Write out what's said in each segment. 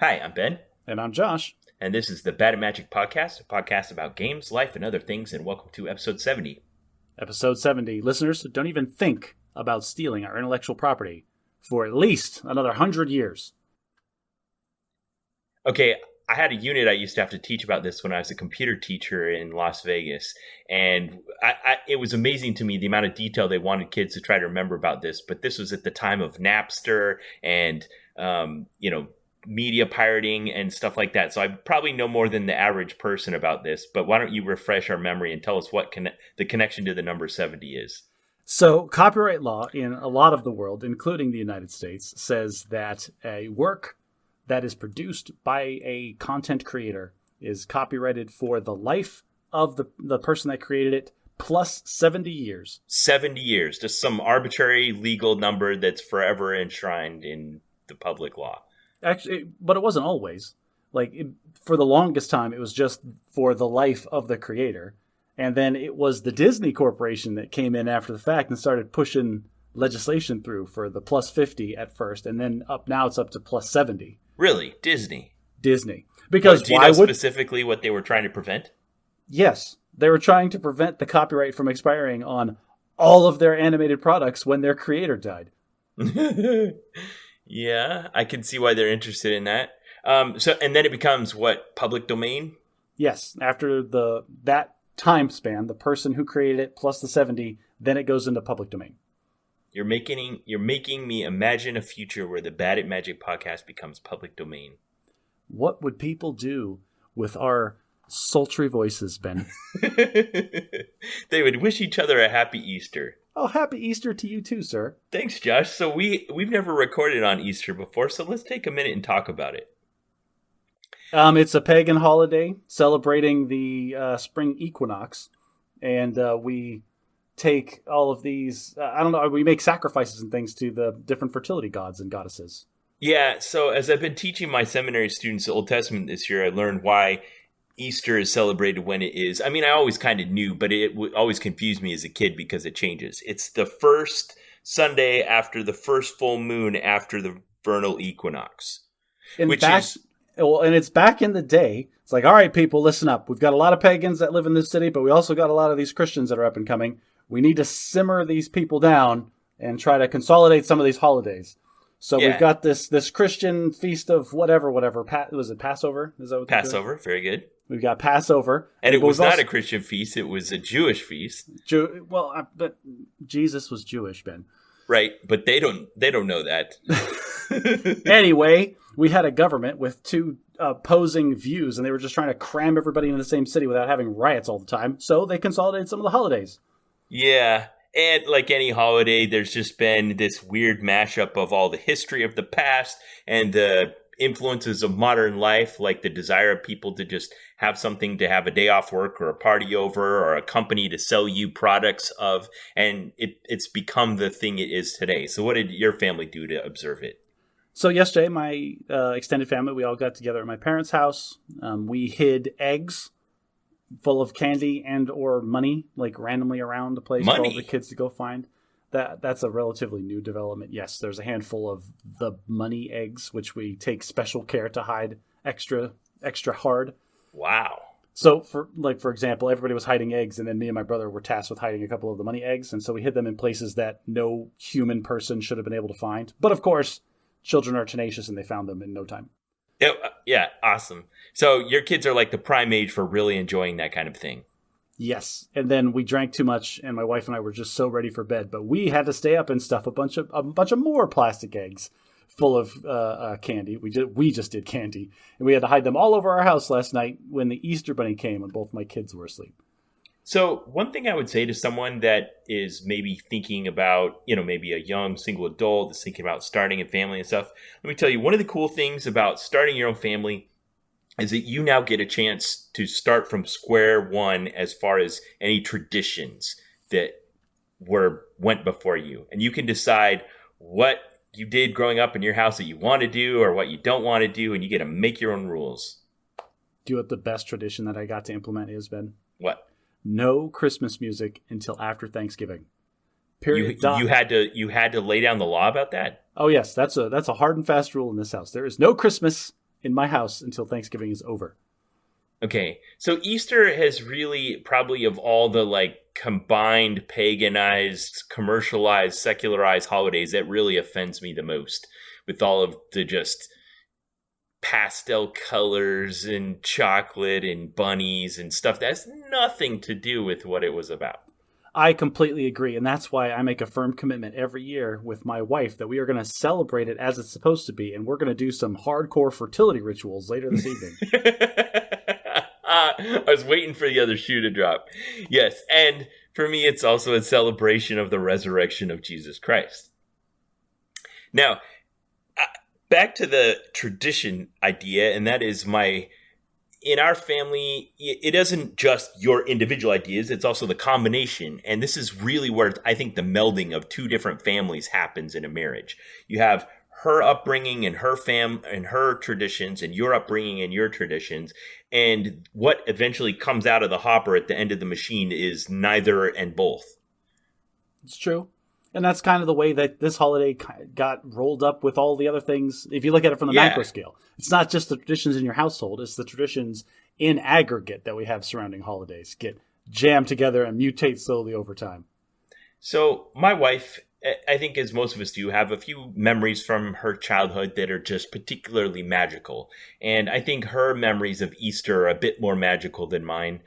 Hi, I'm Ben, And I'm Josh. and this is the Bad at Magic podcast, a podcast about games, life, and other things, and welcome to episode 70. Episode 70. Listeners, don't even think about stealing our intellectual property for at least another 100 years. Okay, I had a unit I used to have to teach about this when I was a computer teacher in Las Vegas, and it was amazing to me the amount of detail they wanted kids to try to remember about this, but this was at the time of Napster and, media pirating and stuff like that. So I probably know more than the average person about this, but why don't you refresh our memory and tell us what the connection to the number 70 is? So, copyright law in a lot of the world, including the United States, says that a work that is produced by a content creator is copyrighted for the life of the person that created it, plus 70 years. 70 years, just some arbitrary legal number that's forever enshrined in the public law. Actually, but it wasn't always. For the longest time, it was just for the life of the creator. And then it was the Disney Corporation that came in after the fact and started pushing legislation through for the plus 50 at first. And then now it's up to plus 70. Really? Disney? Because do you know specifically what they were trying to prevent? Yes. They were trying to prevent the copyright from expiring on all of their animated products when their creator died. Yeah, I can see why they're interested in that. And then it becomes what, public domain? Yes, after that time span, the person who created it plus the 70, then it goes into public domain. You're making me imagine a future where the Bad at Magic podcast becomes public domain. What would people do with our sultry voices, Ben? They would wish each other a happy Easter. Oh, happy Easter to you too, sir. Thanks, Josh. So we've never recorded on Easter before, so let's take a minute and talk about it. It's a pagan holiday celebrating the spring equinox, and we take all of these, we make sacrifices and things to the different fertility gods and goddesses. Yeah, so as I've been teaching my seminary students the Old Testament this year, I learned why Easter is celebrated when it is. I mean, I always kind of knew, but it would always confuse me as a kid because it changes. It's the first Sunday after the first full moon after the vernal equinox. And it's back in the day. It's like, all right, people, listen up. We've got a lot of pagans that live in this city, but we also got a lot of these Christians that are up and coming. We need to simmer these people down and try to consolidate some of these holidays. So We've got this Christian feast of whatever. Was it Passover? Is that what Passover? Very good. We've got Passover. And it was not a Christian feast. It was a Jewish feast. But Jesus was Jewish, Ben. Right, but they don't know that. Anyway, we had a government with two opposing views, and they were just trying to cram everybody into the same city without having riots all the time. So they consolidated some of the holidays. Yeah, and like any holiday, there's just been this weird mashup of all the history of the past and the influences of modern life, like the desire of people to just have something to have a day off work or a party over or a company to sell you products of, and it's become the thing it is today. So what did your family do to observe it? So yesterday, my extended family, we all got together at my parents' house. We hid eggs full of candy and or money, like randomly around the place for all the kids to go find. That's a relatively new development. Yes, there's a handful of the money eggs, which we take special care to hide extra hard. Wow. So, for example, everybody was hiding eggs, and then me and my brother were tasked with hiding a couple of the money eggs, and so we hid them in places that no human person should have been able to find. But, of course, children are tenacious, and they found them in no time. Yeah, awesome. So your kids are like the prime age for really enjoying that kind of thing. Yes, and then we drank too much, and my wife and I were just so ready for bed. But we had to stay up and stuff a bunch of more plastic eggs full of candy. We just did candy, and we had to hide them all over our house last night when the Easter Bunny came and both my kids were asleep. So one thing I would say to someone that is maybe thinking about, maybe a young single adult that's thinking about starting a family and stuff, let me tell you, one of the cool things about starting your own family is that you now get a chance to start from square one as far as any traditions that went before you. And you can decide what you did growing up in your house that you want to do or what you don't want to do, and you get to make your own rules. Do you know what the best tradition that I got to implement is, Ben? What? No Christmas music until after Thanksgiving. Period. You had to lay down the law about that? Oh yes, that's a hard and fast rule in this house. There is no Christmas in my house until Thanksgiving is over. Okay, so Easter has really, probably of all the like combined paganized, commercialized, secularized holidays, that really offends me the most, with all of the just pastel colors and chocolate and bunnies and stuff that has nothing to do with what it was about. I completely agree, and that's why I make a firm commitment every year with my wife that we are going to celebrate it as it's supposed to be, and we're going to do some hardcore fertility rituals later this evening. I was waiting for the other shoe to drop. Yes, and for me, it's also a celebration of the resurrection of Jesus Christ. Now, back to the tradition idea, and that is in our family, it isn't just your individual ideas, it's also the combination. And this is really where I think the melding of two different families happens in a marriage. You have her upbringing and her and her traditions, and your upbringing and your traditions. And what eventually comes out of the hopper at the end of the machine is neither and both. It's true. And that's kind of the way that this holiday got rolled up with all the other things. If you look at it from the macro scale, it's not just the traditions in your household. It's the traditions in aggregate that we have surrounding holidays get jammed together and mutate slowly over time. So my wife, I think as most of us do, have a few memories from her childhood that are just particularly magical. And I think her memories of Easter are a bit more magical than mine.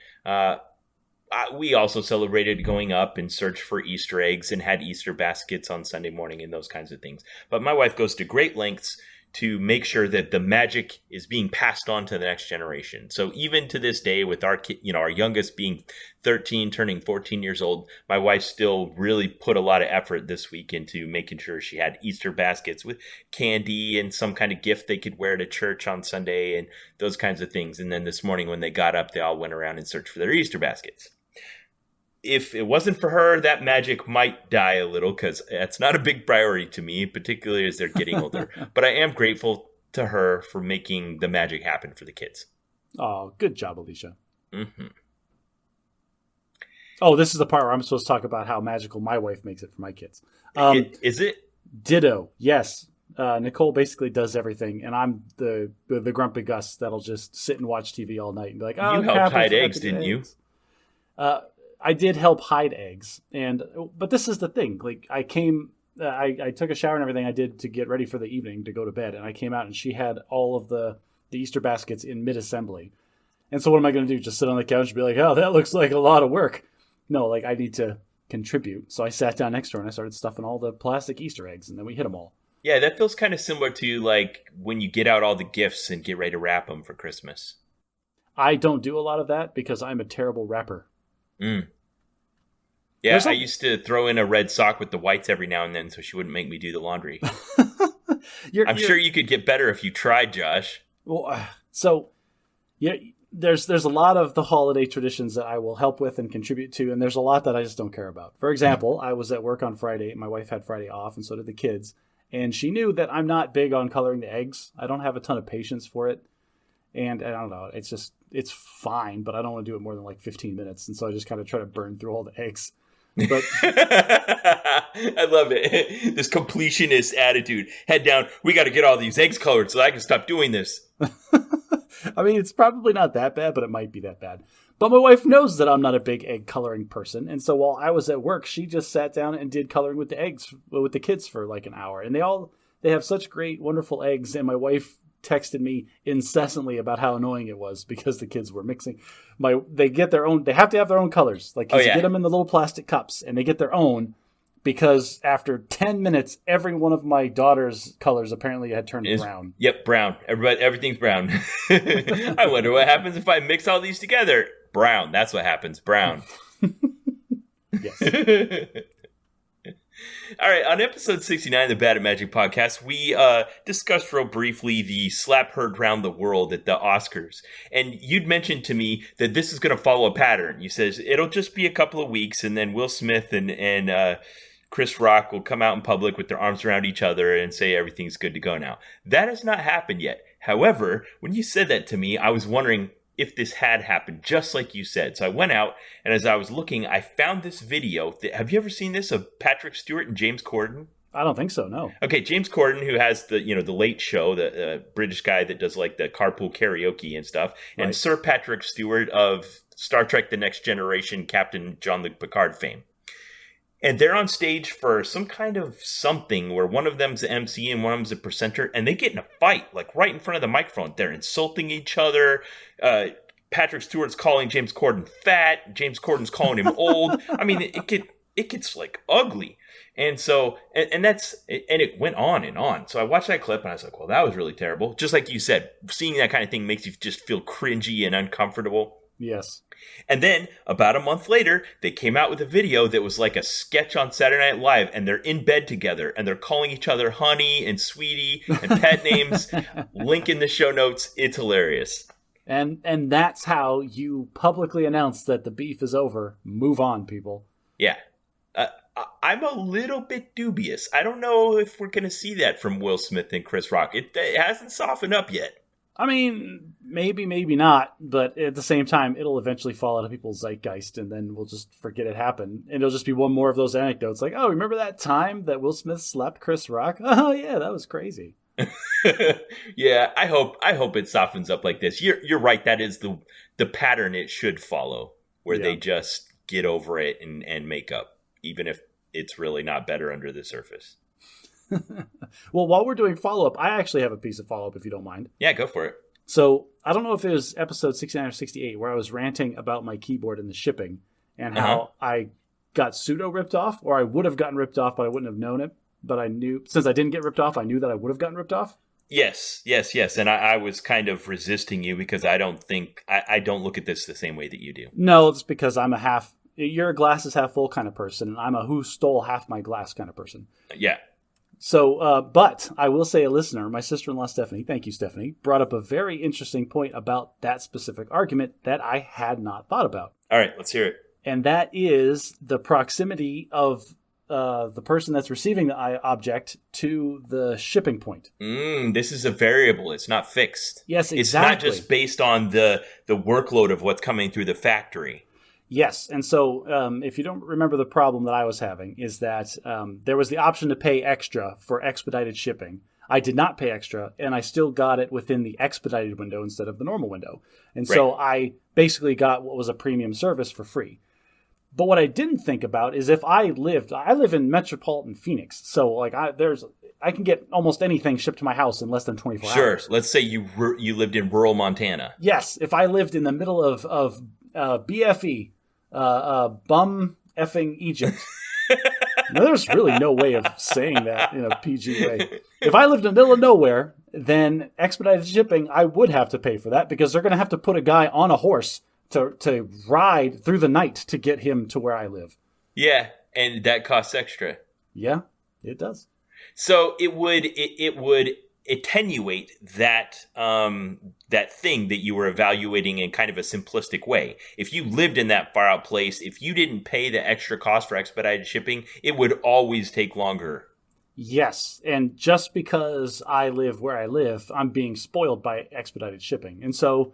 We also celebrated going up and searched for Easter eggs and had Easter baskets on Sunday morning and those kinds of things. But my wife goes to great lengths to make sure that the magic is being passed on to the next generation. So even to this day, with our our youngest being 13, turning 14 years old, my wife still really put a lot of effort this week into making sure she had Easter baskets with candy and some kind of gift they could wear to church on Sunday and those kinds of things. And then this morning when they got up, they all went around and searched for their Easter baskets. If it wasn't for her, that magic might die a little, because it's not a big priority to me, particularly as they're getting older. But I am grateful to her for making the magic happen for the kids. Oh, good job, Alicia. Mm-hmm. Oh, this is the part where I'm supposed to talk about how magical my wife makes it for my kids. Is it? Ditto, yes. Nicole basically does everything, and I'm the grumpy Gus that'll just sit and watch TV all night and be like, "Oh, you helped hide eggs, didn't you?" I did help hide eggs, but this is the thing. Like, I took a shower and everything I did to get ready for the evening to go to bed, and I came out and she had all of the Easter baskets in mid-assembly. And so what am I going to do? Just sit on the couch and be like, "Oh, that looks like a lot of work." No, like, I need to contribute. So I sat down next to her and I started stuffing all the plastic Easter eggs, and then we hit them all. Yeah, that feels kind of similar to like when you get out all the gifts and get ready to wrap them for Christmas. I don't do a lot of that because I'm a terrible wrapper. Yeah, I used to throw in a red sock with the whites every now and then so she wouldn't make me do the laundry. I'm sure you could get better if you tried, Josh. Well, there's a lot of the holiday traditions that I will help with and contribute to, and there's a lot that I just don't care about. For example, I was at work on Friday. My wife had Friday off, and so did the kids. And she knew that I'm not big on coloring the eggs. I don't have a ton of patience for it. And I don't know, it's fine, but I don't want to do it more than like 15 minutes. And so I just kind of try to burn through all the eggs. But I love it. This completionist attitude. Head down, we got to get all these eggs colored so I can stop doing this. I mean, it's probably not that bad, but it might be that bad. But my wife knows that I'm not a big egg coloring person. And so while I was at work, she just sat down and did coloring with the kids for like an hour. And they have such great, wonderful eggs. And my wife texted me incessantly about how annoying it was because the kids were mixing. They have to have their own colors. Like, you get them in the little plastic cups, and they get their own because after 10 minutes, every one of my daughter's colors apparently had turned brown. Yep, brown. Everything's brown. I wonder what happens if I mix all these together. Brown. That's what happens. Brown. Yes. All right, on episode 69 of the Bad at Magic podcast, we discussed real briefly the slap heard round the world at the Oscars. And you'd mentioned to me that this is going to follow a pattern. You said it'll just be a couple of weeks, and then Will Smith and Chris Rock will come out in public with their arms around each other and say everything's good to go now. That has not happened yet. However, when you said that to me, I was wondering if this had happened, just like you said. So I went out, and as I was looking, I found this video. Have you ever seen this, of Patrick Stewart and James Corden? I don't think so, no. Okay, James Corden, who has the the Late Show, the British guy that does like the carpool karaoke and stuff, and Right. Sir Patrick Stewart of Star Trek: The Next Generation, Captain Jean-Luc Picard fame. And they're on stage for some kind of something where one of them's the MC and one of them's a presenter, and they get in a fight, like right in front of the microphone. They're insulting each other. Patrick Stewart's calling James Corden fat. James Corden's calling him old. I mean, it gets like ugly. And so, and it went on and on. So I watched that clip and I was like, well, that was really terrible. Just like you said, seeing that kind of thing makes you just feel cringy and uncomfortable. Yes. And then about a month later, they came out with a video that was like a sketch on Saturday Night Live, and they're in bed together and they're calling each other honey and sweetie and pet names. Link in the show notes. It's hilarious. And that's how you publicly announce that the beef is over. Move on, people. Yeah. I'm a little bit dubious. I don't know if we're going to see that from Will Smith and Chris Rock. It hasn't softened up yet. I mean, maybe not, but at the same time, it'll eventually fall out of people's zeitgeist, and then we'll just forget it happened. And it'll just be one more of those anecdotes like, oh, remember that time that Will Smith slapped Chris Rock? Oh, yeah, that was crazy. Yeah, I hope it softens up like this. You're right. That is the pattern it should follow, where they just get over it and make up, even if it's really not better under the surface. Well, while we're doing follow-up, I actually have a piece of follow-up, if you don't mind. Yeah, go for it. So I don't know if it was episode 69 or 68 where I was ranting about my keyboard and the shipping and how I got pseudo ripped off, or I would have gotten ripped off, but I wouldn't have known it. But I knew, since I didn't get ripped off, I knew that I would have gotten ripped off. Yes. And I was kind of resisting you because I don't look at this the same way that you do. No, it's because you're a glass is half full kind of person, and I'm a who stole half my glass kind of person. Yeah. So, but I will say a listener, my sister-in-law Stephanie, thank you Stephanie, brought up a very interesting point about that specific argument that I had not thought about. All right, let's hear it. And that is the proximity of the person that's receiving the object to the shipping point. This is a variable. It's not fixed. Yes, exactly. It's not just based on the workload of what's coming through the factory. Yes, and so if you don't remember, the problem that I was having is that there was the option to pay extra for expedited shipping. I did not pay extra, and I still got it within the expedited window instead of the normal window. And so I basically got what was a premium service for free. But what I didn't think about is if I live in metropolitan Phoenix, so like I can get almost anything shipped to my house in less than 24 hours. Sure, let's say you lived in rural Montana. Yes, if I lived in the middle of BFE, bum effing Egypt. Now, there's really no way of saying that in a PG way. If I lived in the middle of nowhere, then expedited shipping, I would have to pay for that because they're going to have to put a guy on a horse to ride through the night to get him to where I live. Yeah, and that costs extra. Yeah, it does. So it would attenuate that that thing that you were evaluating in kind of a simplistic way. If you lived in that far out place, if you didn't pay the extra cost for expedited shipping, it would always take longer. Yes, and just because I live where I live, I'm being spoiled by expedited shipping. And so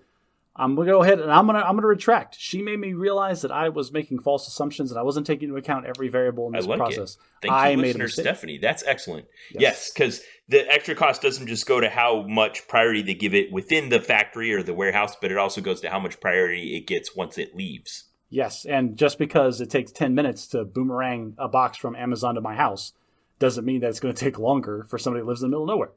I'm going to go ahead and I'm going to retract. She made me realize that I was making false assumptions and I wasn't taking into account every variable in this process. Thank you, listener Stephanie. That's excellent. Yes, because the extra cost doesn't just go to how much priority they give it within the factory or the warehouse, but it also goes to how much priority it gets once it leaves. Yes, and just because it takes 10 minutes to boomerang a box from Amazon to my house doesn't mean that it's going to take longer for somebody who lives in the middle of nowhere.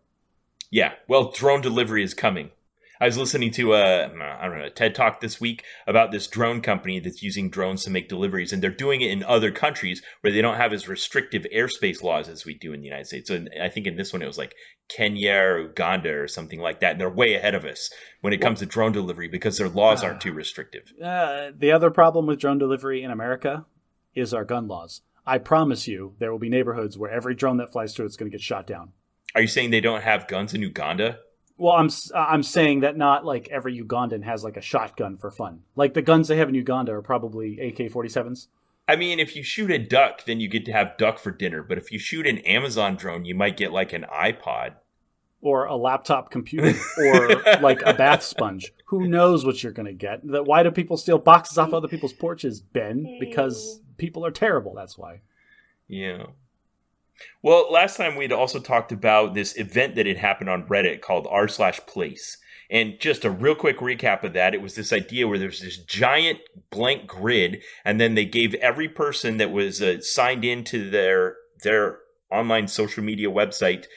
Yeah, well, drone delivery is coming. I was listening to a TED Talk this week about this drone company that's using drones to make deliveries, and they're doing it in other countries where they don't have as restrictive airspace laws as we do in the United States. So I think in this one it was like Kenya or Uganda or something like that, and they're way ahead of us when it comes to drone delivery because their laws aren't too restrictive. The other problem with drone delivery in America is our gun laws. I promise you there will be neighborhoods where every drone that flies through it's going to get shot down. Are you saying they don't have guns in Uganda? Well, I'm saying that not like every Ugandan has like a shotgun for fun. Like the guns they have in Uganda are probably AK-47s. I mean, if you shoot a duck, then you get to have duck for dinner. But if you shoot an Amazon drone, you might get like an iPod. Or a laptop computer. Or like a bath sponge. Who knows what you're going to get? Why do people steal boxes off other people's porches, Ben? Because people are terrible, that's why. Yeah. Well, last time we'd also talked about this event that had happened on Reddit called r/place. And just a real quick recap of that, it was this idea where there's this giant blank grid, and then they gave every person that was signed into their online social media website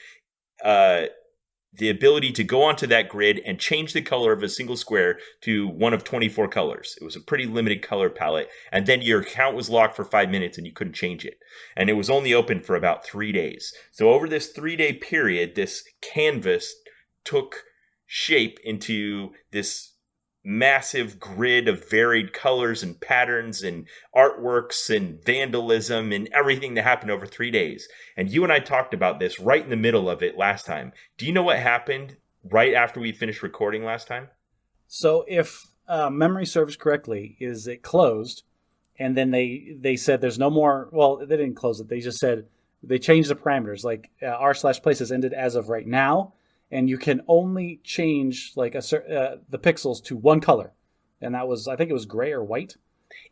the ability to go onto that grid and change the color of a single square to one of 24 colors. It was a pretty limited color palette. And then your account was locked for 5 minutes and you couldn't change it. And it was only open for about 3 days. So over this 3-day period, this canvas took shape into this massive grid of varied colors and patterns and artworks and vandalism and everything that happened over 3 days. And you and I talked about this right in the middle of it last time. Do you know what happened right after we finished recording last time? So if memory serves correctly, is it closed? And then they said there's no more. Well, they didn't close it. They just said they changed the parameters. Like r/place has ended as of right now. And you can only change like the pixels to one color. And that was, I think it was gray or white.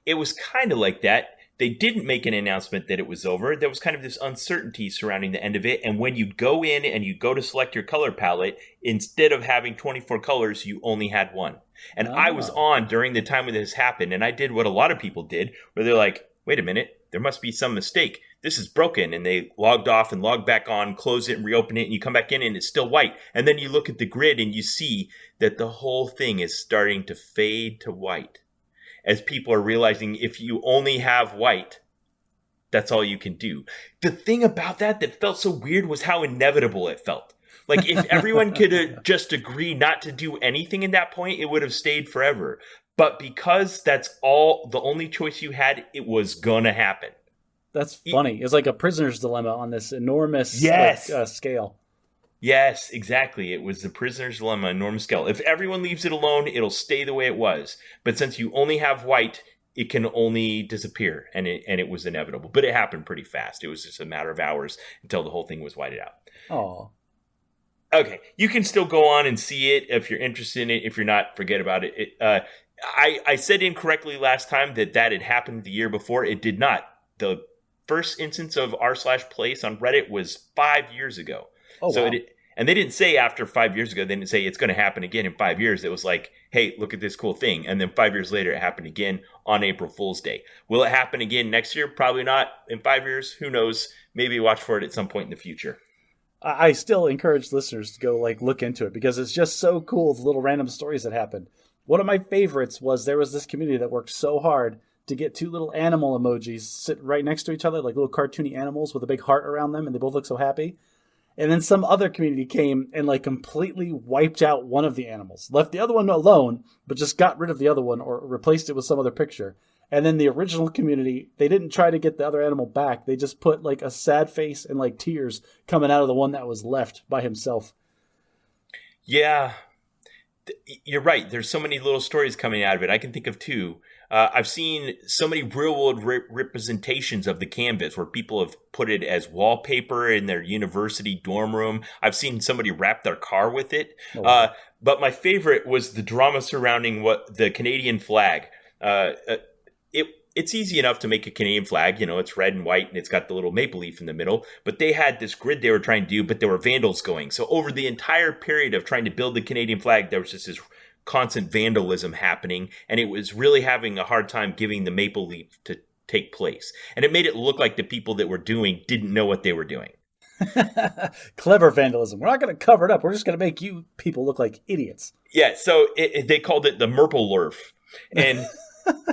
It was kind of like that. They didn't make an announcement that it was over. There was kind of this uncertainty surrounding the end of it. And when you go in and you go to select your color palette, instead of having 24 colors, you only had one. And I was on during the time when this happened. And I did what a lot of people did, where they're like, wait a minute, there must be some mistake. This is broken. And they logged off and logged back on, close it and reopen it. And you come back in and it's still white. And then you look at the grid and you see that the whole thing is starting to fade to white. As people are realizing if you only have white, that's all you can do. The thing about that felt so weird was how inevitable it felt. Like if everyone could just agree not to do anything in that point, it would have stayed forever. But because that's the only choice you had, it was going to happen. That's funny. It's like a prisoner's dilemma on this enormous scale. Yes, exactly. It was the prisoner's dilemma, enormous scale. If everyone leaves it alone, it'll stay the way it was. But since you only have white, it can only disappear. And it was inevitable. But it happened pretty fast. It was just a matter of hours until the whole thing was whited out. Oh. Okay. You can still go on and see it if you're interested in it. If you're not, forget about it. I said incorrectly last time that had happened the year before. It did not. The first instance of r/place on Reddit was 5 years ago. Oh, so wow. And they didn't say after 5 years ago, they didn't say it's going to happen again in 5 years. It was like, hey, look at this cool thing. And then 5 years later, it happened again on April Fool's Day. Will it happen again next year? Probably not. In 5 years, who knows? Maybe watch for it at some point in the future. I still encourage listeners to go look into it because it's just so cool, the little random stories that happened. One of my favorites was there was this community that worked so hard to get 2 little animal emojis sit right next to each other, like little cartoony animals with a big heart around them, and they both look so happy. And then some other community came and completely wiped out one of the animals, left the other one alone, but just got rid of the other one or replaced it with some other picture. And then the original community, they didn't try to get the other animal back. They just put a sad face and tears coming out of the one that was left by himself. Yeah, you're right. There's so many little stories coming out of it. I can think of 2. I've seen so many real-world representations of the canvas where people have put it as wallpaper in their university dorm room. I've seen somebody wrap their car with it. Oh. But my favorite was the drama surrounding the Canadian flag. It's easy enough to make a Canadian flag. It's red and white and it's got the little maple leaf in the middle. But they had this grid they were trying to do, but there were vandals going. So over the entire period of trying to build the Canadian flag, there was just this constant vandalism happening, and it was really having a hard time giving the maple leaf to take place. And it made it look like the people that were doing didn't know what they were doing. Clever vandalism. We're not going to cover it up. We're just going to make you people look like idiots. Yeah, so they called it the Merple Lurf. And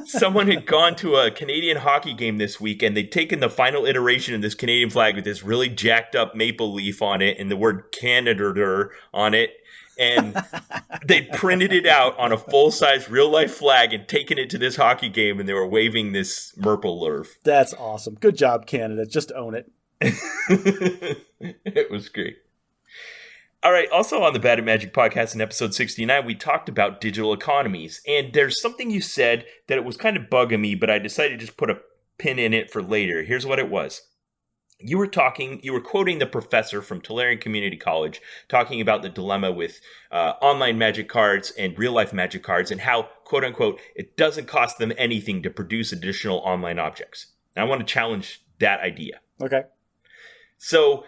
someone had gone to a Canadian hockey game this week, and they'd taken the final iteration of this Canadian flag with this really jacked up maple leaf on it and the word Canada on it. And they printed it out on a full-size real-life flag and taken it to this hockey game, and they were waving this Merple Lurf. That's awesome. Good job, Canada. Just own it. It was great. All right, also on the Bad at Magic podcast in episode 69, we talked about digital economies. And there's something you said that it was kind of bugging me, but I decided to just put a pin in it for later. Here's what it was. You were quoting the professor from Tulare Community College talking about the dilemma with online magic cards and real life magic cards and how, quote unquote, it doesn't cost them anything to produce additional online objects. Now, I want to challenge that idea. Okay. So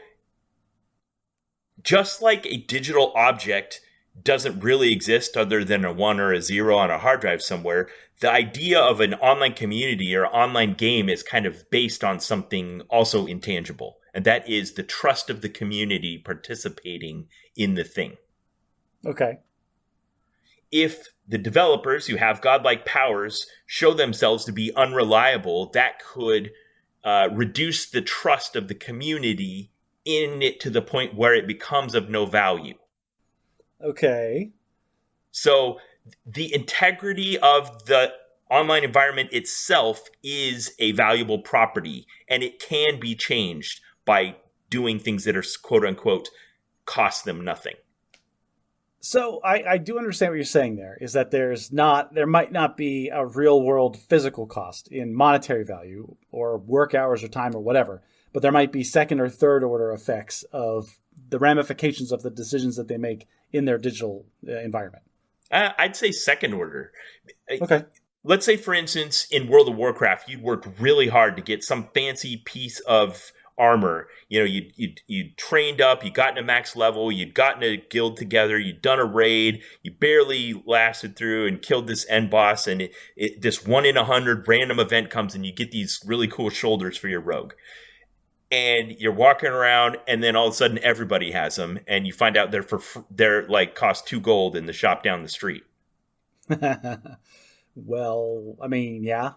just like a digital object doesn't really exist other than a 1 or a 0 on a hard drive somewhere, the idea of an online community or online game is kind of based on something also intangible. And that is the trust of the community participating in the thing. Okay. If the developers who have godlike powers show themselves to be unreliable, that could reduce the trust of the community in it to the point where it becomes of no value. Okay. So the integrity of the online environment itself is a valuable property, and it can be changed by doing things that are quote unquote cost them nothing. So I do understand what you're saying there, is that there might not be a real world physical cost in monetary value or work hours or time or whatever, but there might be second or third order effects of the ramifications of the decisions that they make in their digital environment. I'd say second order. Okay. Let's say, for instance, in World of Warcraft, you'd worked really hard to get some fancy piece of armor. You know, you'd trained up, you got to max level, you'd gotten a guild together, you'd done a raid, you barely lasted through and killed this end boss, and this 1 in 100 random event comes and you get these really cool shoulders for your rogue. And you're walking around, and then all of a sudden everybody has them, and you find out they're like cost 2 gold in the shop down the street. Well, I mean, yeah.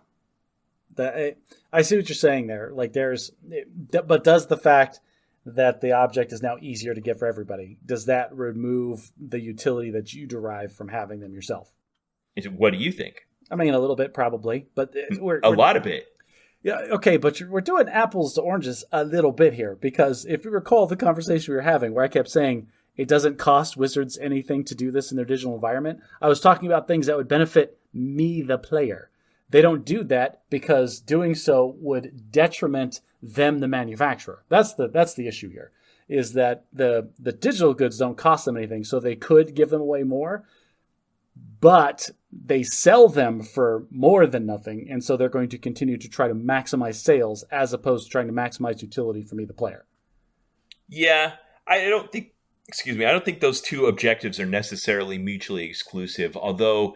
I see what you're saying there. Like, but does the fact that the object is now easier to get for everybody, does that remove the utility that you derive from having them yourself? What do you think? I mean, a little bit probably, but we're a lot of it. Yeah, okay, but we're doing apples to oranges a little bit here, because if you recall the conversation we were having where I kept saying it doesn't cost Wizards anything to do this in their digital environment, I was talking about things that would benefit me, the player. They don't do that because doing so would detriment them, the manufacturer. That's the issue here, is that the digital goods don't cost them anything, so they could give them away more, but they sell them for more than nothing, and so they're going to continue to try to maximize sales as opposed to trying to maximize utility for me, the player. Yeah, I don't think those two objectives are necessarily mutually exclusive, although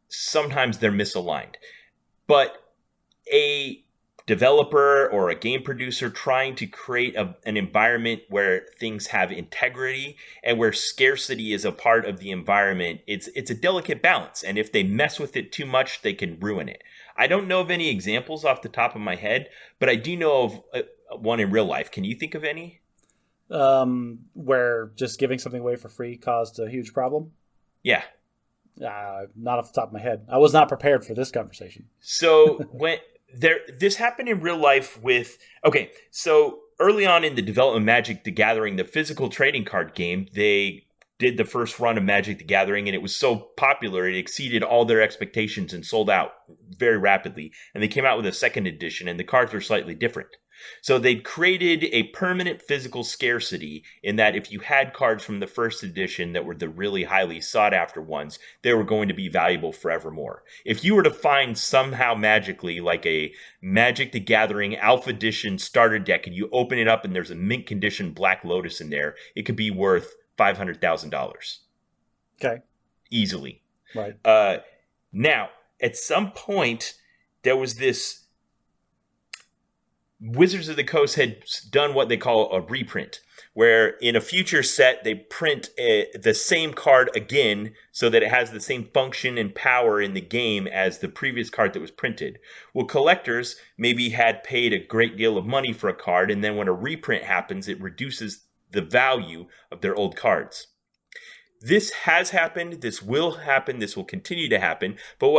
sometimes they're misaligned. But a developer or a game producer trying to create an environment where things have integrity and where scarcity is a part of the environment, it's a delicate balance. And if they mess with it too much, they can ruin it. I don't know of any examples off the top of my head, but I do know of one in real life. Can you think of any? Where just giving something away for free caused a huge problem? Yeah. Not off the top of my head. I was not prepared for this conversation. So this happened in real life so early on in the development of Magic the Gathering, the physical trading card game, they did the first run of Magic the Gathering, and it was so popular, it exceeded all their expectations and sold out very rapidly. And they came out with a second edition, and the cards were slightly different. So they'd created a permanent physical scarcity in that if you had cards from the first edition that were the really highly sought after ones, they were going to be valuable forevermore. If you were to find somehow magically like a Magic the Gathering Alpha Edition starter deck and you open it up and there's a mint condition Black Lotus in there, it could be worth $500,000. Okay. Easily. Right. Now, at some point, there was this Wizards of the Coast had done what they call a reprint, where in a future set, they print the same card again so that it has the same function and power in the game as the previous card that was printed. Well, collectors maybe had paid a great deal of money for a card, and then when a reprint happens, it reduces the value of their old cards. This has happened, this will happen, this will continue to happen, but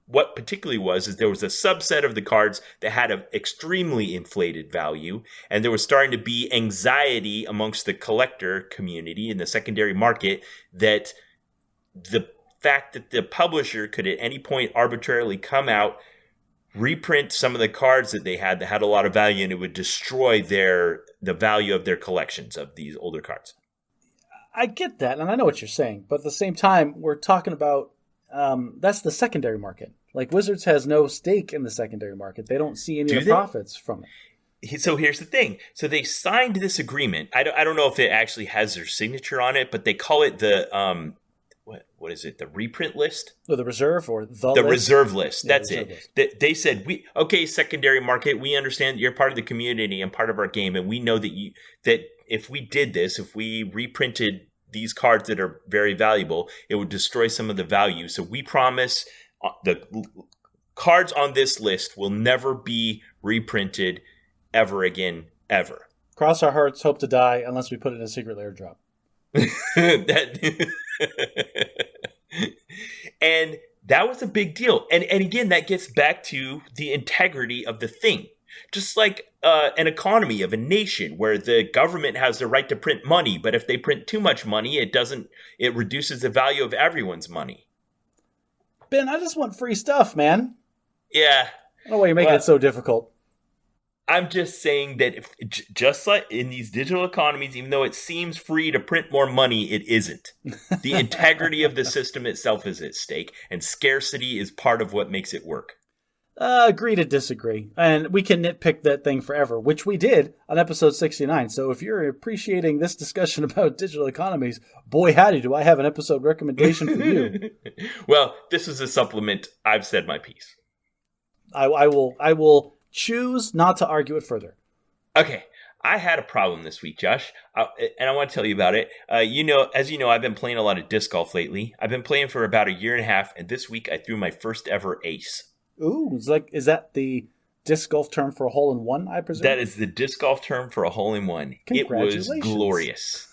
what particularly is there was a subset of the cards that had an extremely inflated value, and there was starting to be anxiety amongst the collector community in the secondary market that the fact that the publisher could at any point arbitrarily come out, reprint some of the cards that they had a lot of value, and it would destroy the value of their collections of these older cards. I get that, and I know what you're saying, but at the same time, we're talking about that's the secondary market. Like, Wizards has no stake in the secondary market. They don't see any of the profits from it. So here's the thing. So they signed this agreement. I don't know if it actually has their signature on it, but they call it the what is it? The reprint list? Or the reserve or the list? Reserve list. Yeah, That's reserve it. list. They said okay, secondary market. We understand you're part of the community and part of our game, and we know that if we did this, if we reprinted these cards that are very valuable, it would destroy some of the value. So we promise the cards on this list will never be reprinted ever again, ever. Cross our hearts, hope to die, unless we put it in a secret airdrop. And that was a big deal. And again, that gets back to the integrity of the thing. Just like an economy of a nation where the government has the right to print money, but if they print too much money, it reduces the value of everyone's money. Ben, I just want free stuff, man. Yeah. I don't know why you're making it so difficult. I'm just saying that just like in these digital economies, even though it seems free to print more money, it isn't. The integrity of the system itself is at stake, and scarcity is part of what makes it work. Agree to disagree. And we can nitpick that thing forever, which we did on episode 69. So if you're appreciating this discussion about digital economies, boy howdy, do I have an episode recommendation for you. Well, this is a supplement. I've said my piece. I will choose not to argue it further. Okay. I had a problem this week, Josh, and I want to tell you about it. As you know, I've been playing a lot of disc golf lately. I've been playing for about a year and a half, and this week I threw my first ever ace. Ooh, is that the disc golf term for a hole-in-one, I presume? That is the disc golf term for a hole-in-one. It was glorious.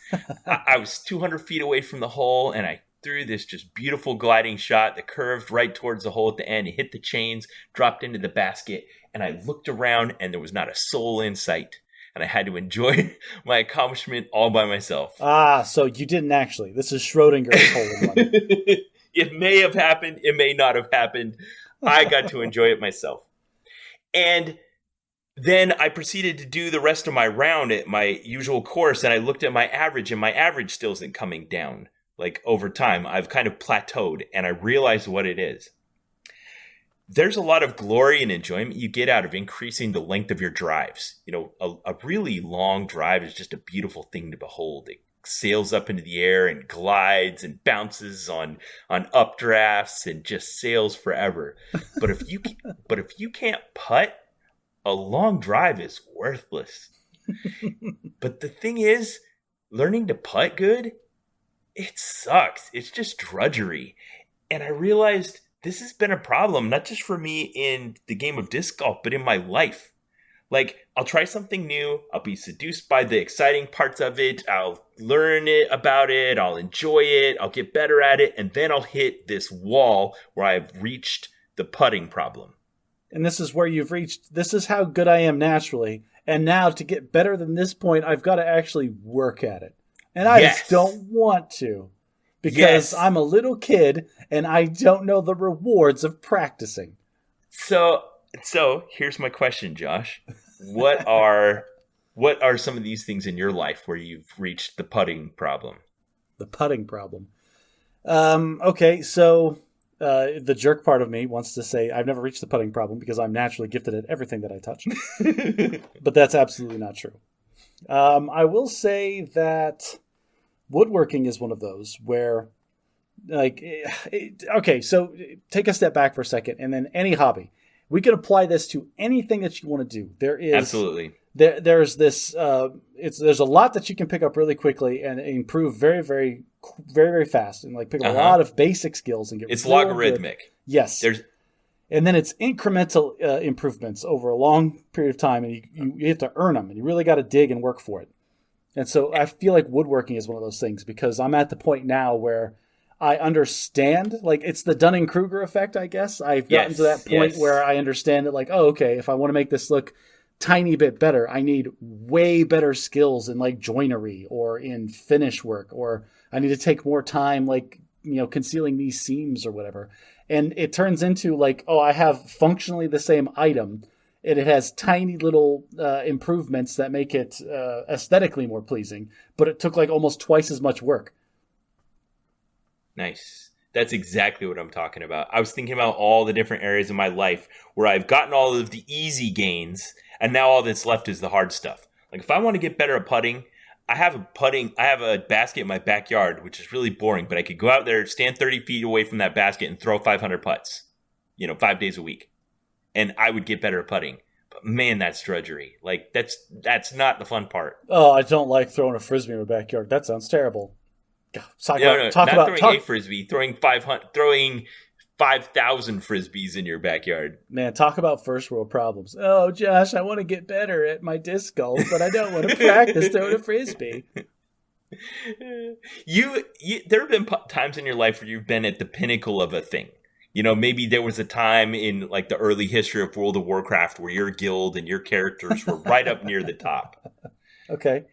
I was 200 feet away from the hole, and I threw this just beautiful gliding shot that curved right towards the hole at the end. It hit the chains, dropped into the basket, and I looked around, and there was not a soul in sight. And I had to enjoy my accomplishment all by myself. So you didn't actually. This is Schrodinger's hole-in-one. It may have happened. It may not have happened. I got to enjoy it myself. And then I proceeded to do the rest of my round at my usual course, and I looked at my average, and my average still isn't coming down. Like, over time, I've kind of plateaued, and I realized what it is. There's a lot of glory and enjoyment you get out of increasing the length of your drives. You know, a really long drive is just a beautiful thing to behold. It sails up into the air and glides and bounces on updrafts and just sails forever. But if you can't putt, a long drive is worthless. But the thing is, learning to putt good, it sucks. It's just drudgery. And I realized this has been a problem, not just for me in the game of disc golf, but in my life. Like, I'll try something new. I'll be seduced by the exciting parts of it. I'll learn about it. I'll enjoy it. I'll get better at it. And then I'll hit this wall where I've reached the putting problem. And this is where you've reached, this is how good I am naturally. And now to get better than this point, I've got to actually work at it. And I just don't want to. Because I'm a little kid and I don't know the rewards of practicing. So here's my question, Josh. What are some of these things in your life where you've reached the putting problem? The putting problem. Okay, so the jerk part of me wants to say I've never reached the putting problem because I'm naturally gifted at everything that I touch. But that's absolutely not true. I will say that woodworking is one of those where, okay, so take a step back for a second, and then any hobby. We can apply this to anything that you want to do. There is absolutely there's this there's a lot that you can pick up really quickly and improve very, very, very, very fast, and like pick up a lot of basic skills and get. It's logarithmic. Good. Yes. And then it's incremental improvements over a long period of time, and you have to earn them, and you really got to dig and work for it. And so I feel like woodworking is one of those things because I'm at the point now where I understand, like, it's the Dunning-Kruger effect, I guess. I've gotten to that point where I understand that, like, oh, okay, if I want to make this look tiny bit better, I need way better skills in, like, joinery or in finish work, or I need to take more time, like, you know, concealing these seams or whatever. And it turns into, like, oh, I have functionally the same item, and it has tiny little improvements that make it aesthetically more pleasing, but it took like almost twice as much work. Nice. That's exactly what I'm talking about. I was thinking about all the different areas of my life where I've gotten all of the easy gains, and now all that's left is the hard stuff. Like if I want to get better at putting, I have a basket in my backyard, which is really boring, but I could go out there, stand 30 feet away from that basket and throw 500 putts, 5 days a week. And I would get better at putting. But man, that's drudgery. Like that's not the fun part. Oh, I don't like throwing a frisbee in my backyard. That sounds terrible. Not throwing a frisbee, throwing 5,000 frisbees in your backyard. Man, talk about first world problems. Oh, Josh, I want to get better at my disc golf, but I don't want to practice throwing a frisbee. There have been times in your life where you've been at the pinnacle of a thing. Maybe there was a time in like the early history of World of Warcraft where your guild and your characters were right up near the top. Okay.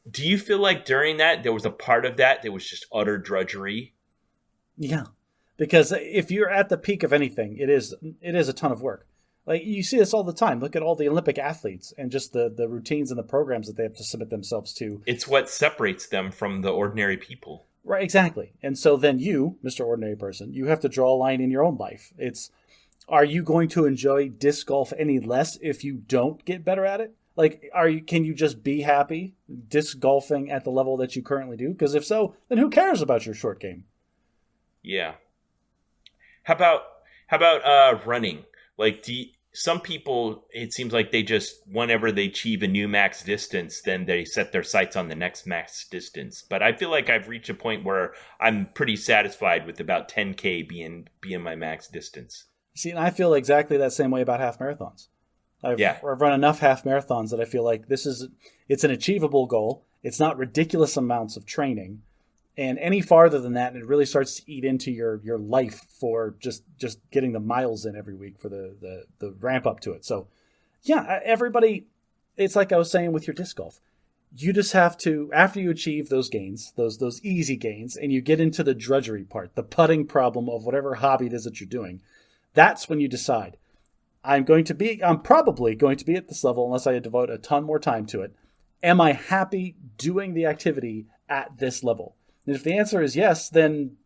Do you feel like during that there was a part of that was just utter drudgery? Yeah, because if you're at the peak of anything, it is a ton of work. Like you see this all the time. Look at all the Olympic athletes and just the routines and the programs that they have to submit themselves to. It's what separates them from the ordinary people. Right, exactly. And so then you, Mr. Ordinary Person, you have to draw a line in your own life. Are you going to enjoy disc golf any less if you don't get better at it? Like, can you just be happy disc golfing at the level that you currently do? Because if so, then who cares about your short game? Yeah. How about running? Like, some people, it seems like they just, whenever they achieve a new max distance, then they set their sights on the next max distance. But I feel like I've reached a point where I'm pretty satisfied with about 10K being my max distance. See, and I feel exactly that same way about half marathons. I've run enough half marathons that I feel like it's an achievable goal. It's not ridiculous amounts of training. And any farther than that, it really starts to eat into your life for just getting the miles in every week for the ramp up to it. So, yeah, everybody, it's like I was saying with your disc golf. You just have to, after you achieve those gains, those easy gains, and you get into the drudgery part, the putting problem of whatever hobby it is that you're doing, that's when you decide, I'm probably going to be at this level unless I devote a ton more time to it. Am I happy doing the activity at this level? And if the answer is yes, then,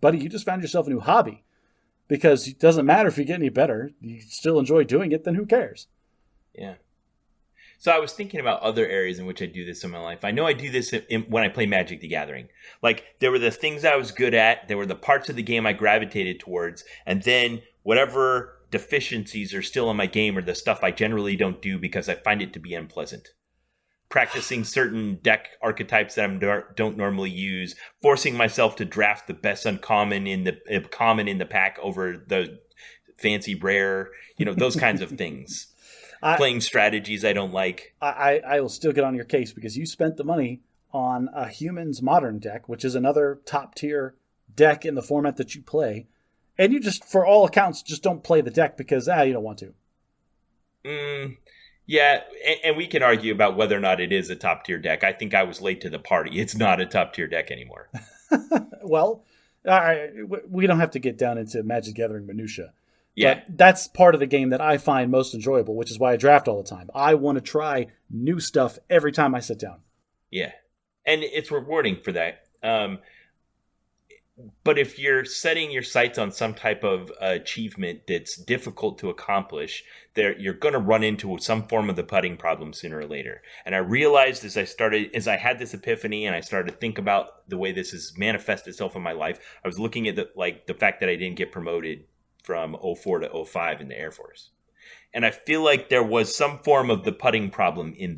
buddy, you just found yourself a new hobby. Because it doesn't matter if you get any better. You still enjoy doing it, then who cares? Yeah. So I was thinking about other areas in which I do this in my life. I know I do this when I play Magic the Gathering. Like, there were the things I was good at. There were the parts of the game I gravitated towards. And then whatever deficiencies are still in my game are the stuff I generally don't do because I find it to be unpleasant. Practicing certain deck archetypes that I don't normally use, forcing myself to draft the best uncommon in the common in the pack over the fancy rare, those kinds of things. Playing strategies I don't like. I will still get on your case because you spent the money on a Humans Modern deck, which is another top tier deck in the format that you play, and you just, for all accounts, just don't play the deck because you don't want to. Yeah, and we can argue about whether or not it is a top-tier deck. I think I was late to the party. It's not a top-tier deck anymore. Well, we don't have to get down into Magic Gathering minutia. Yeah. But that's part of the game that I find most enjoyable, which is why I draft all the time. I want to try new stuff every time I sit down. Yeah, and it's rewarding for that. But if you're setting your sights on some type of achievement that's difficult to accomplish, you're going to run into some form of the putting problem sooner or later. And I realized as I had this epiphany and I started to think about the way this has manifested itself in my life, I was looking at the fact that I didn't get promoted from 04 to 05 in the Air Force. And I feel like there was some form of the putting problem in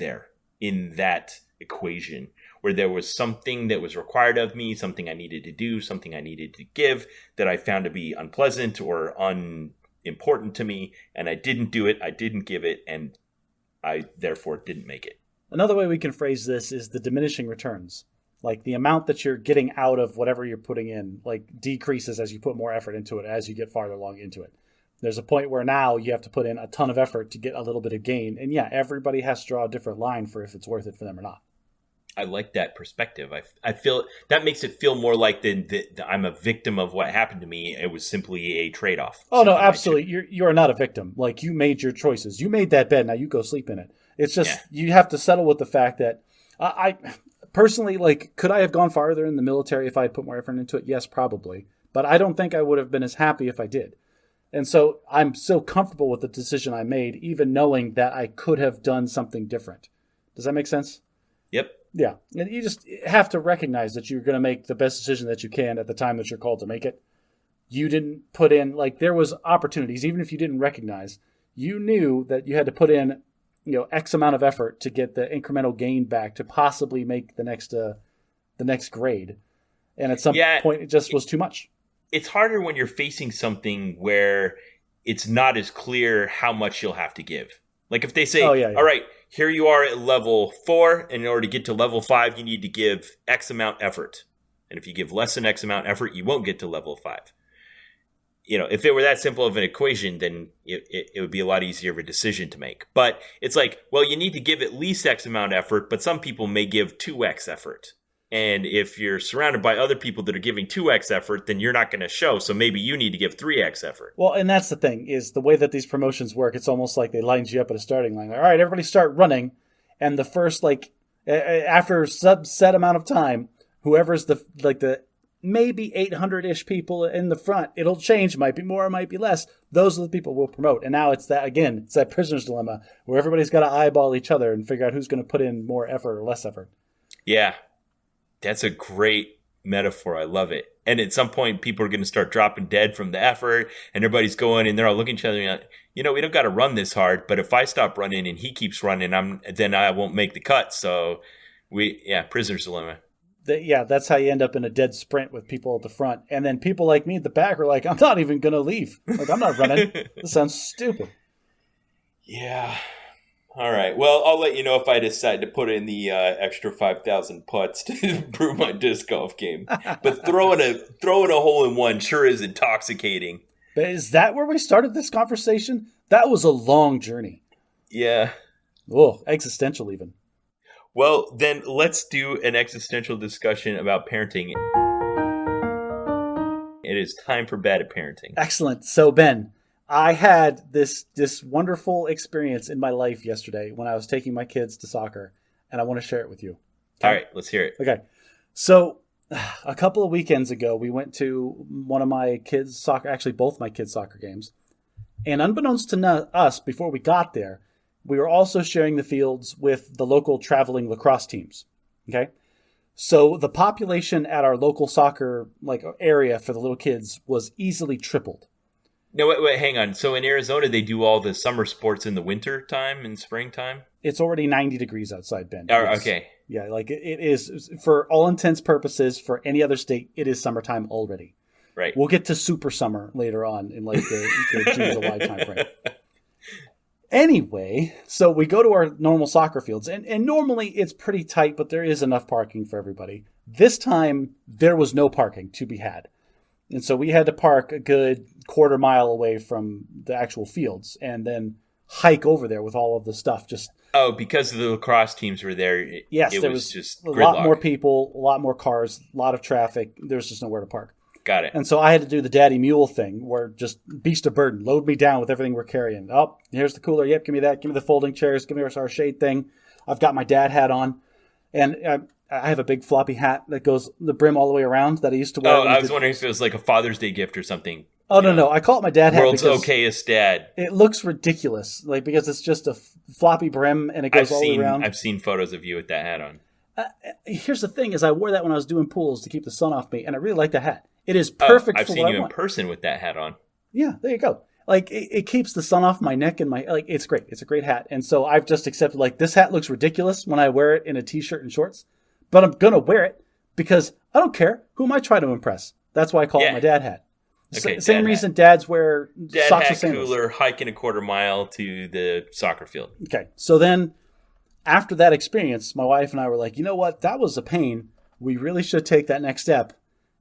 that equation, where there was something that was required of me, something I needed to do, something I needed to give that I found to be unpleasant or unimportant to me, and I didn't do it, I didn't give it, and I therefore didn't make it. Another way we can phrase this is the diminishing returns. Like the amount that you're getting out of whatever you're putting in, decreases as you put more effort into it, as you get farther along into it. There's a point where now you have to put in a ton of effort to get a little bit of gain. And yeah, everybody has to draw a different line for if it's worth it for them or not. I like that perspective. I feel that makes it feel more like I'm a victim of what happened to me. It was simply a trade-off. Oh, no, absolutely. You are not a victim. Like, you made your choices. You made that bed. Now you go sleep in it. It's just, You have to settle with the fact that Personally, like, could I have gone farther in the military if I had put more effort into it? Yes, probably. But I don't think I would have been as happy if I did. And so I'm so comfortable with the decision I made, even knowing that I could have done something different. Does that make sense? Yep. Yeah. And you just have to recognize that you're going to make the best decision that you can at the time that you're called to make it. You didn't put in, like, there was opportunities, even if you didn't recognize, you knew that you had to put in, X amount of effort to get the incremental gain back to possibly make the next grade. And at some point, it just was too much. It's harder when you're facing something where it's not as clear how much you'll have to give. Like if they say, all right, here you are at level 4, and in order to get to level 5, you need to give X amount effort. And if you give less than X amount effort, you won't get to level 5. If it were that simple of an equation, then it would be a lot easier of a decision to make. But it's like, well, you need to give at least X amount effort, but some people may give 2X effort. And if you're surrounded by other people that are giving 2X effort, then you're not going to show. So maybe you need to give 3X effort. Well, and that's the thing, is the way that these promotions work, it's almost like they lined you up at a starting line. All right, everybody start running. And the first, after a set amount of time, whoever's the maybe 800-ish people in the front, it'll change. Might be more, might be less. Those are the people we'll promote. And now it's that prisoner's dilemma where everybody's got to eyeball each other and figure out who's going to put in more effort or less effort. Yeah. That's a great metaphor. I love it. And at some point, people are going to start dropping dead from the effort, and everybody's going, and they're all looking at each other and like, we don't got to run this hard, but if I stop running and he keeps running, then I won't make the cut. So prisoner's dilemma. That's how you end up in a dead sprint with people at the front. And then people like me at the back are like, I'm not even going to leave. Like, I'm not running. This sounds stupid. Yeah. All right. Well, I'll let you know if I decide to put in the extra 5,000 putts to improve my disc golf game. But throwing a hole in one sure is intoxicating. But is that where we started this conversation? That was a long journey. Yeah. Oh, existential even. Well, then let's do an existential discussion about parenting. It is time for bad at parenting. Excellent. So, Ben, I had this wonderful experience in my life yesterday when I was taking my kids to soccer, and I want to share it with you. Okay? All right, let's hear it. Okay. So a couple of weekends ago, we went to one of my kids' soccer, actually both my kids' soccer games. And unbeknownst to us, before we got there, we were also sharing the fields with the local traveling lacrosse teams. Okay. So the population at our local soccer area for the little kids was easily tripled. No, wait, hang on. So in Arizona, they do all the summer sports in the winter time and springtime? It's already 90 degrees outside, Ben. Okay. Yeah, it is, for all intents purposes, for any other state, it is summertime already. Right. We'll get to super summer later on in the June, July timeframe. Anyway, so we go to our normal soccer fields, and normally it's pretty tight, but there is enough parking for everybody. This time, there was no parking to be had. And so we had to park a good quarter mile away from the actual fields and then hike over there with all of the stuff. Because the lacrosse teams were there. Yes, there was just a lot more people, a lot more cars, a lot of traffic. There was just nowhere to park. Got it. And so I had to do the daddy mule thing where just beast of burden, load me down with everything we're carrying. Oh, here's the cooler. Yep, give me that. Give me the folding chairs. Give me our shade thing. I've got my dad hat on. And I have a big floppy hat that goes the brim all the way around that I used to wear. Oh, I was wondering if it was like a Father's Day gift or something. Oh, no. I call it my dad hat. World's okayest dad. It looks ridiculous, because it's just a floppy brim and it goes all the way around. I've seen photos of you with that hat on. Here's the thing: is I wore that when I was doing pools to keep the sun off me, and I really like the hat. It is perfect. I've seen you in person with that hat on. Yeah, there you go. It keeps the sun off my neck and my it's great. It's a great hat, and so I've just accepted this hat looks ridiculous when I wear it in a t-shirt and shorts, but I'm gonna wear it because I don't care. Who am I trying to impress? That's why I call it my dad hat. Okay, same reason dads wear socks with sandals. Cooler, hiking a quarter mile to the soccer field. Okay, so then after that experience, my wife and I were like, you know what? That was a pain. We really should take that next step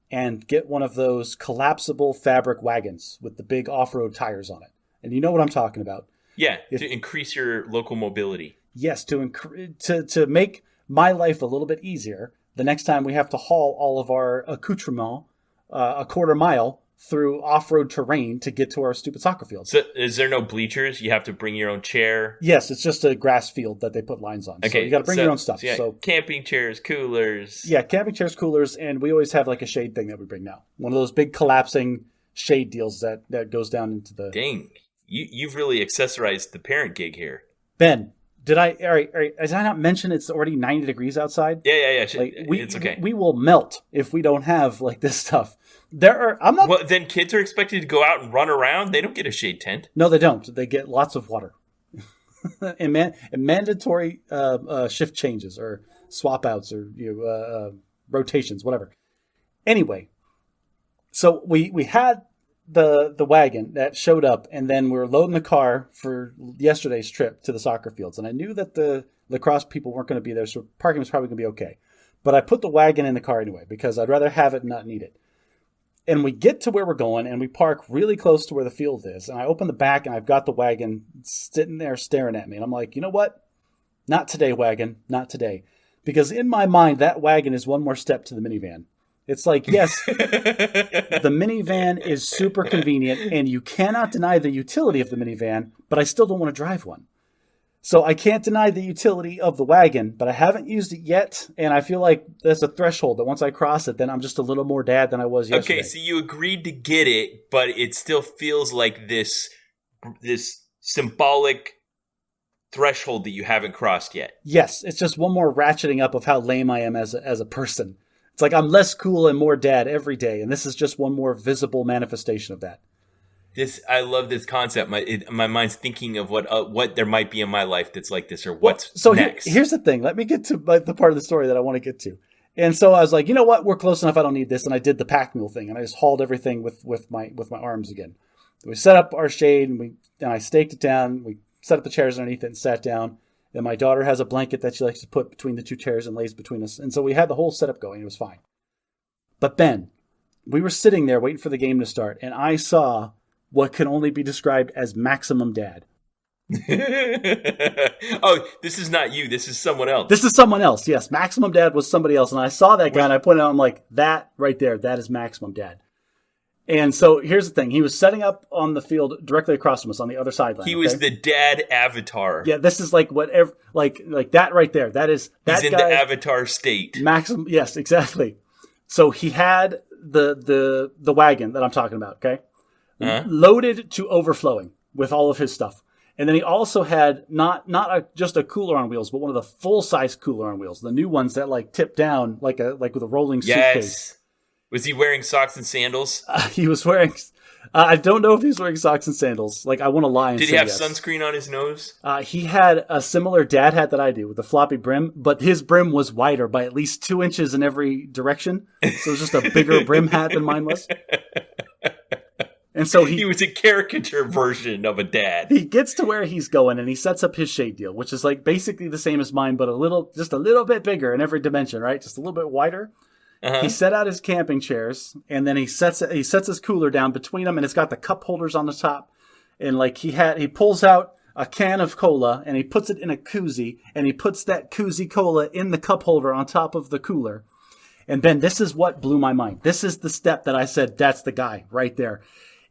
and get one of those collapsible fabric wagons with the big off-road tires on it. And you know what I'm talking about. Yeah, to increase your local mobility. Yes, to make my life a little bit easier. The next time we have to haul all of our accoutrement a quarter mile through off-road terrain to get to our stupid soccer field. So is there no bleachers? You have to bring your own chair? Yes, it's just a grass field that they put lines on. Okay, so you got to bring your own stuff. So camping chairs, coolers. Yeah, camping chairs, coolers, and we always have like a shade thing that we bring now. One of those big collapsing shade deals that goes down into the... Dang, you've really accessorized the parent gig here. Ben, did I not mention it's already 90 degrees outside? Yeah. Like, it's okay. We will melt if we don't have like this stuff. Well, then kids are expected to go out and run around. They don't get a shade tent. No, they don't. They get lots of water. and mandatory shift changes or swap outs or rotations, whatever. Anyway, so we had the wagon that showed up, and then we were loading the car for yesterday's trip to the soccer fields. And I knew that the lacrosse people weren't going to be there, so parking was probably going to be okay. But I put the wagon in the car anyway because I'd rather have it and not need it. And we get to where we're going, and we park really close to where the field is. And I open the back, and I've got the wagon sitting there staring at me. And I'm like, you know what? Not today, wagon. Not today. Because in my mind, that wagon is one more step to the minivan. It's like, yes, the minivan is super convenient, and you cannot deny the utility of the minivan, but I still don't want to drive one. So I can't deny the utility of the wagon, but I haven't used it yet, and I feel like there's a threshold that once I cross it, then I'm just a little more dad than I was yesterday. Okay, so you agreed to get it, but it still feels like this symbolic threshold that you haven't crossed yet. Yes, it's just one more ratcheting up of how lame I am as a person. It's like I'm less cool and more dad every day, and this is just one more visible manifestation of that. I love this concept. My mind's thinking of what there might be in my life that's like this, or what's next. Here's the thing. Let me get to the part of the story that I want to get to. And so I was like, you know what? We're close enough. I don't need this. And I did the pack mule thing, and I just hauled everything with my arms again. We set up our shade, and I staked it down. We set up the chairs underneath it and sat down. And my daughter has a blanket that she likes to put between the two chairs and lays between us. And so we had the whole setup going. It was fine. But Ben, we were sitting there waiting for the game to start, and I saw what can only be described as maximum dad. Oh, this is not you. This is someone else. This is someone else. Yes, maximum dad was somebody else. And I saw that guy, and I pointed out, I'm like, that right there, that is maximum dad. And so here's the thing. He was setting up on the field directly across from us on the other sideline. He was the dad avatar. Yeah, this is like whatever, like that right there. That is that He's in guy, the avatar state. Maximum, yes, exactly. So he had the wagon that I'm talking about, okay? Loaded to overflowing with all of his stuff. And then he also had not just a cooler on wheels, but one of the full-size cooler on wheels, the new ones that like tip down like with a rolling suitcase. Yes. Was he wearing socks and sandals? He was wearing... I don't know if he's wearing socks and sandals. Like, I want to lie and say Did he have yes. sunscreen on his nose? He had a similar dad hat that I do with a floppy brim, but his brim was wider by at least 2 inches in every direction. So it was just a bigger brim hat than mine was. And so he was a caricature version of a dad. He gets to where he's going, and he sets up his shade deal, which is like basically the same as mine, but just a little bit bigger in every dimension, right? Just a little bit wider. Uh-huh. He set out his camping chairs, and then he sets his cooler down between them, and it's got the cup holders on the top. And like he pulls out a can of cola, and he puts it in a koozie, and he puts that koozie cola in the cup holder on top of the cooler. And Ben, this is what blew my mind. This is the step that I said, that's the guy right there.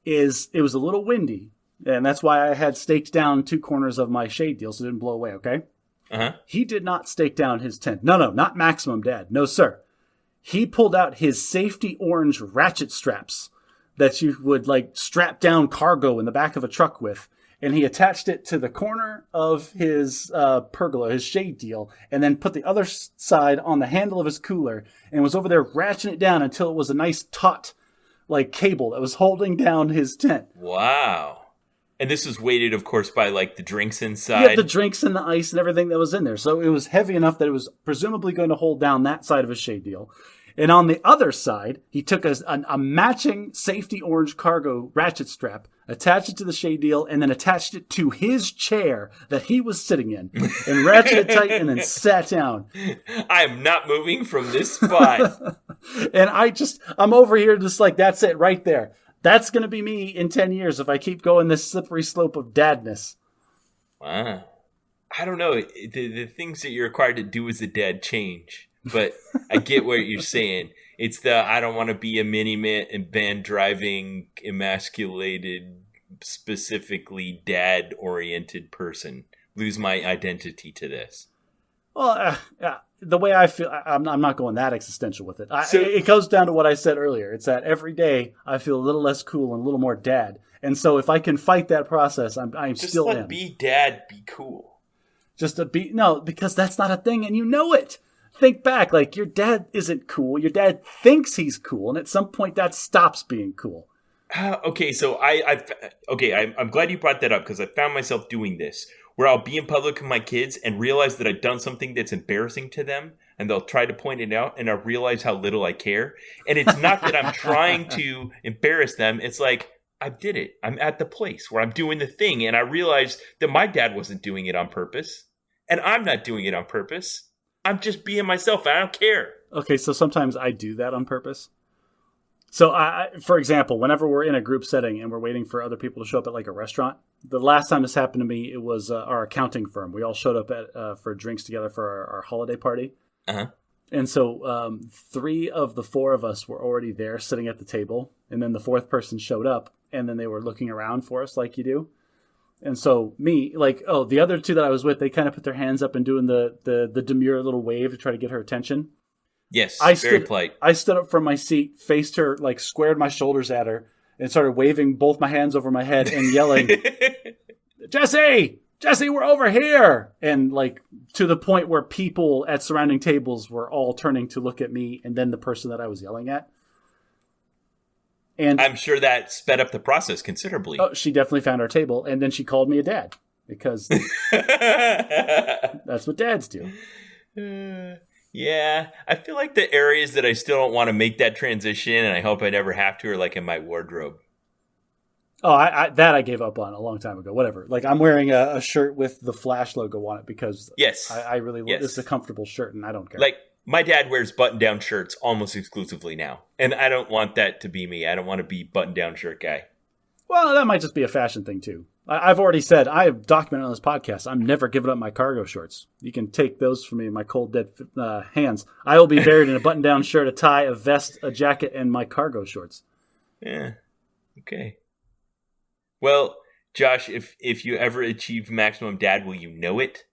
It was a little windy, and that's why I had staked down 2 corners of my shade deal so it didn't blow away, okay? Uh-huh. He did not stake down his tent. No, not maximum dad. No, sir. He pulled out his safety orange ratchet straps that you would like strap down cargo in the back of a truck with. And he attached it to the corner of his pergola, his shade deal, and then put the other side on the handle of his cooler and was over there ratcheting it down until it was a nice taut like cable that was holding down his tent. Wow. And this was weighted, of course, by like the drinks inside. Yeah, the drinks and the ice and everything that was in there. So it was heavy enough that it was presumably going to hold down that side of his shade deal. And on the other side, he took a matching safety orange cargo ratchet strap, attached it to the shade deal, and then attached it to his chair that he was sitting in, and ratcheted it tight, and then sat down. I am not moving from this spot. And I'm over here just like, that's it right there. That's going to be me in 10 years if I keep going this slippery slope of dadness. Wow. I don't know. The things that you're required to do as a dad change. But I get what you're saying. It's the I don't want to be a minivan van driving, emasculated, specifically dad-oriented person. Lose my identity to this. Well, the way I feel, I'm not going that existential with it. It goes down to what I said earlier. It's that every day I feel a little less cool and a little more dad. And so if I can fight that process, I'm just still let in. Be dad, be cool. No, because that's not a thing, and you know it. Think back, like your dad isn't cool. Your dad thinks he's cool, and at some point that stops being cool. Okay, so I'm glad you brought that up because I found myself doing this. Where I'll be in public with my kids and realize that I've done something that's embarrassing to them, and they'll try to point it out, and I realize how little I care. And it's not that I'm trying to embarrass them. It's like, I did it. I'm at the place where I'm doing the thing, and I realized that my dad wasn't doing it on purpose, and I'm not doing it on purpose. I'm just being myself. I don't care. Okay, so sometimes I do that on purpose. So, for example, whenever we're in a group setting and we're waiting for other people to show up at like a restaurant, the last time this happened to me, it was our accounting firm. We all showed up for drinks together for our holiday party. Uh-huh. And so 3 of the 4 of us were already there sitting at the table. And then the 4th person showed up, and then they were looking around for us like you do. And so the other 2 that I was with, they kind of put their hands up and doing the demure little wave to try to get her attention. Yes, very polite. I stood up from my seat, faced her, like squared my shoulders at her, and started waving both my hands over my head and yelling, Jesse, we're over here. And like to the point where people at surrounding tables were all turning to look at me and then the person that I was yelling at. And I'm sure that sped up the process considerably. Oh, she definitely found our table, and then she called me a dad because that's what dads do. Yeah, I feel like the areas that I still don't want to make that transition, and I hope I never have to, are like in my wardrobe. Oh, I gave up on a long time ago. Whatever. Like I'm wearing a shirt with the Flash logo on it because I really this is a comfortable shirt, and I don't care. Like my dad wears button-down shirts almost exclusively now, and I don't want that to be me. I don't want to be button-down shirt guy. Well, that might just be a fashion thing too. I've already said, I have documented on this podcast, I'm never giving up my cargo shorts. You can take those from me in my cold, dead hands. I will be buried in a button-down shirt, a tie, a vest, a jacket, and my cargo shorts. Yeah. Okay. Well, Josh, if you ever achieve maximum dad, will you know it?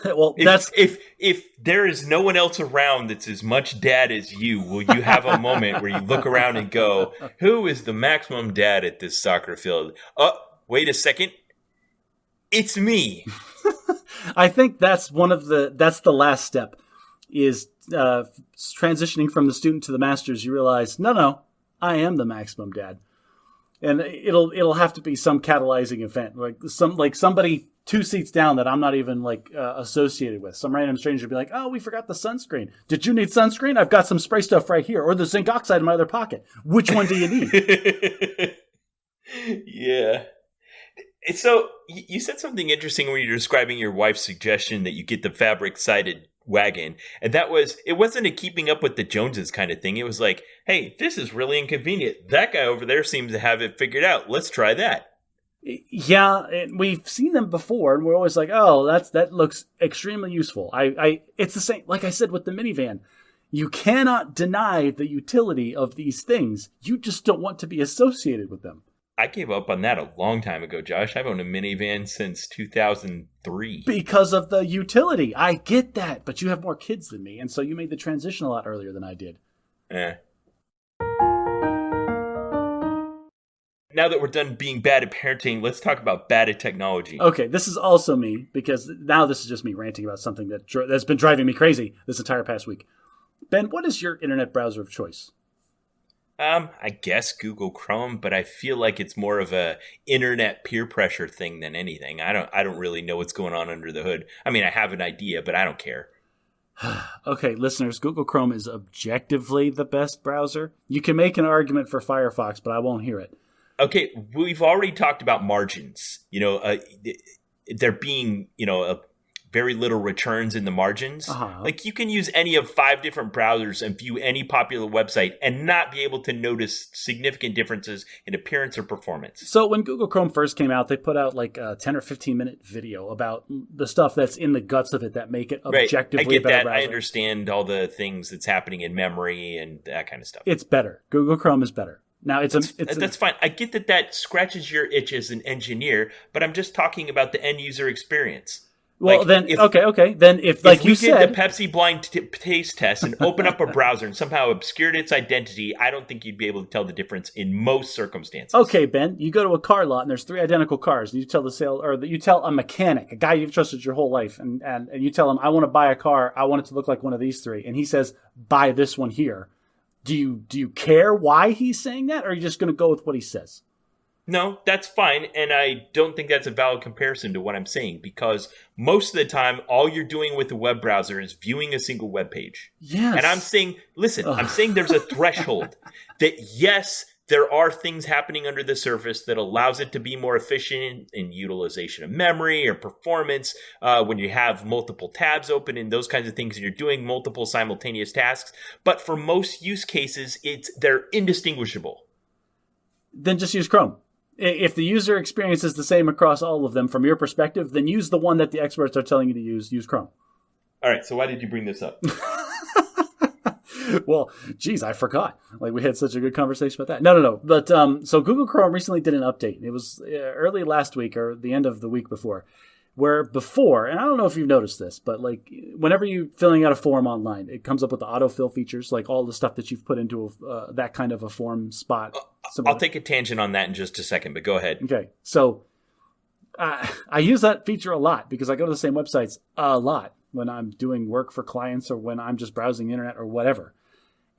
Well, if there is no one else around that's as much dad as you, will you have a moment where you look around and go, who is the maximum dad at this soccer field? Oh, wait a second. It's me. I think that's that's the last step is transitioning from the student to the masters. You realize, no, I am the maximum dad. And it'll have to be some catalyzing event, like somebody 2 seats down that I'm not even associated with. Some random stranger will be like, "Oh, we forgot the sunscreen. Did you need sunscreen? I've got some spray stuff right here, or the zinc oxide in my other pocket. Which one do you need?" Yeah. So you said something interesting when you're describing your wife's suggestion that you get the fabric-sided wagon, and it wasn't a keeping up with the Joneses kind of thing. It was like, hey, this is really inconvenient. That guy over there seems to have it figured out. Let's try that. Yeah, and we've seen them before, and we're always like, oh, that looks extremely useful. It's the same, like I said with the minivan. You cannot deny the utility of these things. You just don't want to be associated with them. I gave up on that a long time ago, Josh. I've owned a minivan since 2003. Because of the utility. I get that, but you have more kids than me, and so you made the transition a lot earlier than I did. Now that we're done being bad at parenting, let's talk about bad at technology. Okay, this is also me, because now this is just me ranting about something that's been driving me crazy this entire past week. Ben, what is your internet browser of choice? I guess Google Chrome, but I feel like it's more of a internet peer pressure thing than anything. I don't really know what's going on under the hood. I mean, I have an idea, but I don't care. Okay, listeners, Google Chrome is objectively the best browser. You can make an argument for Firefox, but I won't hear it. Okay, we've already talked about margins. There being, very little returns in the margins. Like you can use any of 5 different browsers and view any popular website and not be able to notice significant differences in appearance or performance. So when Google Chrome first came out, they put out like a 10 or 15 minute video about the stuff that's in the guts of it that make it objectively I get better that. browser. I understand all the things that's happening in memory and that kind of stuff. It's better. Google Chrome is better. Now that's fine. I get that scratches your itch as an engineer, but I'm just talking about the end user experience. Well, like, then, okay. Then if like you said... If we did the Pepsi blind taste test and open up a browser and somehow obscured its identity, I don't think you'd be able to tell the difference in most circumstances. Okay, Ben, you go to a car lot and there's 3 identical cars, and you tell you tell a mechanic, a guy you've trusted your whole life, and you tell him, I want to buy a car, I want it to look like one of these 3, and he says, buy this one here. Do you care why he's saying that, or are you just going to go with what he says? No, that's fine, and I don't think that's a valid comparison to what I'm saying, because most of the time, all you're doing with the web browser is viewing a single web page. Yes. And I'm saying, listen, I'm saying there's a threshold that, yes, there are things happening under the surface that allows it to be more efficient in utilization of memory or performance when you have multiple tabs open and those kinds of things, and you're doing multiple simultaneous tasks. But for most use cases, they're indistinguishable. Then just use Chrome. If the user experience is the same across all of them from your perspective, then use the one that the experts are telling you to use Chrome. All right, so why did you bring this up? Well, geez, I forgot. Like, we had such a good conversation about that. No. But so Google Chrome recently did an update. It was early last week or the end of the week before, where before, and I don't know if you've noticed this, but like whenever you're filling out a form online, it comes up with the autofill features, like all the stuff that you've put into that kind of a form spot. I'll take a tangent on that in just a second, but go ahead. Okay, so I use that feature a lot because I go to the same websites a lot when I'm doing work for clients or when I'm just browsing the internet or whatever.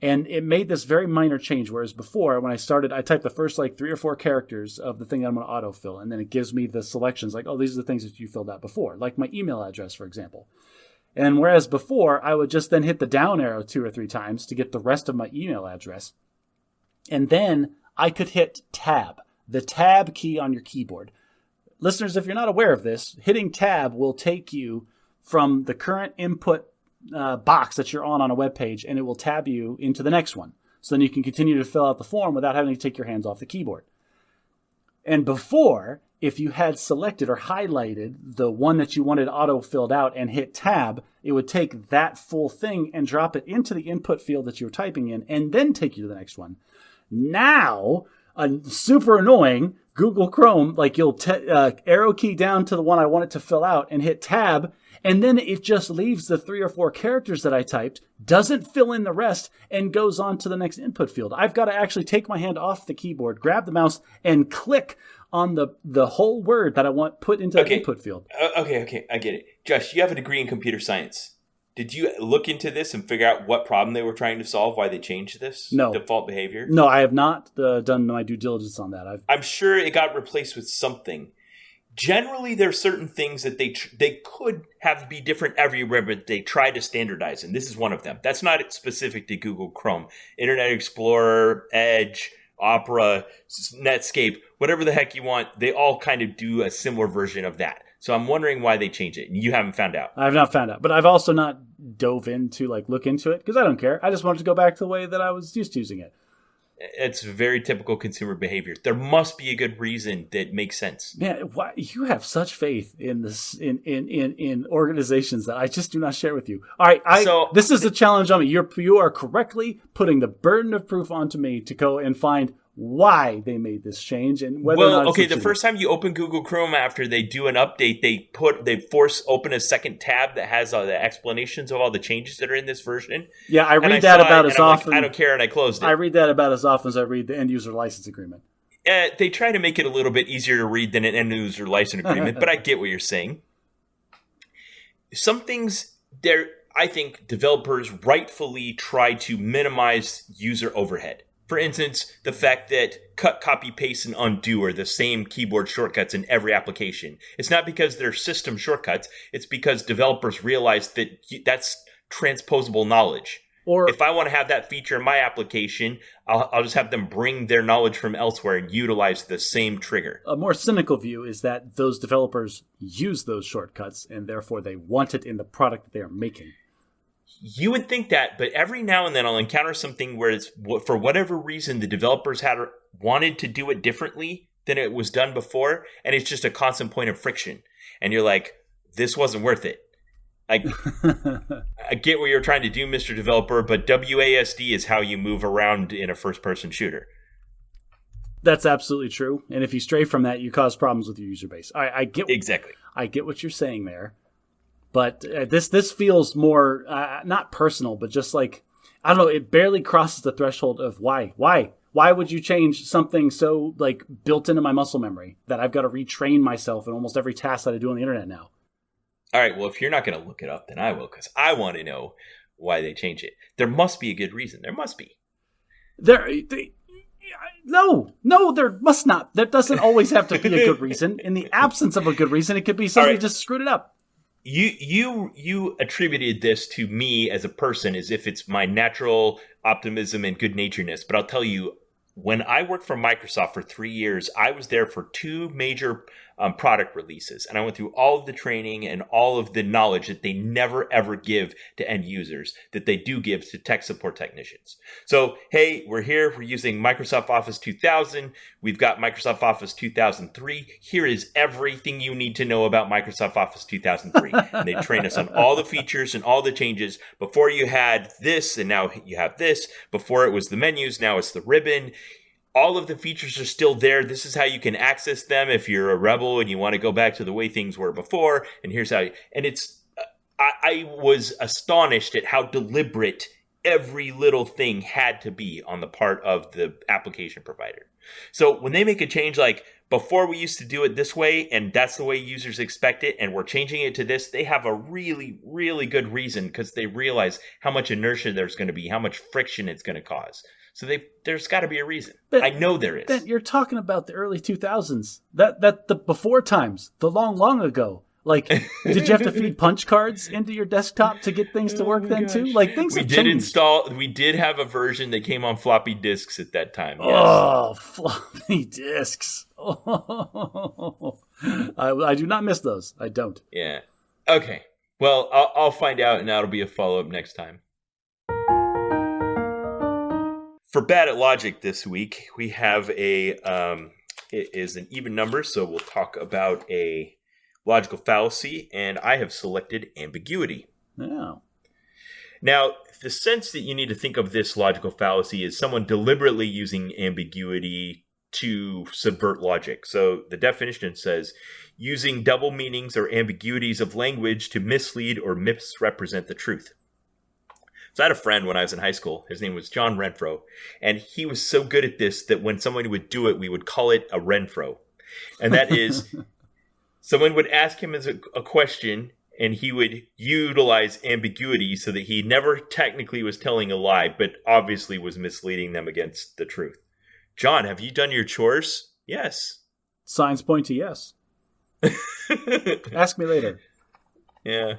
And it made this very minor change, whereas before, when I started, I typed the first like 3 or 4 characters of the thing that I'm going to autofill, and then it gives me the selections like, oh, these are the things that you filled out before, like my email address, for example. And whereas before, I would just then hit the down arrow 2 or 3 times to get the rest of my email address. And then I could hit tab, the tab key on your keyboard. Listeners, if you're not aware of this, hitting tab will take you from the current input box that you're on a web page, and it will tab you into the next one. So then you can continue to fill out the form without having to take your hands off the keyboard. And before, if you had selected or highlighted the one that you wanted auto-filled out and hit tab, it would take that full thing and drop it into the input field that you were typing in and then take you to the next one. Now, super annoying, Google Chrome, like you'll arrow key down to the one I want it to fill out and hit tab, and then it just leaves the 3 or 4 characters that I typed, doesn't fill in the rest, and goes on to the next input field. I've got to actually take my hand off the keyboard, grab the mouse, and click on the whole word that I want put into the input field. Okay, I get it. Josh, you have a degree in computer science. Did you look into this and figure out what problem they were trying to solve, why they changed this default behavior? No, I have not done my due diligence on that. I'm sure it got replaced with something. Generally, there are certain things that they could have be different everywhere, but they try to standardize, and this is one of them. That's not specific to Google Chrome. Internet Explorer, Edge, Opera, Netscape, whatever the heck you want, they all kind of do a similar version of that. So I'm wondering why they changed it, and you haven't found out. I have not found out, but I've also not dove in to look into it because I don't care. I just wanted to go back to the way that I was used to using it. It's very typical consumer behavior. There must be a good reason that makes sense. Man, why, you have such faith in this in organizations that I just do not share with you. All right, this is a challenge on me. You are correctly putting the burden of proof onto me to go and find why they made this change and whether or not it's the first time you open Google Chrome after they do an update, they force open a second tab that has the explanations of all the changes that are in this version. Yeah, I read that about as often. I don't care, and I closed it. I read that about as often as I read the end user license agreement. They try to make it a little bit easier to read than an end user license agreement, but I get what you're saying. Some things there, I think developers rightfully try to minimize user overhead. For instance, the fact that cut, copy, paste, and undo are the same keyboard shortcuts in every application. It's not because they're system shortcuts. It's because developers realize that that's transposable knowledge. Or if I want to have that feature in my application, I'll just have them bring their knowledge from elsewhere and utilize the same trigger. A more cynical view is that those developers use those shortcuts and therefore they want it in the product that they are making. You would think that, but every now and then I'll encounter something where it's, for whatever reason, the developers wanted to do it differently than it was done before, and it's just a constant point of friction. And you're like, this wasn't worth it. I get what you're trying to do, Mr. Developer, but WASD is how you move around in a first-person shooter. That's absolutely true. And if you stray from that, you cause problems with your user base. I get exactly. I get what you're saying there, but this feels more not personal, but just like, I don't know. It barely crosses the threshold of why. Why would you change something so like built into my muscle memory that I've got to retrain myself in almost every task that I do on the internet now? All right, well, if you're not going to look it up, then I will, because I want to know why they change it. There must be a good reason. There must be. No, there must not. There doesn't always have to be a good reason. In the absence of a good reason, it could be somebody just screwed it up. You attributed this to me as a person as if it's my natural optimism and good-naturedness. But I'll tell you, when I worked for Microsoft for 3 years, I was there for 2 major product releases. And I went through all of the training and all of the knowledge that they never, ever give to end users, that they do give to tech support technicians. So, hey, we're here. We're using Microsoft Office 2000. We've got Microsoft Office 2003. Here is everything you need to know about Microsoft Office 2003. And they train us on all the features and all the changes. Before you had this, and now you have this. Before it was the menus, now it's the ribbon. All of the features are still there. This is how you can access them if you're a rebel and you want to go back to the way things were before. And here's how and it's, I was astonished at how deliberate every little thing had to be on the part of the application provider. So when they make a change, like before we used to do it this way, and that's the way users expect it, and we're changing it to this, they have a really, really good reason, because they realize how much inertia there's going to be, how much friction it's going to cause. So there's got to be a reason. But I know there is. Ben, you're talking about the early 2000s. That the before times, the long ago. Like, did you have to feed punch cards into your desktop to get things to work then too? Like, things have changed. We did have a version that came on floppy disks at that time. Yes. Oh, floppy disks. Oh. I do not miss those. I don't. Yeah. Okay. Well, I'll find out, and that'll be a follow-up next time. For Bad at Logic this week, we have it is an even number, so we'll talk about a logical fallacy, and I have selected ambiguity. Yeah. Now, the sense that you need to think of this logical fallacy is someone deliberately using ambiguity to subvert logic. So the definition says, using double meanings or ambiguities of language to mislead or misrepresent the truth. So I had a friend when I was in high school. His name was John Renfro. And he was so good at this that when someone would do it, we would call it a Renfro. And that is, someone would ask him as a question, and he would utilize ambiguity so that he never technically was telling a lie, but obviously was misleading them against the truth. John, have you done your chores? Yes. Signs point to yes. Ask me later. Yeah.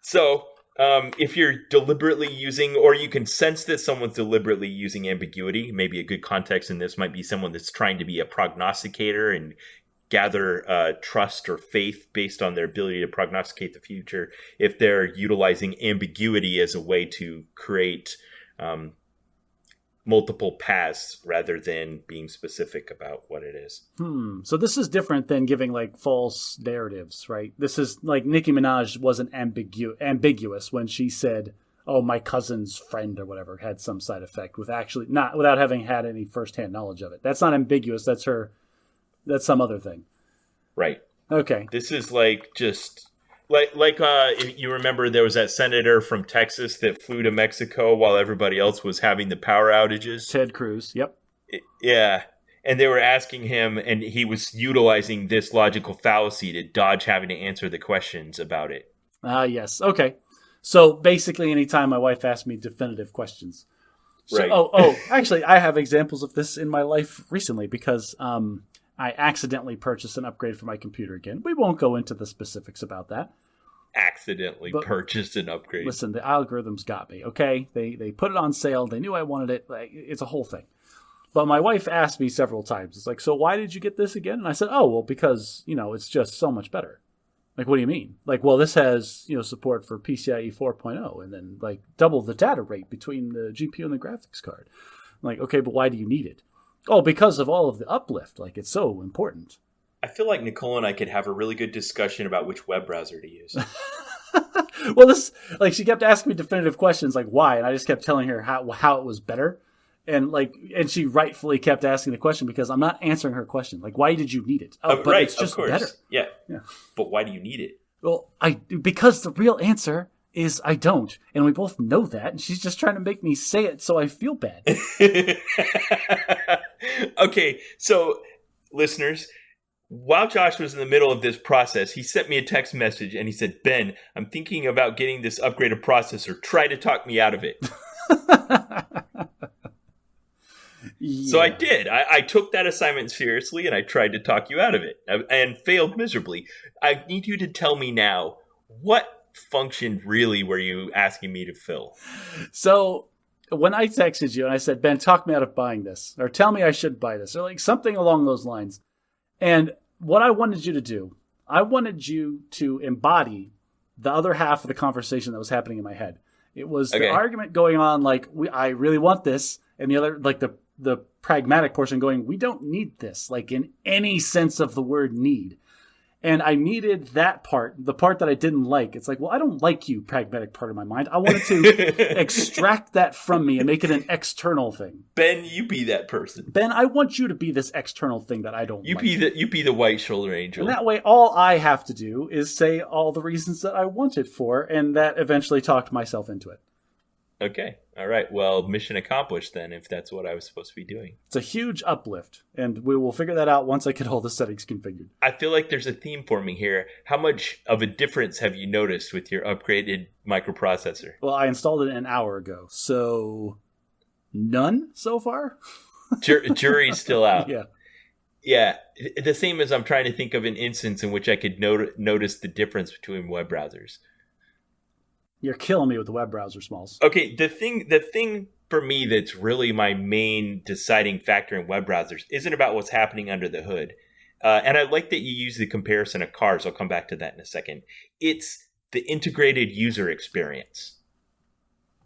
So, if you're deliberately using, or you can sense that someone's deliberately using ambiguity, maybe a good context in this might be someone that's trying to be a prognosticator and gather trust or faith based on their ability to prognosticate the future. If they're utilizing ambiguity as a way to create multiple paths rather than being specific about what it is. So this is different than giving like false narratives, right? This is like Nicki Minaj wasn't ambiguous when she said, "Oh, my cousin's friend or whatever had some side effect," without having had any firsthand knowledge of it. That's not ambiguous. That's some other thing. Right. Okay. This is like just if you remember, there was that senator from Texas that flew to Mexico while everybody else was having the power outages. Ted Cruz. Yep. Yeah. And they were asking him, and he was utilizing this logical fallacy to dodge having to answer the questions about it. Yes. Okay. So basically, anytime my wife asks me definitive questions. So, right. Actually, I have examples of this in my life recently because I accidentally purchased an upgrade for my computer again. We won't go into the specifics about that. accidentally purchased an upgrade. Listen, the algorithms got me, okay? They put it on sale. They knew I wanted it. Like, it's a whole thing. But my wife asked me several times, it's like, so why did you get this again? And I said, oh, well, because, it's just so much better. Like, what do you mean? Like, well, this has, support for PCIe 4.0 and then, like, double the data rate between the GPU and the graphics card. I'm like, okay, but why do you need it? Oh, because of all of the uplift. Like, it's so important. I feel like Nicole and I could have a really good discussion about which web browser to use. Well, she kept asking me definitive questions, like why, and I just kept telling her how it was better. And she rightfully kept asking the question because I'm not answering her question. Like, why did you need it? Oh, but right, it's just of course. Better. Yeah. But why do you need it? Well, because the real answer is I don't. And we both know that. And she's just trying to make me say it so I feel bad. Okay, so listeners, while Josh was in the middle of this process, he sent me a text message and he said, Ben, I'm thinking about getting this upgraded processor. Try to talk me out of it. Yeah. So I did. I took that assignment seriously and I tried to talk you out of it and failed miserably. I need you to tell me now, what function really were you asking me to fill? So when I texted you and I said, Ben, talk me out of buying this, or tell me I should buy this, or like something along those lines. And what I wanted you to do, I wanted you to embody the other half of the conversation that was happening in my head. It was the argument going on like, I really want this, and the other, like the pragmatic portion going, we don't need this, like in any sense of the word need. And I needed that part, the part that I didn't like. It's like, well, I don't like you, pragmatic part of my mind. I wanted to extract that from me and make it an external thing. Ben, you be that person. Ben, I want you to be this external thing that I don't like. You be the white shoulder angel. And that way, all I have to do is say all the reasons that I want it for, and that eventually talked myself into it. Okay. All right. Well, mission accomplished then, if that's what I was supposed to be doing. It's a huge uplift, and we will figure that out once I get all the settings configured. I feel like there's a theme forming here. How much of a difference have you noticed with your upgraded microprocessor? Well, I installed it an hour ago, so none so far. Jury's still out. Yeah. Yeah. The same as I'm trying to think of an instance in which I could notice the difference between web browsers. You're killing me with the web browser, Smalls. Okay, the thing for me that's really my main deciding factor in web browsers isn't about what's happening under the hood. And I like that you use the comparison of cars. I'll come back to that in a second. It's the integrated user experience.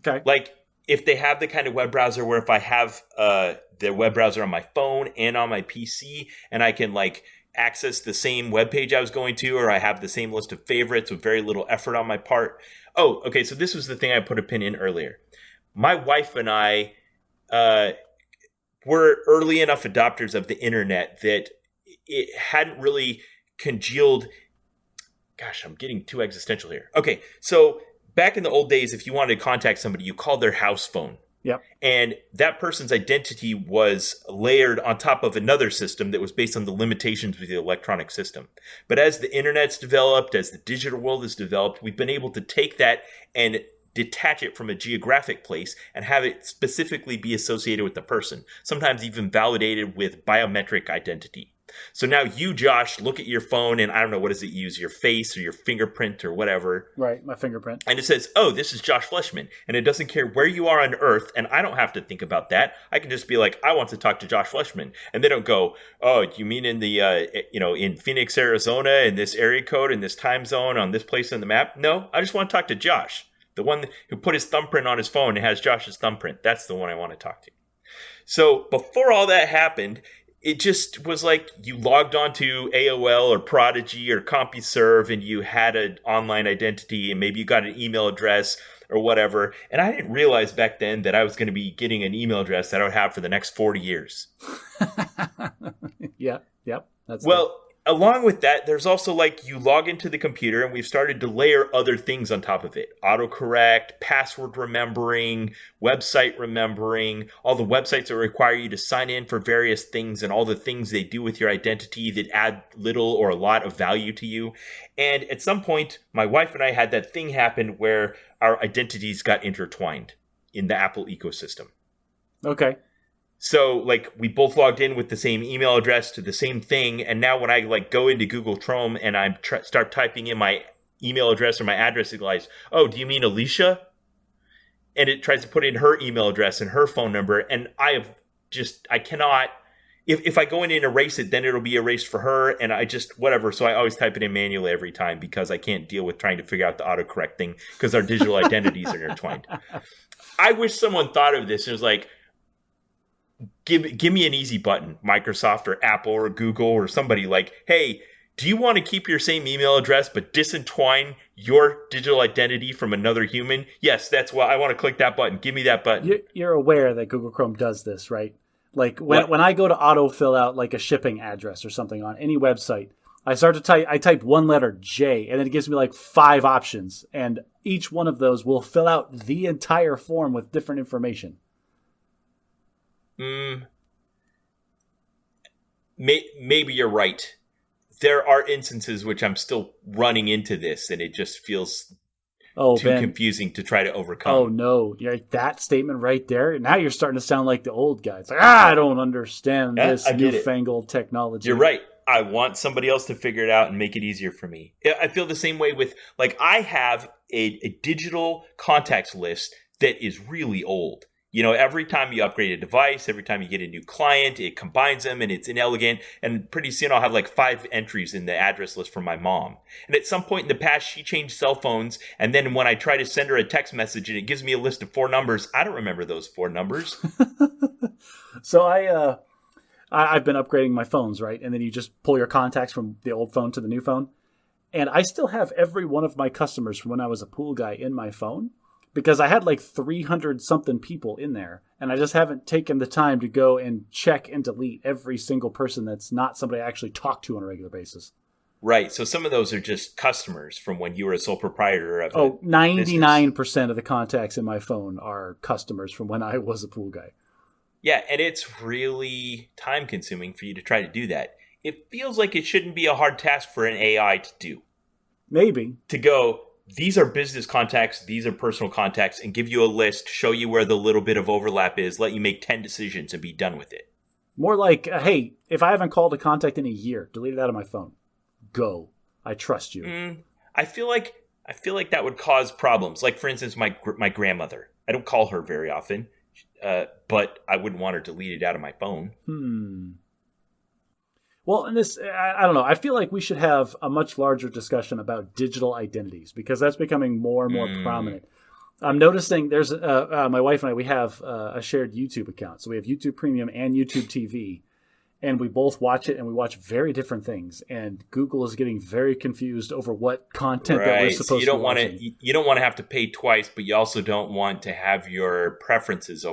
Okay. Like, if they have the kind of web browser where if I have the web browser on my phone and on my PC, and I can, like, access the same web page I was going to, or I have the same list of favorites with very little effort on my part. Oh, okay, so this was the thing I put a pin in earlier. My wife and I were early enough adopters of the internet that it hadn't really congealed. Gosh, I'm getting too existential here. Okay, so back in the old days, if you wanted to contact somebody, you called their house phone. Yep. And that person's identity was layered on top of another system that was based on the limitations of the electronic system. But as the internet's developed, as the digital world has developed, we've been able to take that and detach it from a geographic place and have it specifically be associated with the person, sometimes even validated with biometric identity. So now you, Josh, look at your phone and I don't know, what does it use? Your face or your fingerprint or whatever. Right, my fingerprint. And it says, oh, this is Josh Fleshman. And it doesn't care where you are on Earth. And I don't have to think about that. I can just be like, I want to talk to Josh Fleshman. And they don't go, oh, you mean in the, in Phoenix, Arizona, in this area code, in this time zone, on this place on the map? No, I just want to talk to Josh. The one who put his thumbprint on his phone and has Josh's thumbprint. That's the one I want to talk to. So before all that happened, it just was like you logged on to AOL or Prodigy or CompuServe and you had an online identity and maybe you got an email address or whatever. And I didn't realize back then that I was going to be getting an email address that I would have for the next 40 years. Yep. That's well, along with that, there's also like you log into the computer and we've started to layer other things on top of it. Autocorrect, password remembering, website remembering, all the websites that require you to sign in for various things and all the things they do with your identity that add little or a lot of value to you. And at some point, my wife and I had that thing happen where our identities got intertwined in the Apple ecosystem. Okay. So, like, we both logged in with the same email address to the same thing, and now when I, like, go into Google Chrome and I start typing in my email address or my address, it lies, oh, do you mean Alicia? And it tries to put in her email address and her phone number. And I cannot, if I go in and erase it, then it'll be erased for her. And I just, whatever. So I always type it in manually every time because I can't deal with trying to figure out the autocorrect thing because our digital identities are intertwined. I wish someone thought of this and was like, give me an easy button, Microsoft or Apple or Google or somebody, like, hey, do you want to keep your same email address but disentwine your digital identity from another human? Yes, that's why I want to click that button. Give me that button. You're aware that Google Chrome does this, right? Like when I go to auto fill out like a shipping address or something on any website, I type one letter J, and then it gives me like 5 options, and each one of those will fill out the entire form with different information. Maybe you're right. There are instances which I'm still running into this, and it just feels too confusing to try to overcome. Oh, no. That statement right there, now you're starting to sound like the old guy. It's like, I don't understand this newfangled technology. You're right. I want somebody else to figure it out and make it easier for me. I feel the same way with, like, I have a digital contacts list that is really old. You know, every time you upgrade a device, every time you get a new client, it combines them and it's inelegant. And pretty soon I'll have like 5 entries in the address list for my mom. And at some point in the past, she changed cell phones. And then when I try to send her a text message and it gives me a list of 4 numbers, I don't remember those 4 numbers. So I've been upgrading my phones, right? And then you just pull your contacts from the old phone to the new phone. And I still have every one of my customers from when I was a pool guy in my phone, because I had like 300 something people in there, and I just haven't taken the time to go and check and delete every single person that's not somebody I actually talk to on a regular basis. Right. So some of those are just customers from when you were a sole proprietor of 99% of the contacts in my phone are customers from when I was a pool guy. Yeah, and it's really time consuming for you to try to do that. It feels like it shouldn't be a hard task for an AI to do. Maybe. To go, these are business contacts, these are personal contacts, and give you a list, show you where the little bit of overlap is, let you make 10 decisions and be done with it. More like, hey, if I haven't called a contact in a year, delete it out of my phone. Go. I trust you. I feel like that would cause problems. Like, for instance, my grandmother. I don't call her very often, but I wouldn't want her deleted out of my phone. Well, in this, I don't know. I feel like we should have a much larger discussion about digital identities, because that's becoming more and more prominent. I'm noticing there's my wife and I, we have a shared YouTube account. So we have YouTube Premium and YouTube TV, and we both watch it, and we watch very different things. And Google is getting very confused over what content that we're supposed to be watching. You don't want to have to pay twice, but you also don't want to have your preferences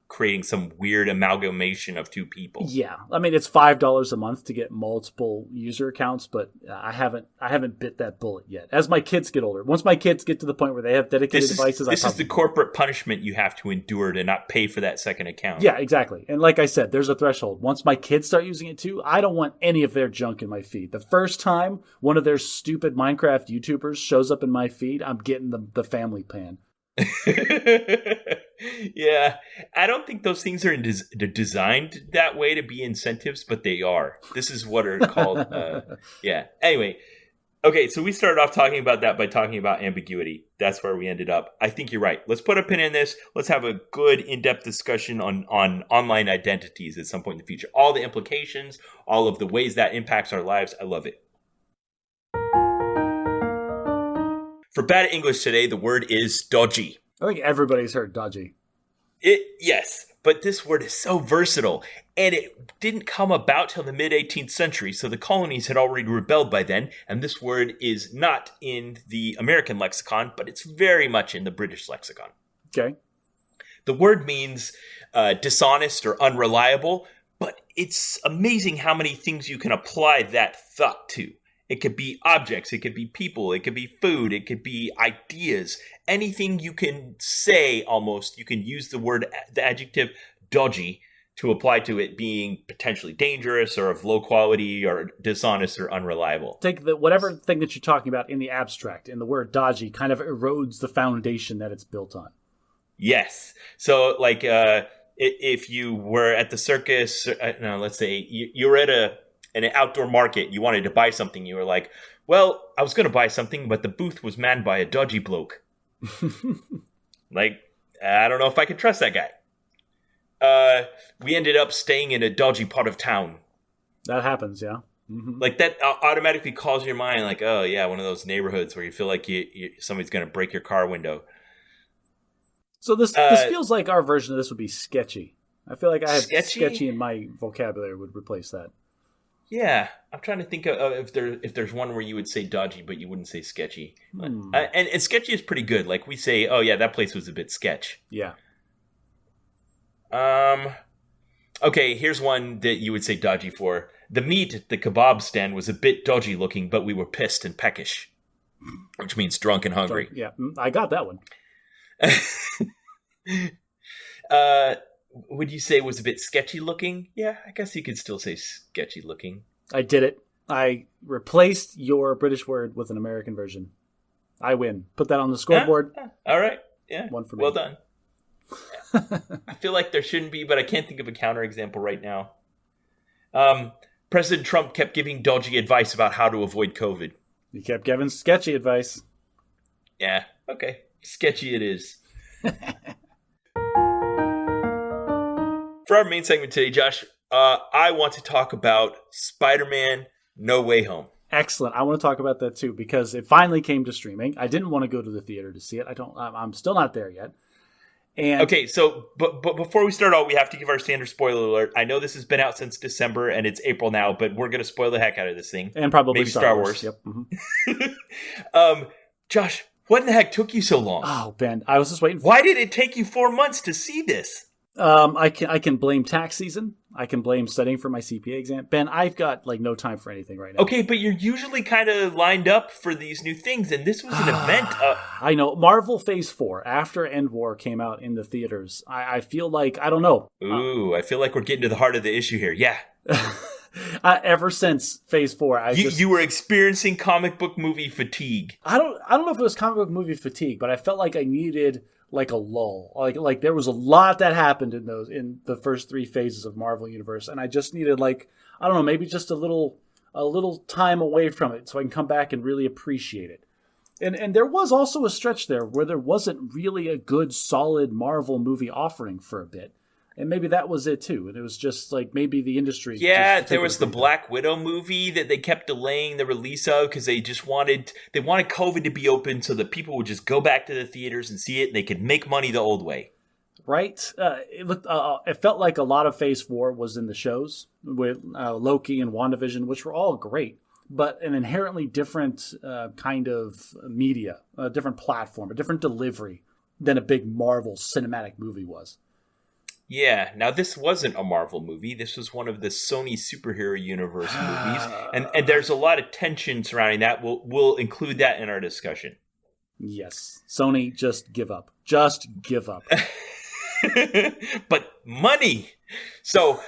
creating some weird amalgamation of 2 people. Yeah, I mean, it's $5 a month to get multiple user accounts, but I haven't bit that bullet yet. As my kids get older, once my kids get to the point where they have dedicated devices, this is the corporate punishment you have to endure to not pay for that second account. Yeah, exactly. And like I said, there's a threshold. Once my kids start using it too, I don't want any of their junk in my feed. The first time one of their stupid Minecraft YouTubers shows up in my feed, I'm getting the family pan. Yeah, I don't think those things are they're designed that way to be incentives, but they are. This is what are called. Anyway, okay, so we started off talking about that by talking about ambiguity. That's where we ended up. I think you're right. Let's put a pin in this. Let's have a good in-depth discussion on online identities at some point in the future. All the implications, all of the ways that impacts our lives. I love it. For bad English today, the word is dodgy. I think everybody's heard dodgy. Yes, but this word is so versatile, and it didn't come about till the mid-18th century, so the colonies had already rebelled by then, and this word is not in the American lexicon, but it's very much in the British lexicon. Okay. The word means dishonest or unreliable, but it's amazing how many things you can apply that thought to. It could be objects, it could be people, it could be food, it could be ideas. Anything you can say almost, you can use the adjective dodgy to apply to it being potentially dangerous or of low quality or dishonest or unreliable. Take whatever thing that you're talking about in the abstract, and the word dodgy kind of erodes the foundation that it's built on. Yes. So like if you were at the circus, let's say you were at an outdoor market, you wanted to buy something, you were like, Well, I was going to buy something, but the booth was manned by a dodgy bloke. Like, I don't know if I can trust that guy. We ended up staying in a dodgy part of town. That happens, yeah. Mm-hmm. Like, that automatically calls your mind, like, oh, yeah, one of those neighborhoods where you feel like somebody's going to break your car window. So this feels like our version of this would be sketchy. I feel like I have sketchy in my vocabulary would replace that. Yeah, I'm trying to think of if there's one where you would say dodgy, but you wouldn't say sketchy. And sketchy is pretty good. Like we say, oh yeah, that place was a bit sketch. Yeah. Okay, here's one that you would say dodgy for. The meat at the kebab stand was a bit dodgy looking, but we were pissed and peckish, which means drunk and hungry. Yeah, I got that one. Would you say it was a bit sketchy looking? Yeah, I guess you could still say sketchy looking. I did it. I replaced your British word with an American version. I win. Put that on the scoreboard. All right. Yeah. One for me. Well done. I feel like there shouldn't be, but I can't think of a counterexample right now. President Trump kept giving dodgy advice about how to avoid COVID. He kept giving sketchy advice. Yeah. Okay. Sketchy it is. For our main segment today, Josh, I want to talk about Spider-Man No Way Home. Excellent. I want to talk about that too because it finally came to streaming. I didn't want to go to the theater to see it. I'm still not there yet. And okay, so but before we start out, we have to give our standard spoiler alert. I know this has been out since December and it's April now, but we're going to spoil the heck out of this thing. And probably maybe Star Wars. Yep. Mm-hmm. Josh, what in the heck took you so long? Oh, Ben, I was just waiting. Why did it take you 4 months to see this? I can blame tax season. I can blame studying for my CPA exam. Ben, I've got no time for anything right now. Okay, but you're usually kind of lined up for these new things, and this was an event. I know. Marvel Phase 4, after End War came out in the theaters, I feel like, I don't know. Ooh, I feel like we're getting to the heart of the issue here. Yeah. Ever since Phase 4, you were experiencing comic book movie fatigue. I don't know if it was comic book movie fatigue, but I felt like I needed a lull. Like there was a lot that happened in the first 3 phases of Marvel Universe, and I just needed I don't know, maybe just a little time away from it so I can come back and really appreciate it. And there was also a stretch there where there wasn't really a good solid Marvel movie offering for a bit. And maybe that was it too. And it was just maybe the industry. Yeah, there was the Black Widow movie that they kept delaying the release of because they wanted COVID to be open so that people would just go back to the theaters and see it and they could make money the old way. Right. It felt like a lot of Phase 4 was in the shows with Loki and WandaVision, which were all great, but an inherently different kind of media, a different platform, a different delivery than a big Marvel cinematic movie was. Yeah, now this wasn't a Marvel movie. This was one of the Sony superhero universe movies, and there's a lot of tension surrounding that. We'll include that in our discussion. Yes, Sony, just give up. Just give up. But money. So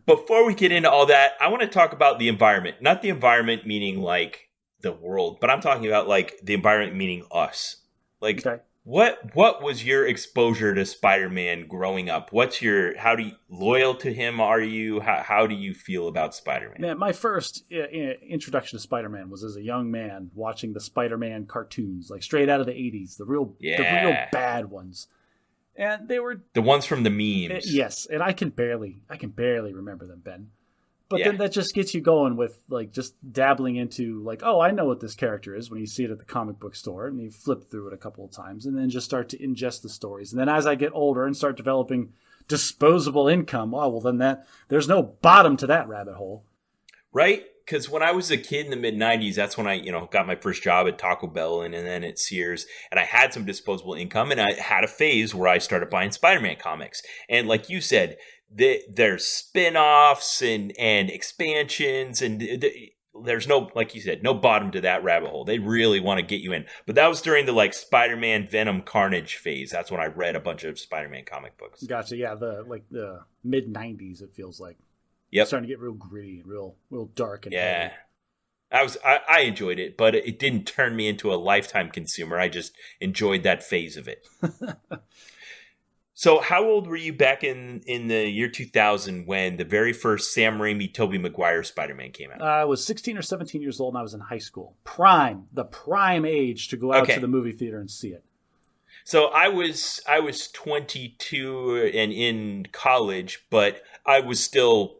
before we get into all that, I want to talk about the environment. Not the environment meaning like the world, but I'm talking about like the environment meaning us. Like. Okay. What was your exposure to Spider-Man growing up? Loyal to him are you? How do you feel about Spider-Man? Man, my first introduction to Spider-Man was as a young man watching the Spider-Man cartoons, like straight out of the 80s, the real bad ones. And they were the ones from the memes. Yes, and I can barely remember them, Ben. But then that just gets you going with just dabbling into oh, I know what this character is when you see it at the comic book store and you flip through it a couple of times and then just start to ingest the stories. And then as I get older and start developing disposable income, there's no bottom to that rabbit hole. Right? Because when I was a kid in the mid-90s, that's when I got my first job at Taco Bell and then at Sears. And I had some disposable income and I had a phase where I started buying Spider-Man comics. And like you said, there's spin-offs and expansions and there's no, like you said, no bottom to that rabbit hole. They really want to get you in. But that was during the Spider-Man Venom Carnage phase. That's when I read a bunch of Spider-Man comic books. Gotcha. Yeah, the mid-90s it feels like. Yep. It's starting to get real gritty and real dark and yeah. heavy. I enjoyed it, but it didn't turn me into a lifetime consumer. I just enjoyed that phase of it. So how old were you back in the year 2000 when the very first Sam Raimi, Tobey Maguire Spider-Man came out? I was 16 or 17 years old and I was in high school. The prime age to go out to the movie theater and see it. So I was 22 and in college, but I was still.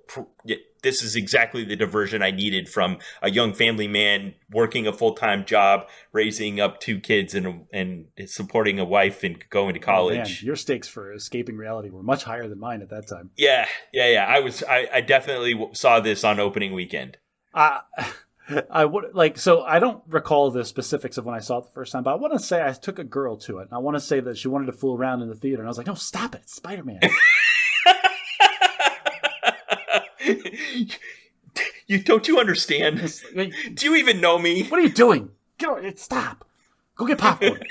This is exactly the diversion I needed from a young family man working a full-time job, raising up 2 kids, and supporting a wife and going to college. Oh, man, your stakes for escaping reality were much higher than mine at that time. Yeah. I definitely saw this on opening weekend. I would like, so I don't recall the specifics of when I saw it the first time, but I want to say I took a girl to it. And I want to say that she wanted to fool around in the theater, and I was like, "No, stop it, it's Spider-Man." Don't you understand? Do you even know me? What are you doing? Stop. Go get popcorn.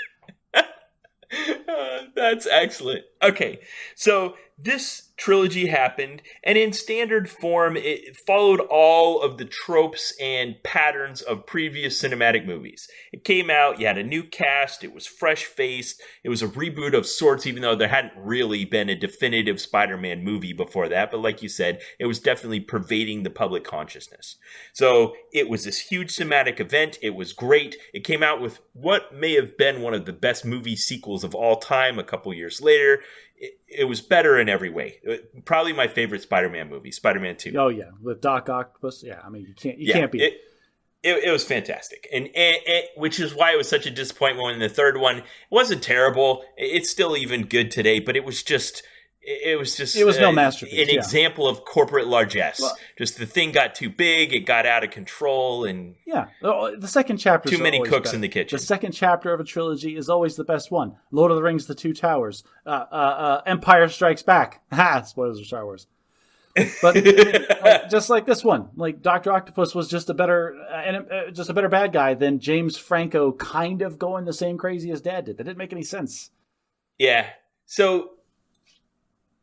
That's excellent. Okay, so this trilogy happened, and in standard form, it followed all of the tropes and patterns of previous cinematic movies. It came out, you had a new cast, it was fresh-faced, it was a reboot of sorts, even though there hadn't really been a definitive Spider-Man movie before that, but like you said, it was definitely pervading the public consciousness. So it was this huge cinematic event, it was great, it came out with what may have been one of the best movie sequels of all time a couple years later. It was better in every way. Probably my favorite Spider-Man movie, Spider-Man 2. Oh yeah, with Doc Octopus. Yeah, I mean you can't beat it. It was fantastic, and which is why it was such a disappointment when the third one wasn't terrible. It's still even good today, but it was no masterpiece. An example of corporate largesse. Well, just the thing got too big, it got out of control, and the second chapter. Too many cooks in the kitchen. The second chapter of a trilogy is always the best one. Lord of the Rings: The Two Towers, Empire Strikes Back. Spoilers for Star Wars. But just like this one, like Dr. Octopus was just a better bad guy than James Franco, kind of going the same crazy as Dad did. That didn't make any sense. Yeah. So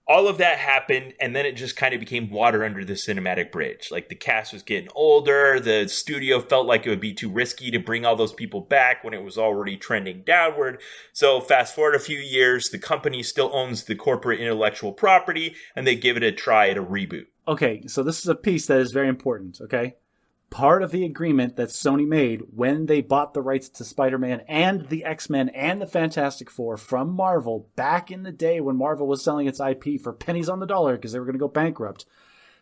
all of that happened, and then it just kind of became water under the cinematic bridge. Like, the cast was getting older. The studio felt like it would be too risky to bring all those people back when it was already trending downward. So fast forward a few years, the company still owns the corporate intellectual property, and they give it a try at a reboot. Okay, so this is a piece that is very important, okay? Part of the agreement that Sony made when they bought the rights to Spider-Man and the X-Men and the Fantastic Four from Marvel back in the day when Marvel was selling its IP for pennies on the dollar because they were going to go bankrupt,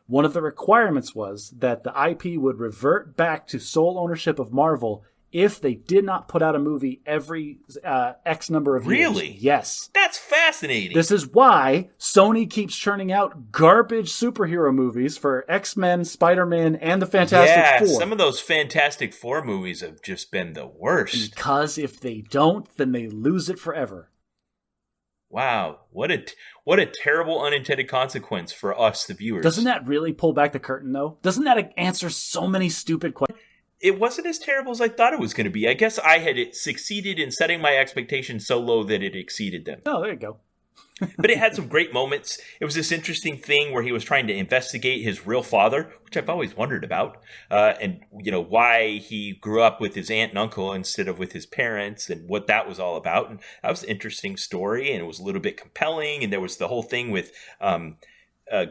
one of the requirements was that the IP would revert back to sole ownership of Marvel if they did not put out a movie every X number of years. Really? Yes. That's fascinating. This is why Sony keeps churning out garbage superhero movies for X-Men, Spider-Man, and the Fantastic Four. Some of those Fantastic Four movies have just been the worst. Because if they don't, then they lose it forever. Wow, what a terrible unintended consequence for us, the viewers. Doesn't that really pull back the curtain, though? Doesn't that answer so many stupid questions? It wasn't as terrible as I thought it was going to be. I guess I had succeeded in setting my expectations so low that it exceeded them. Oh, there you go. But it had some great moments. It was this interesting thing where he was trying to investigate his real father, which I've always wondered about, and why he grew up with his aunt and uncle instead of with his parents, and what that was all about. And that was an interesting story, and it was a little bit compelling. And there was the whole thing with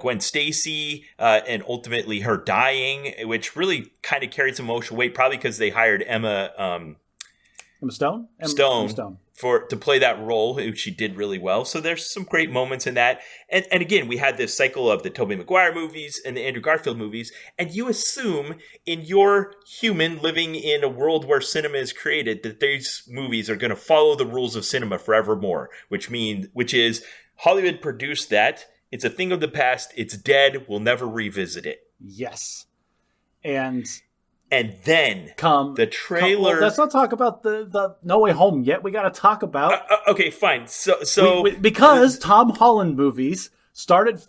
Gwen Stacy and ultimately her dying, which really kind of carried some emotional weight, probably because they hired Emma Stone to play that role, which she did really well. So there's some great moments in that. And again, we had this cycle of the Tobey Maguire movies and the Andrew Garfield movies, and you assume in your human living in a world where cinema is created that these movies are going to follow the rules of cinema forevermore, which is Hollywood produced that. It's a thing of the past. It's dead. We'll never revisit it. Yes. And then the trailer. Let's not talk about the No Way Home yet. We got to talk about. Okay, fine. So because Tom Holland movies started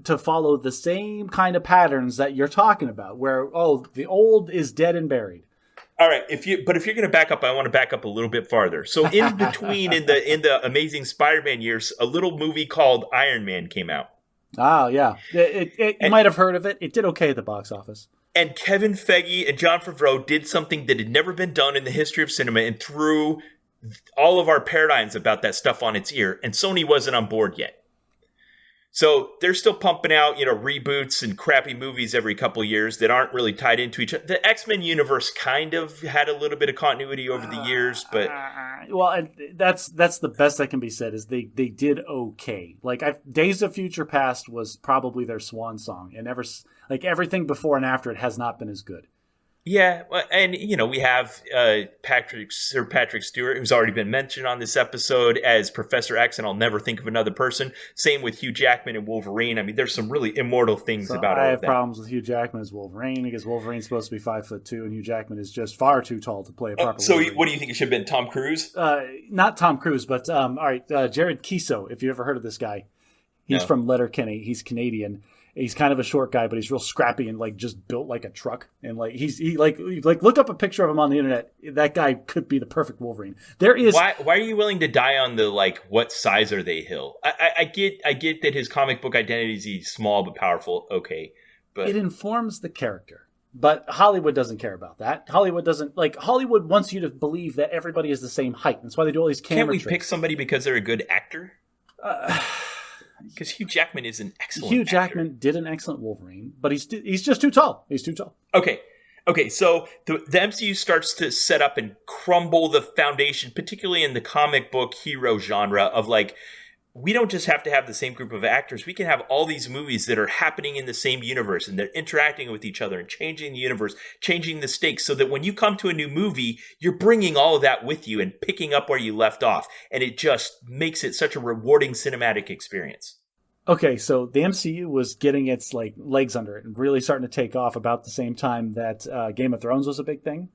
to follow the same kind of patterns that you're talking about, where the old is dead and buried. All right, if you're going to back up, I want to back up a little bit farther. So in between, in the Amazing Spider-Man years, a little movie called Iron Man came out. Oh yeah, you might have heard of it. It did okay at the box office. And Kevin Feige and Jon Favreau did something that had never been done in the history of cinema, and threw all of our paradigms about that stuff on its ear, and Sony wasn't on board yet. So they're still pumping out, reboots and crappy movies every couple of years that aren't really tied into each other. The X-Men universe kind of had a little bit of continuity over the years, but that's the best that can be said. Is they did okay. Like Days of Future Past was probably their swan song, and everything before and after it has not been as good. Yeah, and we have Sir Patrick Stewart, who's already been mentioned on this episode as Professor X, and I'll never think of another person. Same with Hugh Jackman and Wolverine. I mean, there's some really immortal things about all of that. I have problems with Hugh Jackman as Wolverine because Wolverine's supposed to be 5'2", and Hugh Jackman is just far too tall to play a proper. So, Wolverine. What do you think it should have been? Tom Cruise? Not Tom Cruise, but all right, Jared Keeso. If you ever heard of this guy, he's from Letterkenny. He's Canadian. He's kind of a short guy, but he's real scrappy and just built like a truck. And he look up a picture of him on the internet. That guy could be the perfect Wolverine. There is why are you willing to die on the what size are they hill? I get that his comic book identity is he's small but powerful. Okay, but it informs the character. But Hollywood doesn't care about that. Hollywood wants you to believe that everybody is the same height. That's why they do all these camera tricks. Can't we pick somebody because they're a good actor? Because Hugh Jackman is an excellent Hugh Jackman actor. Did an excellent Wolverine, but he's just too tall. He's too tall. Okay, so the MCU starts to set up and crumble the foundation, particularly in the comic book hero genre of we don't just have to have the same group of actors. We can have all these movies that are happening in the same universe and they're interacting with each other and changing the universe, changing the stakes so that when you come to a new movie, you're bringing all of that with you and picking up where you left off. And it just makes it such a rewarding cinematic experience. Okay, so the MCU was getting its legs under it and really starting to take off about the same time that Game of Thrones was a big thing.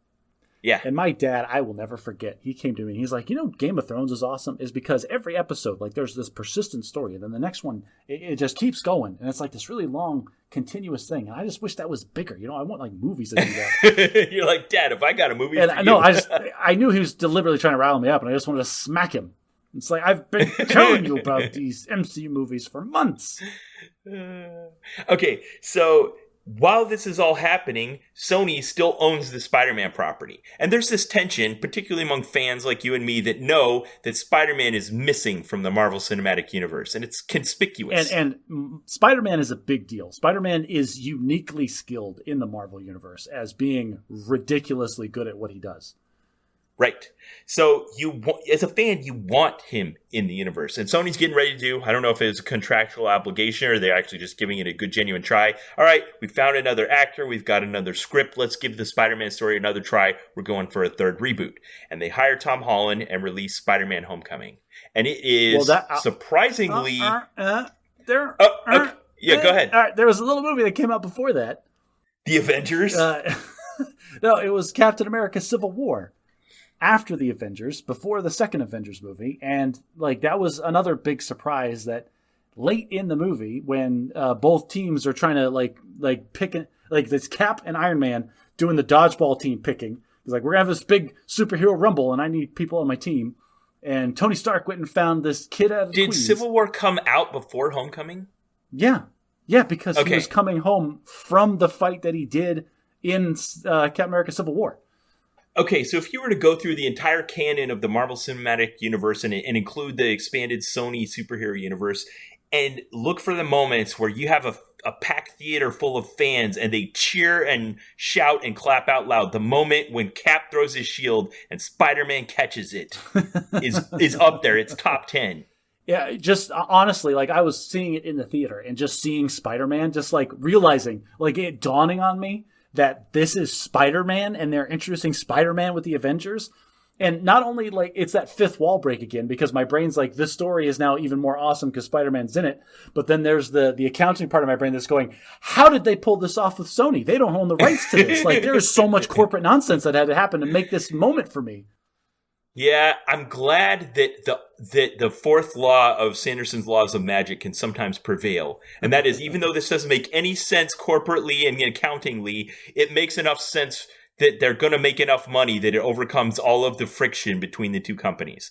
Yeah. And my dad, I will never forget, he came to me and he's like, Game of Thrones is awesome is because every episode, there's this persistent story. And then the next one, it just keeps going. And it's this really long, continuous thing. And I just wish that was bigger. I want movies that do that. You're like, Dad, if I got a movie and for no, you. I knew he was deliberately trying to rile me up and I just wanted to smack him. It's I've been telling you about these MCU movies for months. Okay, so while this is all happening, Sony still owns the Spider-Man property. And there's this tension, particularly among fans like you and me, that know that Spider-Man is missing from the Marvel Cinematic Universe. And it's conspicuous. And Spider-Man is a big deal. Spider-Man is uniquely skilled in the Marvel Universe as being ridiculously good at what he does. Right. So as a fan, you want him in the universe. And Sony's getting ready to do, I don't know if it's a contractual obligation or they're actually just giving it a good, genuine try. All right, we found another actor. We've got another script. Let's give the Spider-Man story another try. We're going for a third reboot. And they hire Tom Holland and release Spider-Man Homecoming. And it is surprisingly... Yeah, go ahead. All right, there was a little movie that came out before that. The Avengers? No, it was Captain America Civil War. After the Avengers, before the second Avengers movie, and that was another big surprise that late in the movie when both teams are trying to pick this Cap and Iron Man doing the dodgeball team picking. He's we're gonna have this big superhero rumble, and I need people on my team. And Tony Stark went and found this kid out of Did Queens. Civil War come out before Homecoming? Yeah, because he was coming home from the fight that he did in Captain America Civil War. Okay, so if you were to go through the entire canon of the Marvel Cinematic Universe and include the expanded Sony superhero universe and look for the moments where you have a packed theater full of fans and they cheer and shout and clap out loud, the moment when Cap throws his shield and Spider-Man catches it is up there. It's top 10. Yeah, just honestly, I was seeing it in the theater and just seeing Spider-Man, just realizing, it dawning on me that this is Spider-Man and they're introducing Spider-Man with the Avengers. And not only it's that fifth wall break again, because my brain's this story is now even more awesome because Spider-Man's in it. But then there's the accounting part of my brain that's going, how did they pull this off with Sony? They don't own the rights to this. There's so much corporate nonsense that had to happen to make this moment for me. Yeah, I'm glad that the fourth law of Sanderson's laws of magic can sometimes prevail. And that is, even though this doesn't make any sense corporately and accountingly, it makes enough sense that they're going to make enough money that it overcomes all of the friction between the two companies.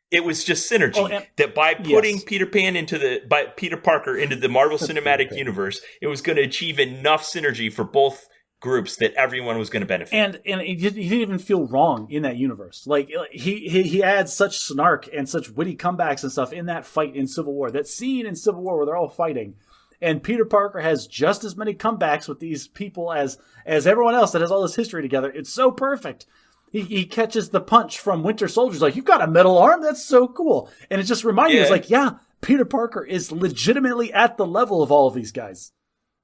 It was just synergy that by putting Peter Parker into the Marvel Cinematic Universe, it was going to achieve enough synergy for both groups that everyone was going to benefit. And he didn't even feel wrong in that universe. Like he adds such snark and such witty comebacks and stuff in that fight in Civil War. That scene in Civil War where they're all fighting, and Peter Parker has just as many comebacks with these people as everyone else that has all this history together. It's so perfect. He catches the punch from Winter Soldier. He's like, "You've got a metal arm? That's so cool." And it just reminded me, it's like, yeah, Peter Parker is legitimately at the level of all of these guys.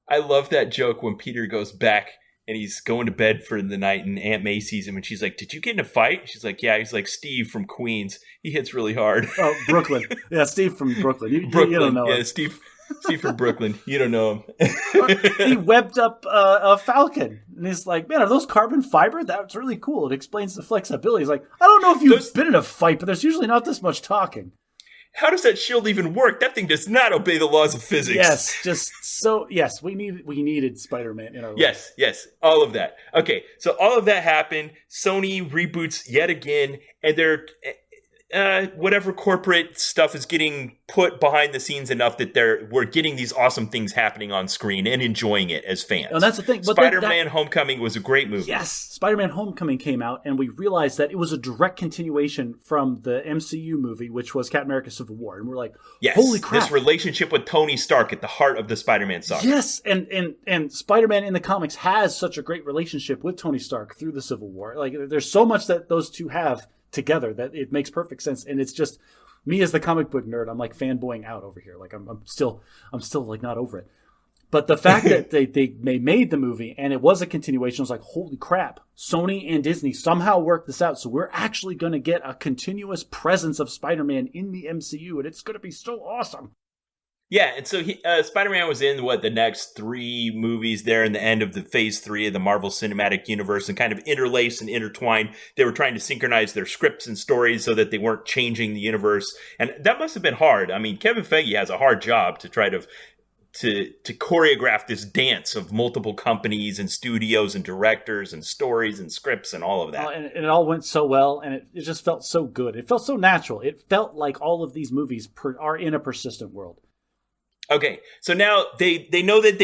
I love that joke when Peter goes back and he's going to bed for the night, and Aunt May sees him, and she's like, "Did you get in a fight?" She's like, "Yeah." He's like, "Steve from Queens. He hits really hard." Oh, Brooklyn. Yeah, Steve from Brooklyn. You don't know him. Steve from Brooklyn. You don't know him. He webbed up a falcon, and he's like, "Man, are those carbon fiber? That's really cool. It explains the flexibility." He's like, "I don't know if you've been in a fight, but there's usually not this much talking." How does that shield even work? That thing does not obey the laws of physics. Yes, we needed Spider-Man in our life. Yes, all of that. Okay, so all of that happened. Sony reboots yet again, and they're whatever corporate stuff is getting put behind the scenes enough that we're getting these awesome things happening on screen and enjoying it as fans. And that's the thing. But Spider-Man Homecoming was a great movie. Yes, Spider-Man Homecoming came out, and we realized that it was a direct continuation from the MCU movie, which was Captain America: Civil War. And we're like, holy crap. This relationship with Tony Stark at the heart of the Spider-Man saga. Yes, and Spider-Man in the comics has such a great relationship with Tony Stark through the Civil War. Like, there's so much that those two have together that it makes perfect sense. And it's just me as the comic book nerd, I'm like fanboying out over here. Like I'm still like not over it. But the fact that they made the movie and it was a continuation, I was like, holy crap, Sony and Disney somehow worked this out. So we're actually going to get a continuous presence of Spider-Man in the MCU, and it's going to be so awesome. Yeah, and so Spider-Man was in, the next 3 movies there in the end of the Phase 3 of the Marvel Cinematic Universe, and kind of interlaced and intertwined. They were trying to synchronize their scripts and stories so that they weren't changing the universe. And that must have been hard. I mean, Kevin Feige has a hard job to try to choreograph this dance of multiple companies and studios and directors and stories and scripts and all of that. And it all went so well, and it just felt so good. It felt so natural. It felt like all of these movies are in a persistent world. Okay, so now they know that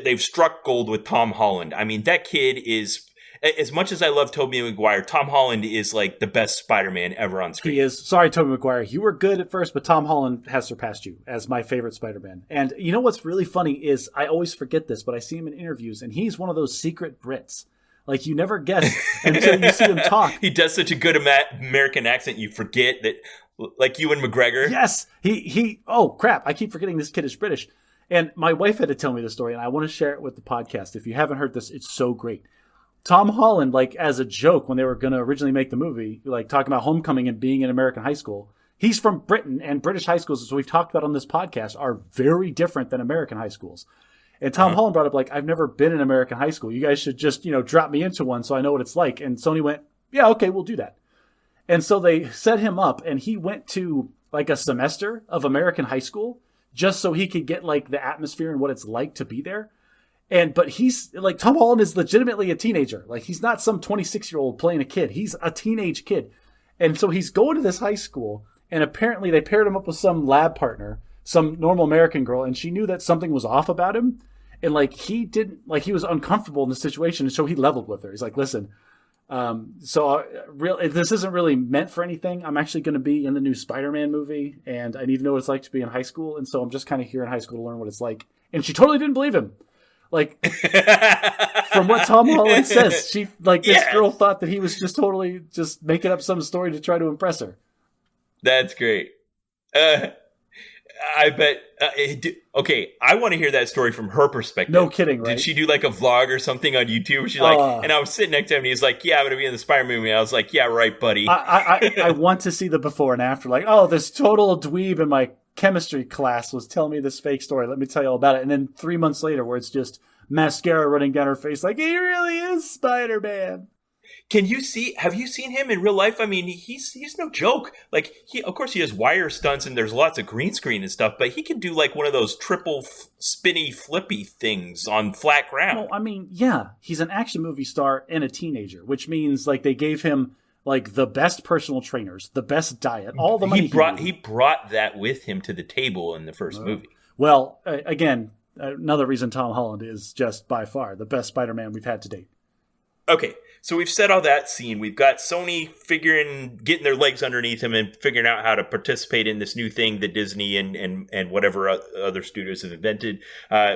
they've struck gold with Tom Holland. I mean, that kid is, as much as I love Tobey Maguire, Tom Holland is like the best Spider-Man ever on screen. He is. Sorry, Tobey Maguire, you were good at first, but Tom Holland has surpassed you as my favorite Spider-Man. And you know what's really funny is I always forget this, but I see him in interviews, and he's one of those secret Brits. Like, you never guess until you see him talk. He does such a good American accent, you forget that. Like Ewan McGregor? Yes. Oh, crap. I keep forgetting this kid is British. And my wife had to tell me this story, and I want to share it with the podcast. If you haven't heard this, it's so great. Tom Holland, like, as a joke, when they were going to originally make the movie, like, talking about homecoming and being in American high school, he's from Britain, and British high schools, as we've talked about on this podcast, are very different than American high schools. And Tom Holland brought up, like, I've never been in American high school. You guys should just, drop me into one so I know what it's like. And Sony went, yeah, okay, we'll do that. And so they set him up, and he went to like a semester of American high school just so he could get like the atmosphere and what it's like to be there. But he's like, Tom Holland is legitimately a teenager. Like, he's not some 26-year-old playing a kid. He's a teenage kid. And so he's going to this high school, and apparently they paired him up with some lab partner, some normal American girl, and she knew that something was off about him. And like, he was uncomfortable in the situation. And so he leveled with her. He's like, listen, this isn't really meant for anything. I'm actually going to be in the new Spider-Man movie, and I need to know what it's like to be in high school. And so I'm just kind of here in high school to learn what it's like. And she totally didn't believe him. Like, from what Tom Holland says, this girl thought that he was just totally just making up some story to try to impress her. That's great. I bet. Okay, I want to hear that story from her perspective. No kidding, right? Did she do like a vlog or something on YouTube? She's like, and I was sitting next to him, and he's like, "Yeah, I'm going to be in the Spider-Man movie." And I was like, "Yeah, right, buddy." I want to see the before and after. Like, oh, this total dweeb in my chemistry class was telling me this fake story. Let me tell you all about it. And then 3 months later, where it's just mascara running down her face, like, he really is Spider-Man. Have you seen him in real life? I mean, he's no joke. Like, of course he does wire stunts and there's lots of green screen and stuff, but he can do like one of those triple spinny flippy things on flat ground. Well, I mean, yeah, he's an action movie star and a teenager, which means like they gave him like the best personal trainers, the best diet, all the money he brought that with him to the table in the first movie. Well, again, another reason Tom Holland is just by far the best Spider-Man we've had to date. Okay, so we've set all that scene. We've got Sony getting their legs underneath him and figuring out how to participate in this new thing that Disney and whatever other studios have invented.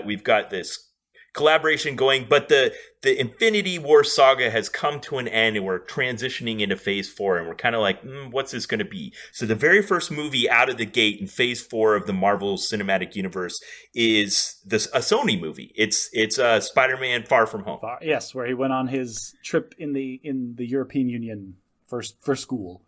We've got this collaboration going, but the Infinity War saga has come to an end, and we're transitioning into Phase 4, and we're kind of like, what's this going to be? So the very first movie out of the gate in Phase 4 of the Marvel Cinematic Universe is a Sony movie. It's Spider-Man: Far From Home. Yes, where he went on his trip in the European Union for school.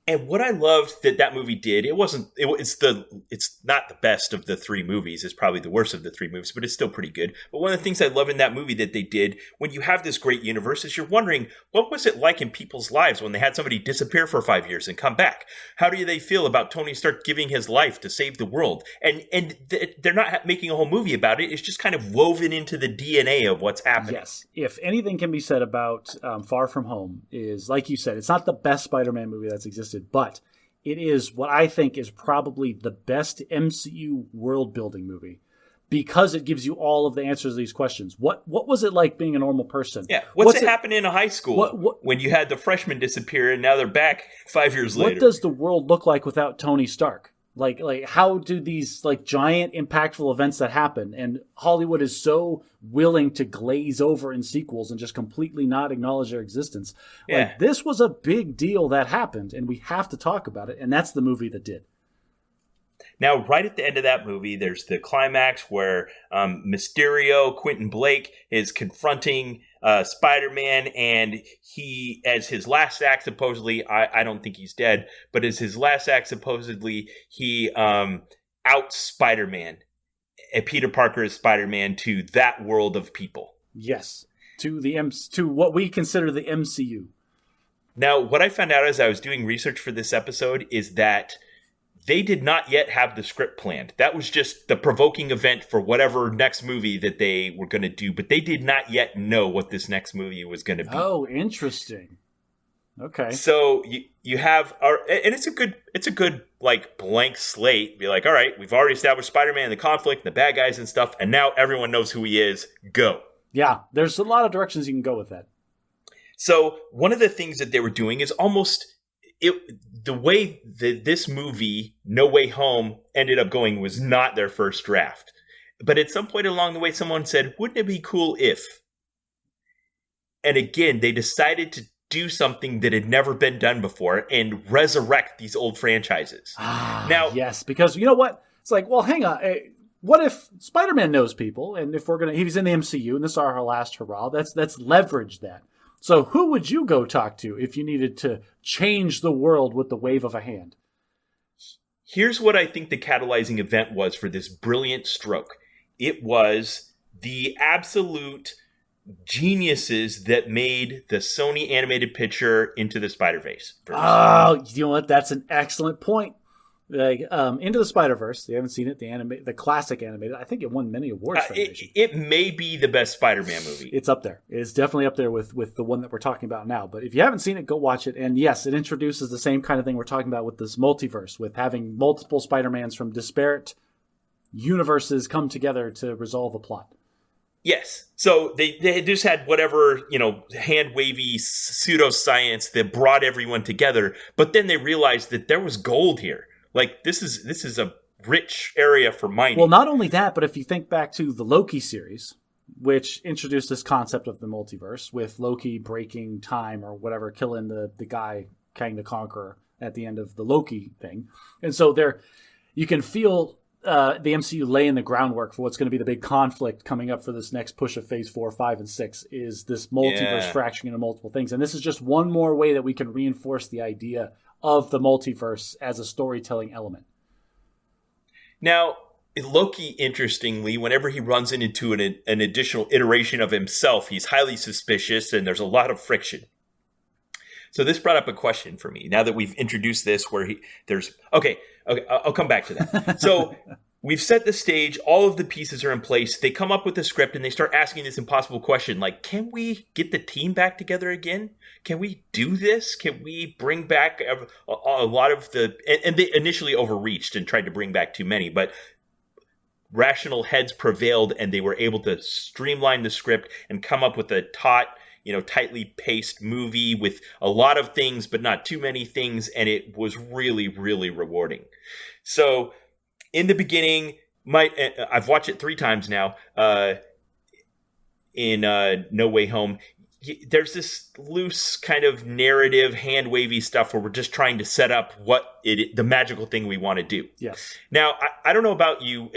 And what I loved that movie did, it's not the best of the three movies. It's probably the worst of the three movies, but it's still pretty good. But one of the things I love in that movie that they did, when you have this great universe, is you're wondering, what was it like in people's lives when they had somebody disappear for 5 years and come back? How do they feel about Tony Stark giving his life to save the world? And they're not making a whole movie about it. It's just kind of woven into the DNA of what's happening. Yes. If anything can be said about Far From Home is, like you said, it's not the best Spider-Man movie that's existed, but it is what I think is probably the best MCU world-building movie because it gives you all of the answers to these questions. What was it like being a normal person? Yeah, what's it happening in a high school when you had the freshmen disappear and now they're back 5 years later? What does the world look like without Tony Stark? Like how do these giant impactful events that happen, and Hollywood is so willing to glaze over in sequels and just completely not acknowledge their existence. Yeah. This was a big deal that happened, and we have to talk about it, and that's the movie that did. Now, right at the end of that movie, there's the climax where Mysterio, Quentin Blake, is confronting Spider-Man, and he, as his last act, supposedly, I don't think he's dead, but as his last act, supposedly, he outs Spider-Man, and Peter Parker is Spider-Man, to that world of people. Yes, to what we consider the MCU. Now, what I found out as I was doing research for this episode is that they did not yet have the script planned. That was just the provoking event for whatever next movie that they were going to do, but they did not yet know what this next movie was going to be. Oh, interesting. Okay. So you have and it's a good like blank slate. Be like, all right, we've already established Spider-Man, the conflict, the bad guys and stuff, and now everyone knows who he is. Go. Yeah, there's a lot of directions you can go with that. So one of the things that they were doing is almost the way that this movie, No Way Home, ended up going was not their first draft. But at some point along the way, someone said, wouldn't it be cool if? And again, they decided to do something that had never been done before and resurrect these old franchises. Now, yes, because you know what? It's like, well, hang on. What if Spider-Man knows people, and if he's in the MCU, and this is our last hurrah, let's leverage that. So who would you go talk to if you needed to change the world with the wave of a hand? Here's what I think the catalyzing event was for this brilliant stroke. It was the absolute geniuses that made the Sony animated picture Into the Spider-Verse. Oh, you know what? That's an excellent point. Like Into the Spider-Verse, you haven't seen it, the classic animated. I think it won many awards. It may be the best Spider-Man movie. It's up there. It's definitely up there with the one that we're talking about now. But if you haven't seen it, go watch it. And yes, it introduces the same kind of thing we're talking about with this multiverse, with having multiple Spider-Mans from disparate universes come together to resolve a plot. Yes. So they just had whatever, hand-wavy pseudoscience that brought everyone together. But then they realized that there was gold here. Like, this is a rich area for mining. Well, not only that, but if you think back to the Loki series, which introduced this concept of the multiverse with Loki breaking time or whatever, killing the guy, Kang the Conqueror, at the end of the Loki thing. And so you can feel the MCU laying the groundwork for what's going to be the big conflict coming up for this next push of Phase 4, 5, and 6 is this multiverse fracturing into multiple things. And this is just one more way that we can reinforce the idea of the multiverse as a storytelling element. Now, Loki, interestingly, whenever he runs into an additional iteration of himself, he's highly suspicious and there's a lot of friction. So this brought up a question for me. Now that we've introduced this Okay, I'll come back to that. So we've set the stage. All of the pieces are in place. They come up with the script and they start asking this impossible question, like, can we get the team back together again? Can we do this? Can we bring back a lot of the... And they initially overreached and tried to bring back too many, but rational heads prevailed and they were able to streamline the script and come up with a tightly paced movie with a lot of things, but not too many things. And it was really, really rewarding. So in the beginning, I've watched it 3 times now, in No Way Home. There's this loose kind of narrative, hand-wavy stuff where we're just trying to set up the magical thing we want to do. Yes. Now, I don't know about you.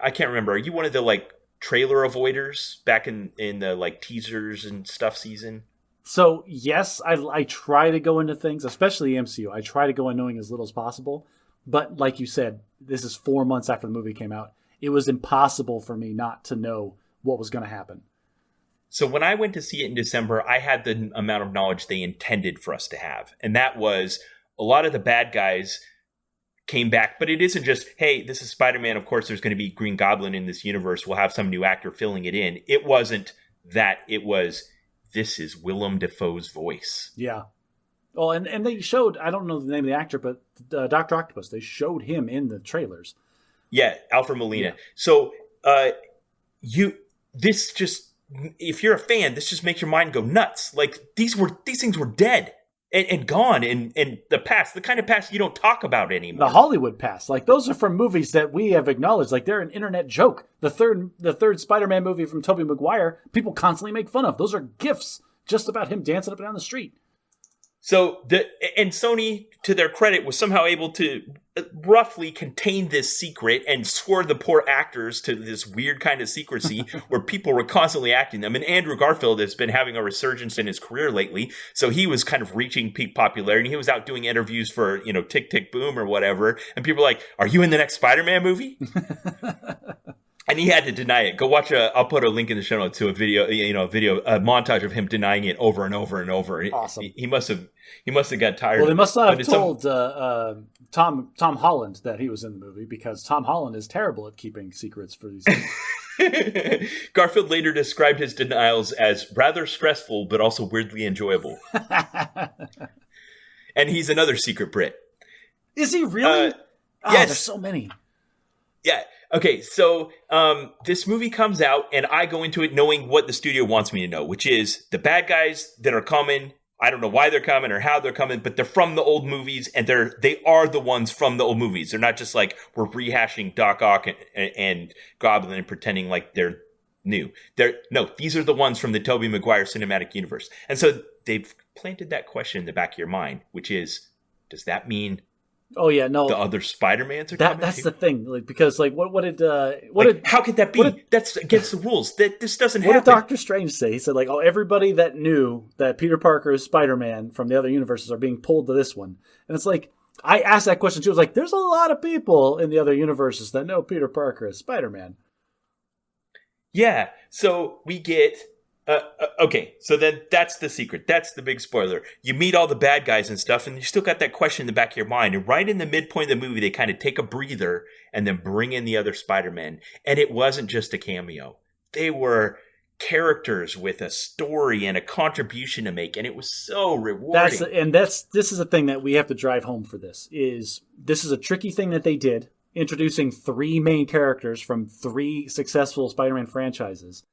I can't remember. Are you one of the like trailer avoiders back in the like teasers and stuff season? So yes, I try to go into things, especially MCU. I try to go in knowing as little as possible. But like you said, this is 4 months after the movie came out. It was impossible for me not to know what was going to happen. So when I went to see it in December, I had the amount of knowledge they intended for us to have. And that was a lot of the bad guys came back. But it isn't just, hey, this is Spider-Man. Of course, there's going to be Green Goblin in this universe. We'll have some new actor filling it in. It wasn't that. It was, this is Willem Dafoe's voice. Yeah. Oh, and they showed, I don't know the name of the actor, but Dr. Octopus, they showed him in the trailers. Yeah, Alfred Molina. Yeah. So if you're a fan, this just makes your mind go nuts. Like these things were dead and gone in the past, the kind of past you don't talk about anymore. The Hollywood past. Like those are from movies that we have acknowledged. Like they're an internet joke. The third Spider-Man movie from Tobey Maguire, people constantly make fun of. Those are GIFs just about him dancing up and down the street. So Sony, to their credit, was somehow able to roughly contain this secret and swore the poor actors to this weird kind of secrecy where people were constantly acting them. And Andrew Garfield has been having a resurgence in his career lately. So he was kind of reaching peak popularity. He was out doing interviews for, Tick, Tick, Boom or whatever. And people were like, are you in the next Spider-Man movie? And he had to deny it. Go watch I'll put a link in the show notes to a video, a montage of him denying it over and over and over. Awesome. He must have got tired. Well, they must not have told Tom Holland that he was in the movie because Tom Holland is terrible at keeping secrets for these things. Garfield later described his denials as rather stressful, but also weirdly enjoyable. And he's another secret Brit. Is he really? Yes. There's so many. Yeah. Okay, so this movie comes out, and I go into it knowing what the studio wants me to know, which is the bad guys that are coming. I don't know why they're coming or how they're coming, but they're from the old movies, and they are the ones from the old movies. They're not just like we're rehashing Doc Ock and Goblin and pretending like they're new. These are the ones from the Tobey Maguire cinematic universe. And so they've planted that question in the back of your mind, which is, does that mean Oh yeah, no. the other Spider-Mans are coming That's too? the thing, like, because like what did how could that be? That's against the rules. This doesn't happen. What did Doctor Strange say? He said like, everybody that knew that Peter Parker is Spider-Man from the other universes are being pulled to this one. And it's like, I asked that question too. I was like, there's a lot of people in the other universes that know Peter Parker is Spider-Man. Yeah, so we get okay, so then that's the secret. That's the big spoiler. You meet all the bad guys and stuff, and you still got that question in the back of your mind. And right in the midpoint of the movie, they kind of take a breather and then bring in the other Spider-Man. And it wasn't just a cameo. They were characters with a story and a contribution to make, and it was so rewarding. This is a thing that we have to drive home for this is a tricky thing that they did, introducing 3 main characters from 3 successful Spider-Man franchises.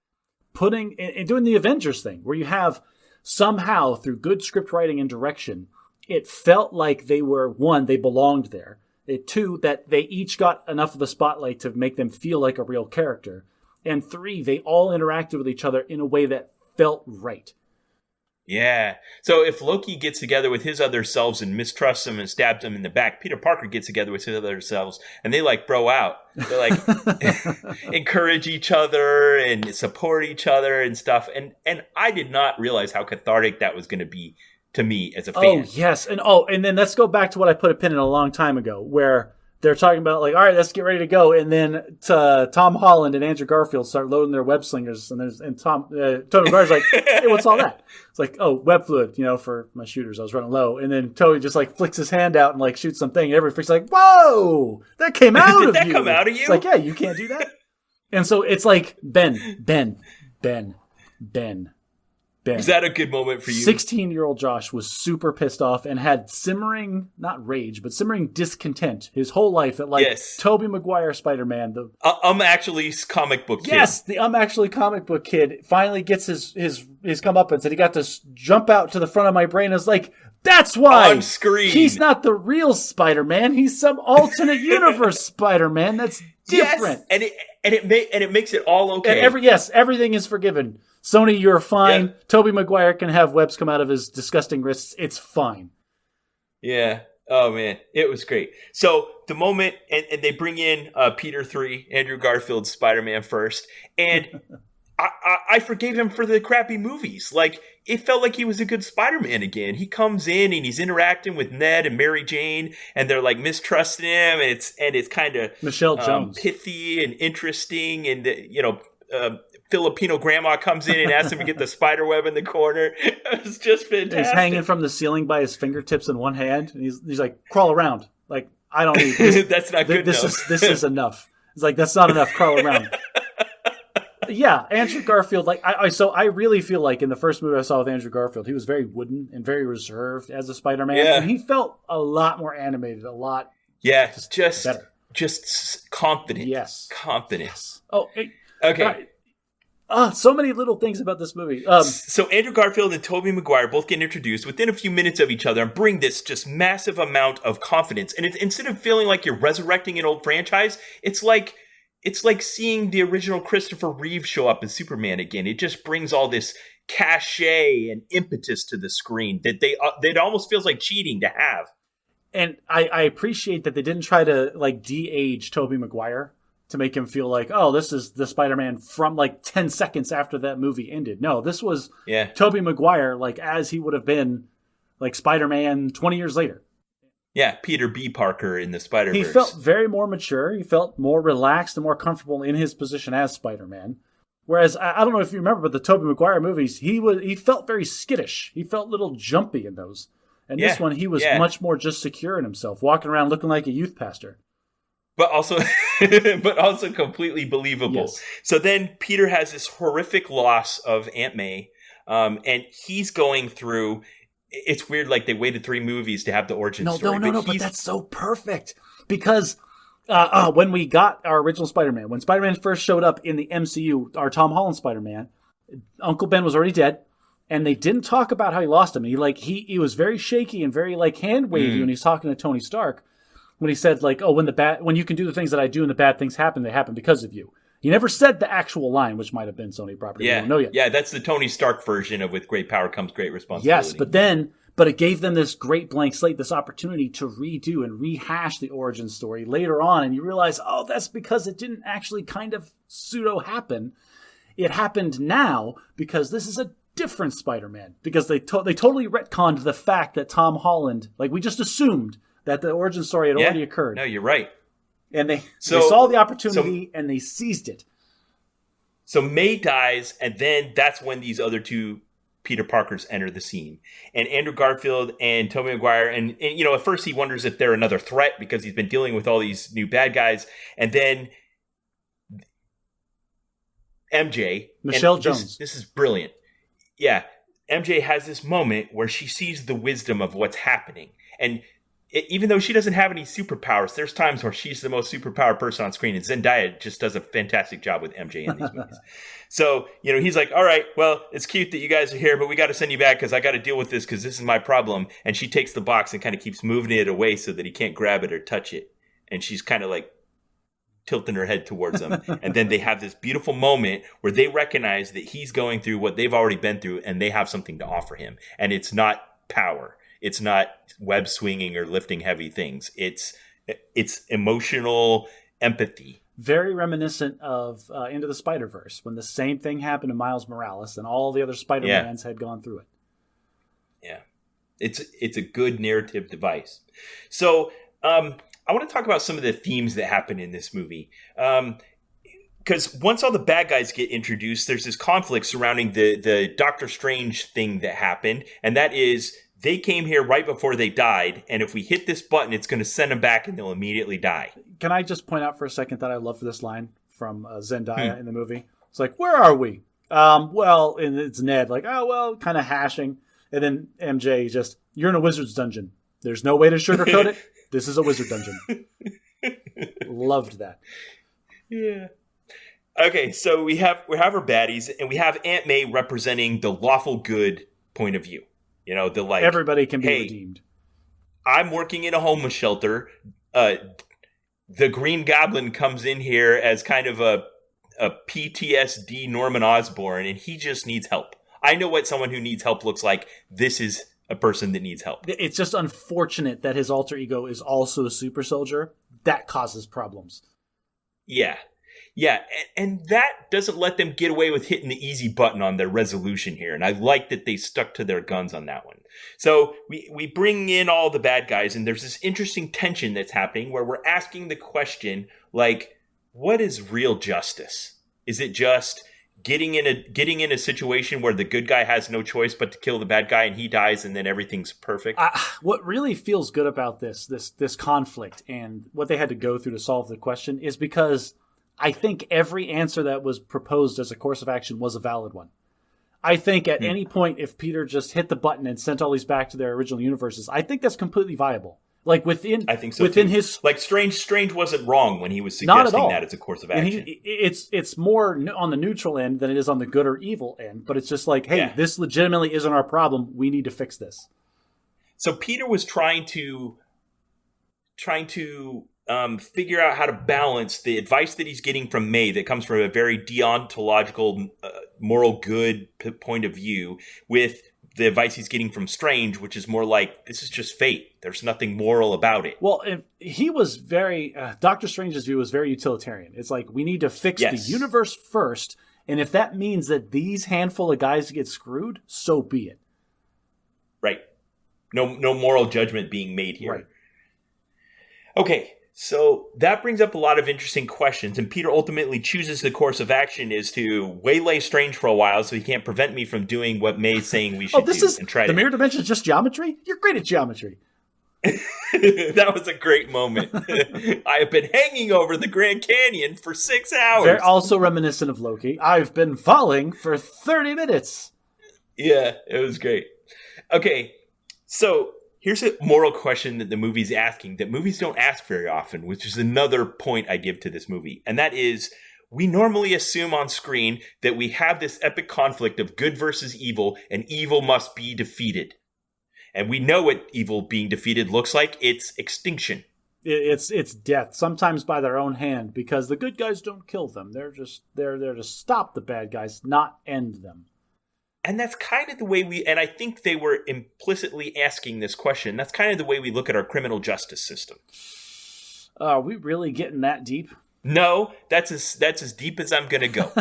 Putting and doing the Avengers thing, where you have somehow through good script writing and direction, it felt like they were, 1, they belonged there. 2, that they each got enough of the spotlight to make them feel like a real character. And 3, they all interacted with each other in a way that felt right. Yeah. So if Loki gets together with his other selves and mistrusts him and stabs him in the back, Peter Parker gets together with his other selves and they like bro out. They like encourage each other and support each other and stuff. And I did not realize how cathartic that was going to be to me as a fan. Oh, yes. And then let's go back to what I put a pin in a long time ago, where they're talking about like, all right, let's get ready to go. And then Tom Holland and Andrew Garfield start loading their web slingers. And Tobey Maguire's like, hey, what's all that? It's like, oh, web fluid, for my shooters. I was running low. And then Tobey just like flicks his hand out and like shoots something. And every freak's like, whoa, that came out of you. Did that come out of you? It's like, yeah, you can't do that. And so it's like, Ben. been. Was that a good moment for you? 16-year-old Josh was super pissed off and had simmering, not rage, but simmering discontent his whole life that, like, Tobey Maguire Spider-Man, the actually comic book kid. Yes, the actually comic book kid finally gets his comeuppance, and he got to jump out to the front of my brain. I was like, that's why on screen. He's not the real Spider-Man. He's some alternate universe Spider-Man. That's different. Yes, and it makes it all okay. And everything is forgiven. Sony, you're fine. Yeah. Tobey Maguire can have webs come out of his disgusting wrists. It's fine. Yeah. Oh man, it was great. So the moment, and they bring in Peter 3, Andrew Garfield's Spider-Man first, and I forgave him for the crappy movies. Like, it felt like he was a good Spider-Man again. He comes in and he's interacting with Ned and Mary Jane, and they're like mistrusting him. And it's kind of Michelle Jones, pithy and interesting, and Filipino grandma comes in and asks him to get the spider web in the corner. It was just fantastic. He's hanging from the ceiling by his fingertips in one hand, and he's like, crawl around. Like, I don't need this. That's not good enough. This is enough. It's like, that's not enough. Crawl around. Yeah, Andrew Garfield. Like, I really feel like in the first movie I saw with Andrew Garfield, he was very wooden and very reserved as a Spider-Man. Yeah. And he felt a lot more animated, a lot. Yeah, just better. Just confident. Yes, confident. Yes. Oh, okay. So many little things about this movie. So Andrew Garfield and Tobey Maguire both get introduced within a few minutes of each other and bring this just massive amount of confidence. And instead of feeling like you're resurrecting an old franchise, it's like seeing the original Christopher Reeve show up as Superman again. It just brings all this cachet and impetus to the screen that that almost feels like cheating to have. And I appreciate that they didn't try to like de-age Tobey Maguire to make him feel like, oh, this is the Spider-Man from like 10 seconds after that movie ended. No, this was Tobey Maguire like as he would have been like Spider-Man 20 years later. Yeah, Peter B. Parker in the Spider-Verse. He felt very more mature. He felt more relaxed and more comfortable in his position as Spider-Man. Whereas, I don't know if you remember, but the Tobey Maguire movies, he felt very skittish. He felt a little jumpy in those. And this one, he was much more just secure in himself, walking around looking like a youth pastor. But also completely believable. Yes. So then Peter has this horrific loss of Aunt May, and he's going through... It's weird, like they waited 3 movies to have the origin story. No, but that's so perfect. Because when we got our original Spider-Man, when Spider-Man first showed up in the MCU, our Tom Holland Spider-Man, Uncle Ben was already dead, and they didn't talk about how he lost him. He was very shaky and very like hand-wavy when he's talking to Tony Stark, when he said like, oh, when you can do the things that I do and the bad things happen, they happen because of you. He never said the actual line, which might have been Sony property. Yeah, we don't know yet. Yeah, that's the Tony Stark version of with great power comes great responsibility. Yes, but it gave them this great blank slate, this opportunity to redo and rehash the origin story later on, and you realize, oh, that's because it didn't actually kind of pseudo happen. It happened now because this is a different Spider-Man, because they totally retconned the fact that Tom Holland, like we just assumed that the origin story had already occurred. No, you're right. And they saw the opportunity and they seized it. So May dies, and then that's when these other 2 Peter Parkers enter the scene. And Andrew Garfield and Tobey Maguire, and at first he wonders if they're another threat because he's been dealing with all these new bad guys. And then MJ. Michelle Jones. This is brilliant. Yeah. MJ has this moment where she sees the wisdom of what's happening. And even though she doesn't have any superpowers, there's times where she's the most superpowered person on screen, and Zendaya just does a fantastic job with MJ in these movies. So, he's like, all right, well, it's cute that you guys are here, but we got to send you back because I got to deal with this because this is my problem. And she takes the box and kind of keeps moving it away so that he can't grab it or touch it. And she's kind of like tilting her head towards him. And then they have this beautiful moment where they recognize that he's going through what they've already been through, and they have something to offer him. And it's not power. It's not web swinging or lifting heavy things. It's emotional empathy. Very reminiscent of Into the Spider-Verse, when the same thing happened to Miles Morales and all the other Spider-Mans had gone through it. Yeah. It's a good narrative device. So I want to talk about some of the themes that happen in this movie. Because once all the bad guys get introduced, there's this conflict surrounding the Doctor Strange thing that happened, and that is... They came here right before they died, and if we hit this button, it's going to send them back, and they'll immediately die. Can I just point out for a second that I love this line from Zendaya in the movie? It's like, where are we? Well, and it's Ned like, oh, well, kind of hashing. And then MJ just, you're in a wizard's dungeon. There's no way to sugarcoat it. This is a wizard dungeon. Loved that. Yeah. Okay, so we have our baddies, and we have Aunt May representing the lawful good point of view. You know, the like, everybody can be redeemed. I'm working in a homeless shelter. The Green Goblin comes in here as kind of a PTSD Norman Osborn, and he just needs help. I know what someone who needs help looks like. This is a person that needs help. It's just unfortunate that his alter ego is also a super soldier. That causes problems. Yeah. Yeah, and that doesn't let them get away with hitting the easy button on their resolution here. And I like that they stuck to their guns on that one. So we bring in all the bad guys, and there's this interesting tension that's happening where we're asking the question, like, what is real justice? Is it just getting in a situation where the good guy has no choice but to kill the bad guy and he dies and then everything's perfect? What really feels good about this conflict and what they had to go through to solve the question is because I think every answer that was proposed as a course of action was a valid one. I think at any point, if Peter just hit the button and sent all these back to their original universes, I think that's completely viable. Like I think so within too. His like Strange wasn't wrong when he was suggesting that as a course of action. It's more on the neutral end than it is on the good or evil end. But it's just like, hey, this legitimately isn't our problem. We need to fix this. So Peter was trying to figure out how to balance the advice that he's getting from May that comes from a very deontological, moral good point of view with the advice he's getting from Strange, which is more like, this is just fate. There's nothing moral about it. Well, he was very, Doctor Strange's view was very utilitarian. It's like, we need to fix the universe first. And if that means that these handful of guys get screwed, so be it. Right. No moral judgment being made here. Right. Okay. So that brings up a lot of interesting questions, and Peter ultimately chooses the course of action is to waylay Strange for a while so he can't prevent me from doing what May's saying we should do. And try the mirror dimension is just geometry? You're great at geometry. That was a great moment. I have been hanging over the Grand Canyon for 6 hours. They're also reminiscent of Loki. I've been falling for 30 minutes. Yeah, it was great. Okay, so here's a moral question that the movie's asking that movies don't ask very often, which is another point I give to this movie. And that is, we normally assume on screen that we have this epic conflict of good versus evil, and evil must be defeated. And we know what evil being defeated looks like. It's extinction. It's death, sometimes by their own hand, because the good guys don't kill them. They're there to stop the bad guys, not end them. And that's kind of the way and I think they were implicitly asking this question. That's kind of the way we look at our criminal justice system. Are we really getting that deep? No, that's as deep as I'm going to go.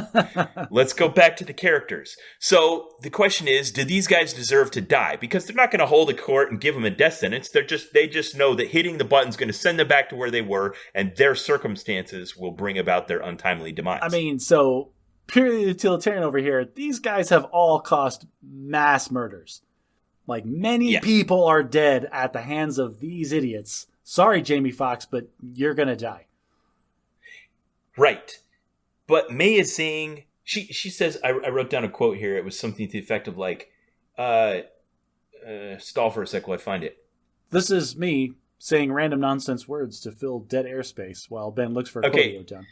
Let's go back to the characters. So the question is, do these guys deserve to die? Because they're not going to hold a court and give them a death sentence. They just know that hitting the button is going to send them back to where they were, and their circumstances will bring about their untimely demise. I mean, so purely utilitarian over here, these guys have all caused mass murders. Like, many people are dead at the hands of these idiots. Sorry, Jamie Foxx, but you're going to die. Right. But May is saying, she says, I wrote down a quote here. It was something to the effect of like, stall for a sec while I find it. This is me saying random nonsense words to fill dead airspace while Ben looks for a quote he wrote down.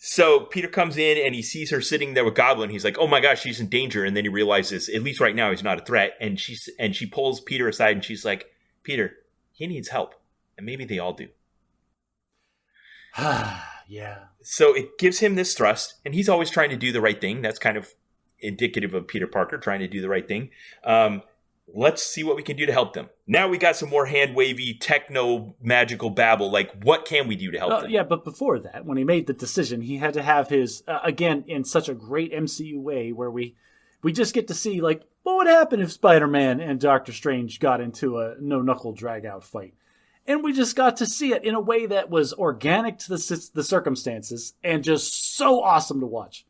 So Peter comes in and he sees her sitting there with Goblin. He's like, oh my gosh, she's in danger. And then he realizes, at least right now, he's not a threat. And she pulls Peter aside and she's like, Peter, he needs help. And maybe they all do. Yeah. So it gives him this thrust, and he's always trying to do the right thing. That's kind of indicative of Peter Parker trying to do the right thing. Let's see what we can do to help them. Now we got some more hand-wavy, techno-magical babble. Like, what can we do to help them? Yeah, but before that, when he made the decision, he had to have his, again, in such a great MCU way, where we just get to see, like, what would happen if Spider-Man and Doctor Strange got into a no-knuckle drag-out fight? And we just got to see it in a way that was organic to the circumstances and just so awesome to watch.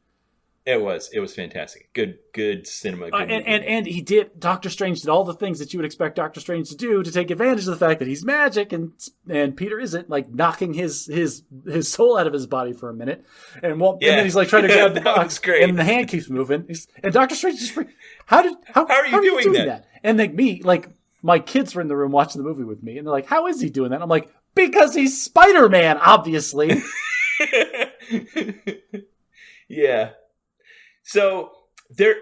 It was fantastic. Good cinema. Good and he did. Doctor Strange did all the things that you would expect Doctor Strange to do to take advantage of the fact that he's magic and Peter isn't, like knocking his soul out of his body for a minute, and then he's like trying to grab the box, and the hand keeps moving, and Doctor Strange just how are you doing that? And like my kids were in the room watching the movie with me, and they're like, how is he doing that? I'm like, because he's Spider-Man, obviously. Yeah. So they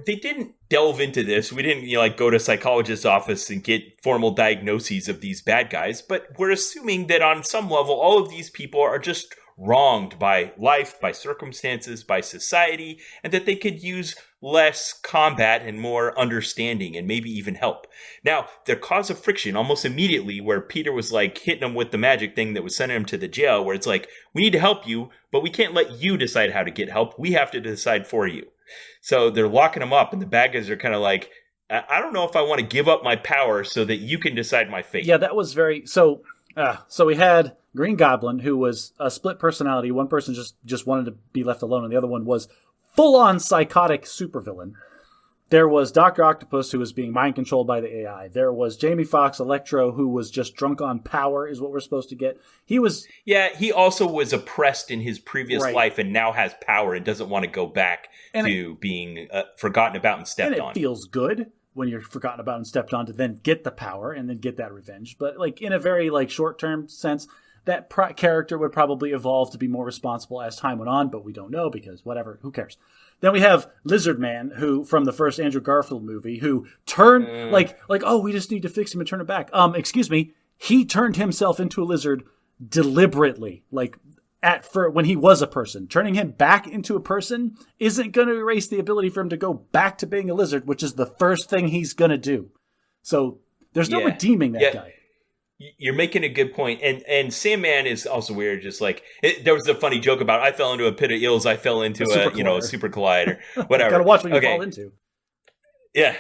didn't delve into this. We didn't like go to a psychologist's office and get formal diagnoses of these bad guys, but we're assuming that on some level all of these people are just wronged by life, by circumstances, by society, and that they could use less combat and more understanding and maybe even help. Now, there caused a friction almost immediately where Peter was like hitting him with the magic thing that was sending him to the jail, where it's like, we need to help you, but we can't let you decide how to get help. We have to decide for you. So they're locking him up, and the bad guys are kind of like, I don't know if I want to give up my power so that you can decide my fate. Yeah, that was very... So we had Green Goblin, who was a split personality. One person just wanted to be left alone, and the other one was full-on psychotic supervillain. There was Dr. Octopus, who was being mind-controlled by the AI. There was Jamie Foxx, Electro, who was just drunk on power, is what we're supposed to get. He also was oppressed in his previous life and now has power and doesn't want to go back to being forgotten about and stepped on. And it feels good when you're forgotten about and stepped on to then get the power and then get that revenge. But like in a very like short-term sense, that character would probably evolve to be more responsible as time went on, but we don't know because whatever, who cares? Then we have Lizard Man, who from the first Andrew Garfield movie, who turned like oh, we just need to fix him and turn him back. Excuse me, he turned himself into a lizard deliberately, when he was a person. Turning him back into a person isn't going to erase the ability for him to go back to being a lizard, which is the first thing he's going to do. So there's no redeeming that guy. You're making a good point. And Sandman is also weird. Just like there was a funny joke about I fell into a pit of eels. I fell into a super collider, whatever. Gotta watch what you fall into. Yeah.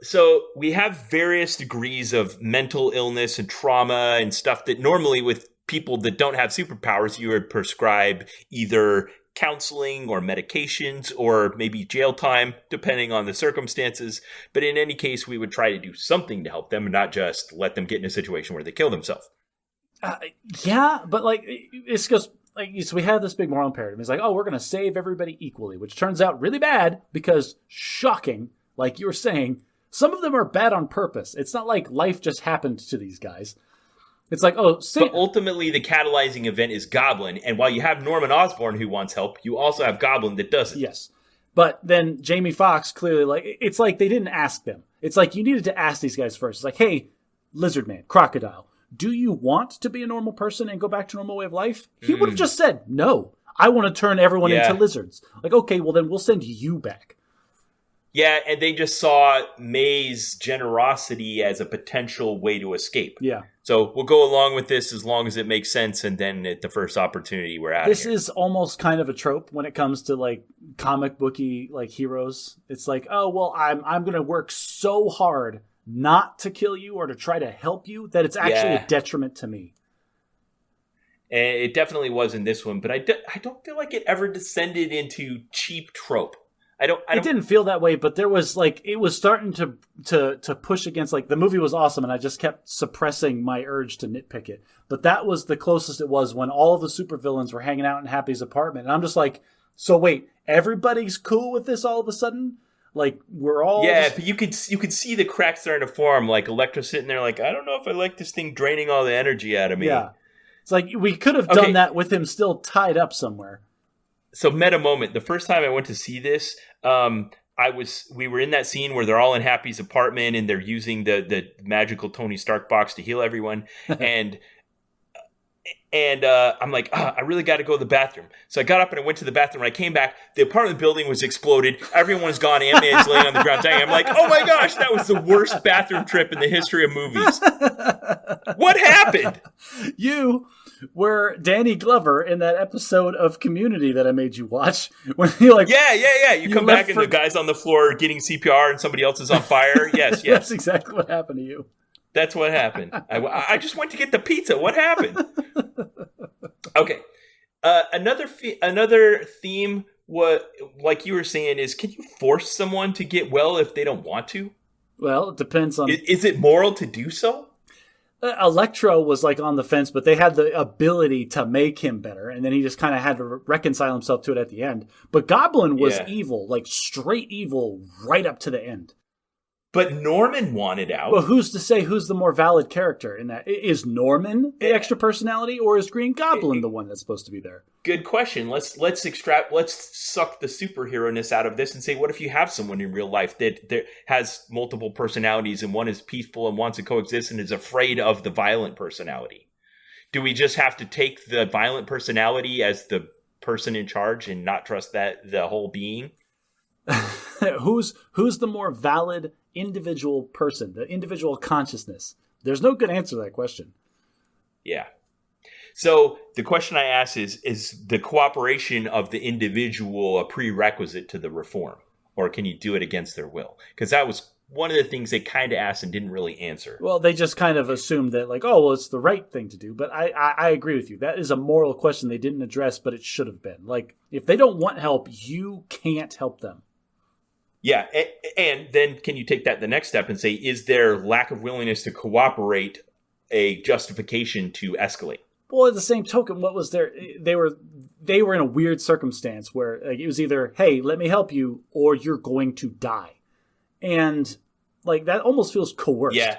So we have various degrees of mental illness and trauma and stuff that normally with people that don't have superpowers, you would prescribe either counseling or medications or maybe jail time, depending on the circumstances. But in any case, we would try to do something to help them and not just let them get in a situation where they kill themselves. Yeah, but it's just so we have this big moral imperative. It's like, oh, we're going to save everybody equally, which turns out really bad because shocking, like you were saying, some of them are bad on purpose. It's not like life just happened to these guys. It's like, but ultimately the catalyzing event is Goblin, and while you have Norman Osborn who wants help, you also have Goblin that doesn't. Yes, but then Jamie Foxx clearly, it's like they didn't ask them. It's like you needed to ask these guys first. It's like, hey, Lizard Man, Crocodile, do you want to be a normal person and go back to a normal way of life? He would have just said, no, I want to turn everyone into lizards. Like, okay, well then we'll send you back. Yeah, and they just saw May's generosity as a potential way to escape. Yeah. So we'll go along with this as long as it makes sense, and then at the first opportunity, we're out of here. This is almost kind of a trope when it comes to like comic booky like heroes. It's like, oh well, I'm going to work so hard not to kill you or to try to help you that it's actually a detriment to me. And it definitely was in this one, but I don't feel like it ever descended into cheap trope. It didn't feel that way, but there was it was starting to push against the movie was awesome, and I just kept suppressing my urge to nitpick it. But that was the closest it was when all of the supervillains were hanging out in Happy's apartment, and I'm just like, so wait, everybody's cool with this all of a sudden? Like we're all but you could see the cracks starting to form. Like Elektra sitting there, like I don't know if I like this thing draining all the energy out of me. Yeah, it's like we could have done that with him still tied up somewhere. So meta moment. The first time I went to see this, we were in that scene where they're all in Happy's apartment and they're using the magical Tony Stark box to heal everyone. and I'm like, I really got to go to the bathroom. So I got up and I went to the bathroom. When I came back, the apartment building was exploded. Everyone's gone. Ant-Man's laying on the ground dying. I'm like, oh my gosh, that was the worst bathroom trip in the history of movies. What happened? You were Danny Glover in that episode of Community that I made you watch. When you You come back and the guy's on the floor getting CPR and somebody else is on fire. Yes. That's exactly what happened to you. That's what happened. I just went to get the pizza. What happened? Okay. Another theme what, like you were saying, is can you force someone to get well if they don't want to? Well, it depends on... Is it moral to do so? Electro was like on the fence, but they had the ability to make him better, and then he just kind of had to reconcile himself to it at the end. But Goblin was evil, like straight evil, right up to the end. But Norman wanted out. Well, who's to say who's the more valid character in that? Is Norman the extra personality, or is Green Goblin the one that's supposed to be there? Good question. Let's suck the superhero-ness out of this and say, what if you have someone in real life that has multiple personalities and one is peaceful and wants to coexist and is afraid of the violent personality? Do we just have to take the violent personality as the person in charge and not trust that the whole being? Who's the more valid individual person, the individual consciousness? There's no good answer to that question. Yeah. So the question I ask is the cooperation of the individual a prerequisite to the reform? Or can you do it against their will? Because that was one of the things they kind of asked and didn't really answer. Well, they just kind of assumed that, like, oh, well, it's the right thing to do. But I agree with you. That is a moral question they didn't address, but it should have been. Like, if they don't want help, you can't help them. Yeah, and then can you take that the next step and say, is their lack of willingness to cooperate a justification to escalate? Well, at the same token, what was their... They were in a weird circumstance where like, it was either, hey, let me help you, or you're going to die. And like that almost feels coerced. Yeah.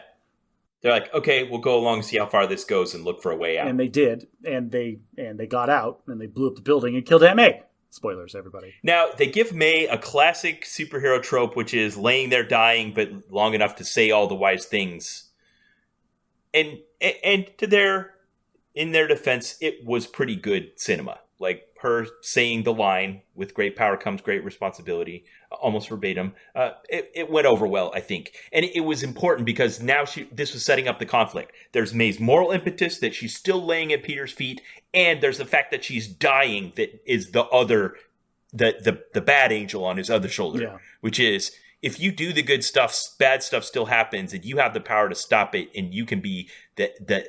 They're like, okay, we'll go along and see how far this goes and look for a way out. And they did, and they got out, and they blew up the building and killed Aunt May. Spoilers, everybody. Now, they give May a classic superhero trope, which is laying there dying, but long enough to say all the wise things. And in their defense, it was pretty good cinema. Like her saying the line, with great power comes great responsibility, almost verbatim. It went over well, I think. And it was important because now this was setting up the conflict. There's May's moral impetus that she's still laying at Peter's feet, and there's the fact that she's dying that is the other, the bad angel on his other shoulder, which is, if you do the good stuff, bad stuff still happens, and you have the power to stop it, and you can be the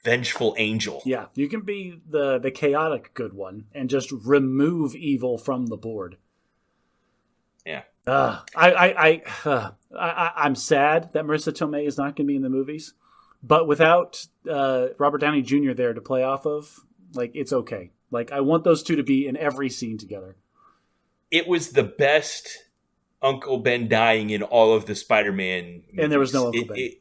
vengeful angel. Yeah, you can be the chaotic good one and just remove evil from the board. Yeah. I'm sad that Marissa Tomei is not going to be in the movies, but without Robert Downey Jr. there to play off of, like, it's okay. Like, I want those two to be in every scene together. It was the best Uncle Ben dying in all of the Spider-Man movies. And there was no Uncle Ben.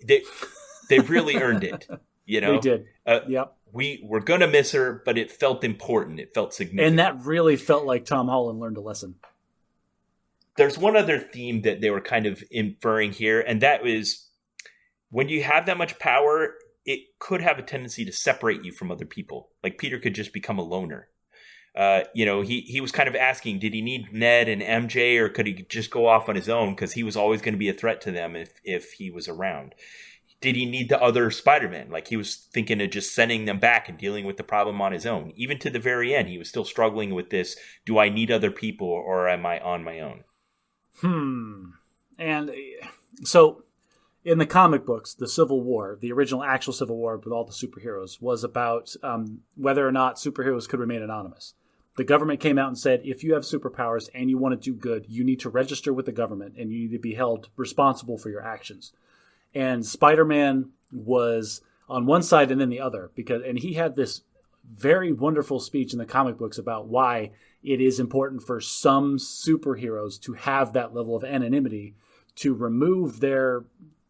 They really earned it. You know, they did. Yep. We're gonna miss her, but it felt important. It felt significant, and that really felt like Tom Holland learned a lesson. There's one other theme that they were kind of inferring here, and that is when you have that much power, it could have a tendency to separate you from other people. Like Peter could just become a loner. He was kind of asking, did he need Ned and MJ, or could he just go off on his own? Because he was always going to be a threat to them if he was around. Did he need the other Spider-Man? Like, he was thinking of just sending them back and dealing with the problem on his own. Even to the very end, he was still struggling with this. Do I need other people, or am I on my own? And so in the comic books, the Civil War, the original actual Civil War with all the superheroes, was about whether or not superheroes could remain anonymous. The government came out and said, if you have superpowers and you want to do good, you need to register with the government and you need to be held responsible for your actions. And Spider-Man was on one side and then the other, and he had this very wonderful speech in the comic books about why it is important for some superheroes to have that level of anonymity, to remove their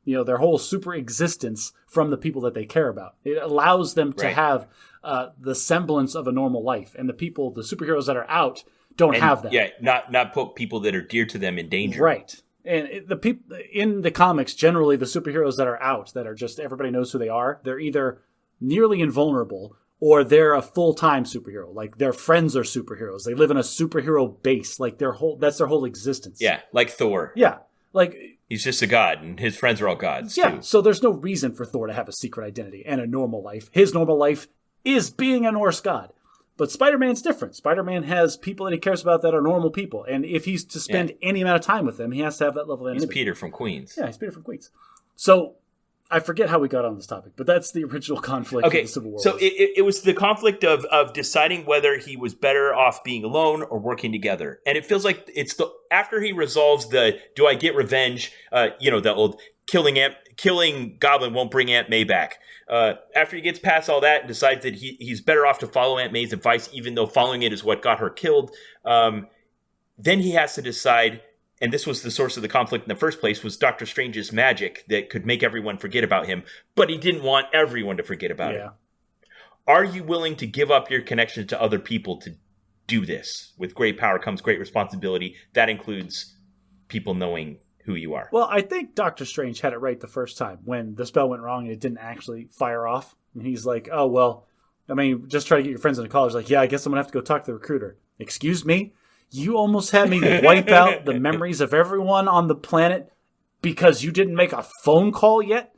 whole super existence from the people that they care about. It allows them to have the semblance of a normal life, and the superheroes that are out don't have that. Yeah, not put people that are dear to them in danger. Right. And the people in the comics, generally the superheroes that are out, that are just everybody knows who they are, they're either nearly invulnerable or they're a full-time superhero. Like, their friends are superheroes. They live in a superhero base. Like, that's their whole existence. Yeah, like Thor. Yeah. Like, he's just a god, and his friends are all gods, too. So there's no reason for Thor to have a secret identity and a normal life. His normal life is being a Norse god. But Spider-Man's different. Spider-Man has people that he cares about that are normal people. And if he's to spend any amount of time with them, he has to have that level of anonymity. He's Peter from Queens. Yeah, he's Peter from Queens. So I forget how we got on this topic, but that's the original conflict of the Civil War. So it was the conflict of deciding whether he was better off being alone or working together. And it feels like it's after he resolves do I get revenge, the old killing Goblin won't bring Aunt May back. After he gets past all that and decides that he's better off to follow Aunt May's advice, even though following it is what got her killed, then he has to decide, and this was the source of the conflict in the first place, was Doctor Strange's magic that could make everyone forget about him, but he didn't want everyone to forget about him. Are you willing to give up your connection to other people to do this? With great power comes great responsibility. That includes people knowing who you are. Well, I think Doctor Strange had it right the first time when the spell went wrong and it didn't actually fire off. And he's like, oh, well, I mean, just try to get your friends into college. Like, yeah, I guess I'm going to have to go talk to the recruiter. Excuse me? You almost had me wipe out the memories of everyone on the planet because you didn't make a phone call yet?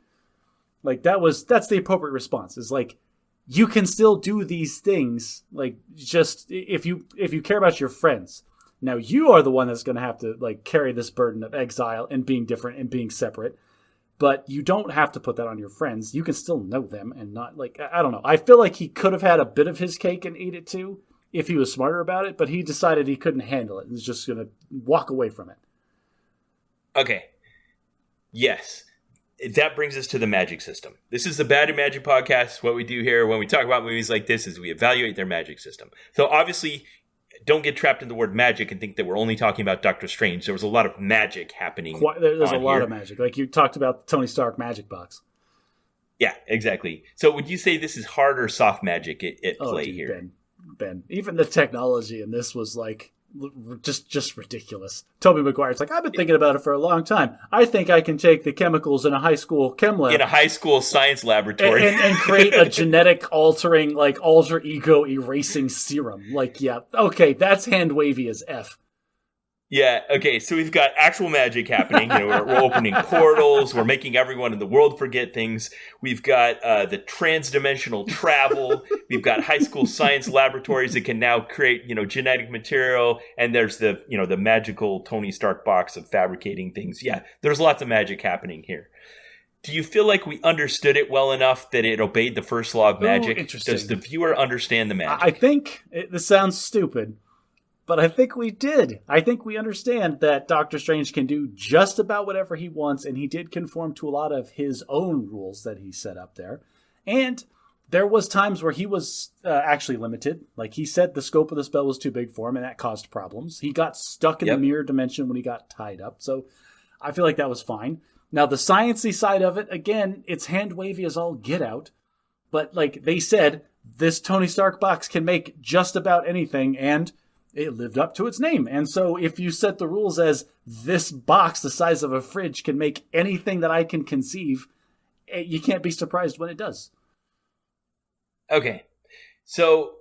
Like, that's the appropriate response. Is like, you can still do these things, like, just if you care about your friends. Now, you are the one that's going to have to, like, carry this burden of exile and being different and being separate. But you don't have to put that on your friends. You can still know them and not, like, I don't know. I feel like he could have had a bit of his cake and ate it too if he was smarter about it, but he decided he couldn't handle it and was just going to walk away from it. Okay. Yes. That brings us to the magic system. This is the Bad and Magic podcast. What we do here when we talk about movies like this is we evaluate their magic system. So obviously, don't get trapped in the word magic and think that we're only talking about Doctor Strange. There was a lot of magic happening. There's a lot of magic. Like you talked about the Tony Stark magic box. Yeah, exactly. So would you say this is hard or soft magic at play here? Ben, even the technology in this was like just ridiculous. Tobey Maguire's like, I've been thinking about it for a long time. I think I can take the chemicals in a high school chem lab. In a high school science laboratory. And create a genetic altering, like alter ego erasing serum. Like, yeah, okay, that's hand wavy as F. Yeah, okay, so we've got actual magic happening. We're opening portals. We're making everyone in the world forget things. We've got the trans-dimensional travel. We've got high school science laboratories that can now create, genetic material. And there's the magical Tony Stark box of fabricating things. Yeah, there's lots of magic happening here. Do you feel like we understood it well enough that it obeyed the first law of magic? Interesting. Does the viewer understand the magic? I think this sounds stupid, but I think we did. I think we understand that Doctor Strange can do just about whatever he wants, and he did conform to a lot of his own rules that he set up there. And there was times where he was actually limited. Like he said the scope of the spell was too big for him, and that caused problems. He got stuck in the mirror dimension when he got tied up. So I feel like that was fine. Now, the sciencey side of it, again, it's hand-wavy as all get out. But like they said, this Tony Stark box can make just about anything, and it lived up to its name. And so if you set the rules as this box the size of a fridge can make anything that I can conceive, you can't be surprised when it does. Okay. So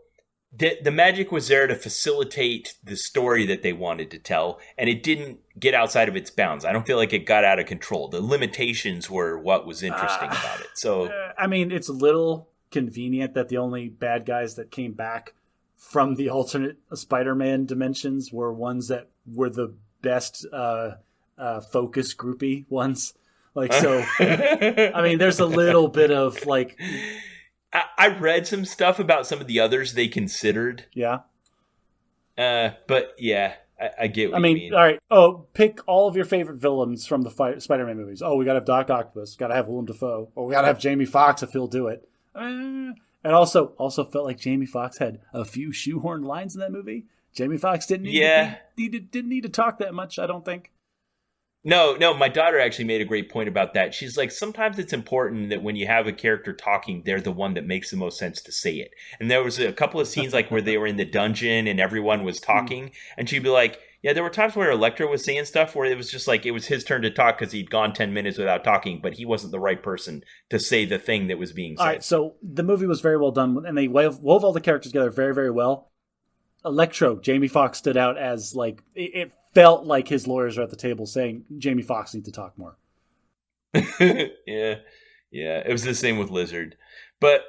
the magic was there to facilitate the story that they wanted to tell, and it didn't get outside of its bounds. I don't feel like it got out of control. The limitations were what was interesting about it. So I mean, it's a little convenient that the only bad guys that came back from the alternate Spider-Man dimensions were ones that were the best focus groupie ones. Like, so, I mean, there's a little bit of like... I read some stuff about some of the others they considered. Yeah. But yeah, I get what you mean. All right. Oh, pick all of your favorite villains from the Spider-Man movies. Oh, we got to have Doc Octopus. Got to have Willem Dafoe. Or we got to have Jamie Foxx if he'll do it. And also felt like Jamie Foxx had a few shoehorned lines in that movie. Jamie Foxx didn't need to talk that much, I don't think. No, my daughter actually made a great point about that. She's like, sometimes it's important that when you have a character talking, they're the one that makes the most sense to say it. And there was a couple of scenes like where they were in the dungeon and everyone was talking, and she'd be like, yeah, there were times where Elektra was saying stuff where it was just like it was his turn to talk because he'd gone 10 minutes without talking, but he wasn't the right person to say the thing that was being said. All right, so the movie was very well done, and they wove all the characters together very, very well. Electro, Jamie Foxx stood out as like it felt like his lawyers are at the table saying Jamie Foxx needs to talk more. Yeah, it was the same with Lizard. But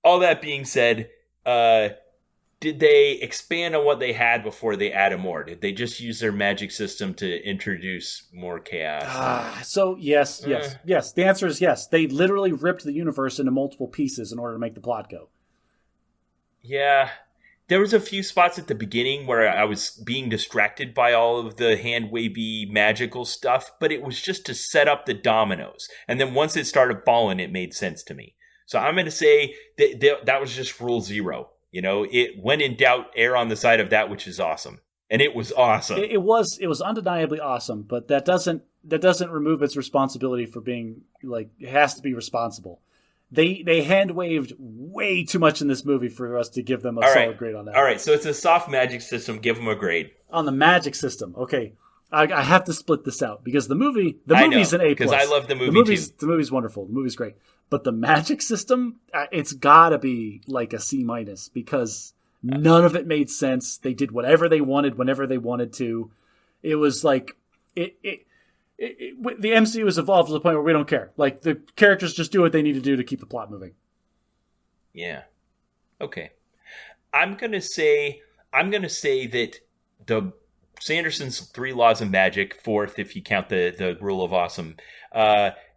all that being said, did did they expand on what they had before they added more? Did they just use their magic system to introduce more chaos? So yes. The answer is yes. They literally ripped the universe into multiple pieces in order to make the plot go. Yeah. There was a few spots at the beginning where I was being distracted by all of the hand-wavy magical stuff, but it was just to set up the dominoes. And then once it started falling, it made sense to me. So I'm going to say that was just rule 0. You know, it when in doubt, err on the side of that which is awesome. And it was awesome. It was undeniably awesome, but that doesn't remove its responsibility for being, like, it has to be responsible. They hand-waved way too much in this movie for us to give them a solid grade on that. All right, so it's a soft magic system. Give them a grade. On the magic system, okay. I have to split this out because the movie's an A+. Because I love the movie too. The movie's wonderful. The movie's great. But the magic system, it's got to be like a C- because none of it made sense. They did whatever they wanted whenever they wanted to. It was like... the MCU has evolved to the point where we don't care. Like, the characters just do what they need to do to keep the plot moving. Yeah. Okay. I'm gonna say that the Sanderson's 3 laws of magic, 4th if you count the rule of awesome,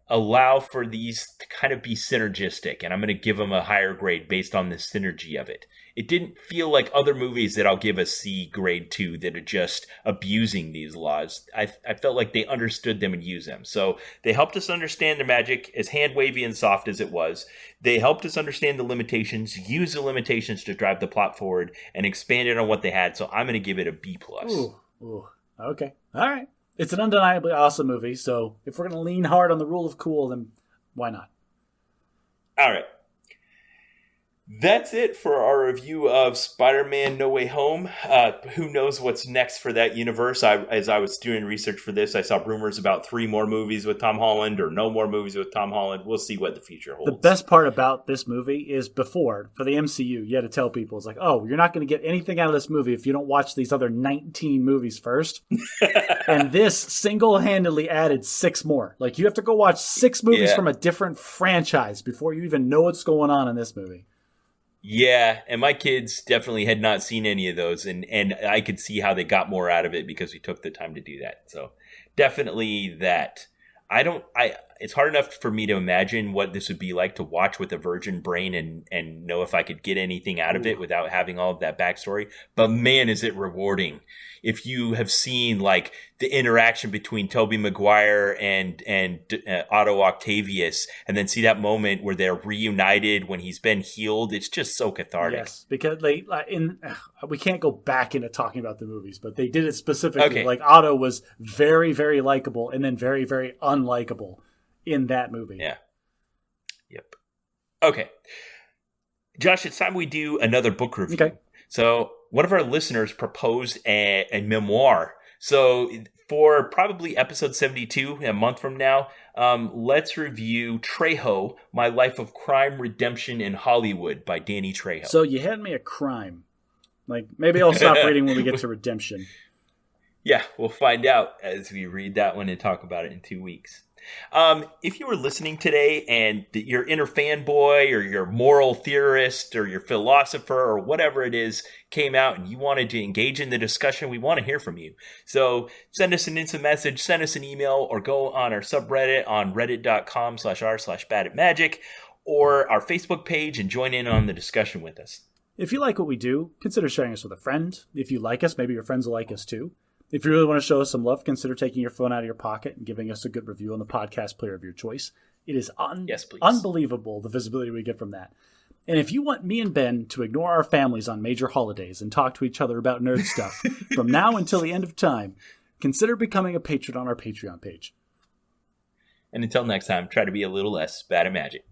allow for these to kind of be synergistic, and I'm going to give them a higher grade based on the synergy of it. It didn't feel like other movies that I'll give a C grade to that are just abusing these laws. I felt like they understood them and used them. So they helped us understand the magic, as hand-wavy and soft as it was. They helped us understand the limitations, use the limitations to drive the plot forward, and expanded on what they had. So I'm going to give it a B+. Ooh. Okay. All right. It's an undeniably awesome movie, so if we're going to lean hard on the rule of cool, then why not? All right. That's it for our review of Spider-Man No Way Home. Who knows what's next for that universe? As I was doing research for this, I saw rumors about 3 more movies with Tom Holland or no more movies with Tom Holland. We'll see what the future holds. The best part about this movie is before, for the MCU, you had to tell people, it's like, oh, you're not going to get anything out of this movie if you don't watch these other 19 movies first. And this single-handedly added 6 more. Like, you have to go watch 6 movies from a different franchise before you even know what's going on in this movie. Yeah, and my kids definitely had not seen any of those, and I could see how they got more out of it because we took the time to do that. So definitely that. It's hard enough for me to imagine what this would be like to watch with a virgin brain and know if I could get anything out of it without having all of that backstory. But man, is it rewarding. If you have seen like the interaction between Tobey Maguire and Otto Octavius, and then see that moment where they're reunited when he's been healed, it's just so cathartic. Yes, because we can't go back into talking about the movies, but they did it specifically. Okay. Like Otto was very, very likable and then very, very unlikable in that movie. Yeah. Yep. Okay. Josh, it's time we do another book review. Okay. So one of our listeners proposed a memoir. So for probably episode 72, a month from now, let's review Trejo, My Life of Crime, Redemption in Hollywood by Danny Trejo. So you had me a crime. Like, maybe I'll stop reading when we get to Redemption. Yeah, we'll find out as we read that one and talk about it in 2 weeks. If you were listening today and your inner fanboy or your moral theorist or your philosopher or whatever it is came out and you wanted to engage in the discussion, we want to hear from you. So send us an instant message, send us an email, or go on our subreddit on reddit.com/r/badatmagic or our Facebook page and join in on the discussion with us. If you like what we do, consider sharing us with a friend. If you like us, maybe your friends will like us too. If you really want to show us some love, consider taking your phone out of your pocket and giving us a good review on the podcast player of your choice. It is unbelievable, the visibility we get from that. And if you want me and Ben to ignore our families on major holidays and talk to each other about nerd stuff from now until the end of time, consider becoming a patron on our Patreon page. And until next time, try to be a little less bad at magic.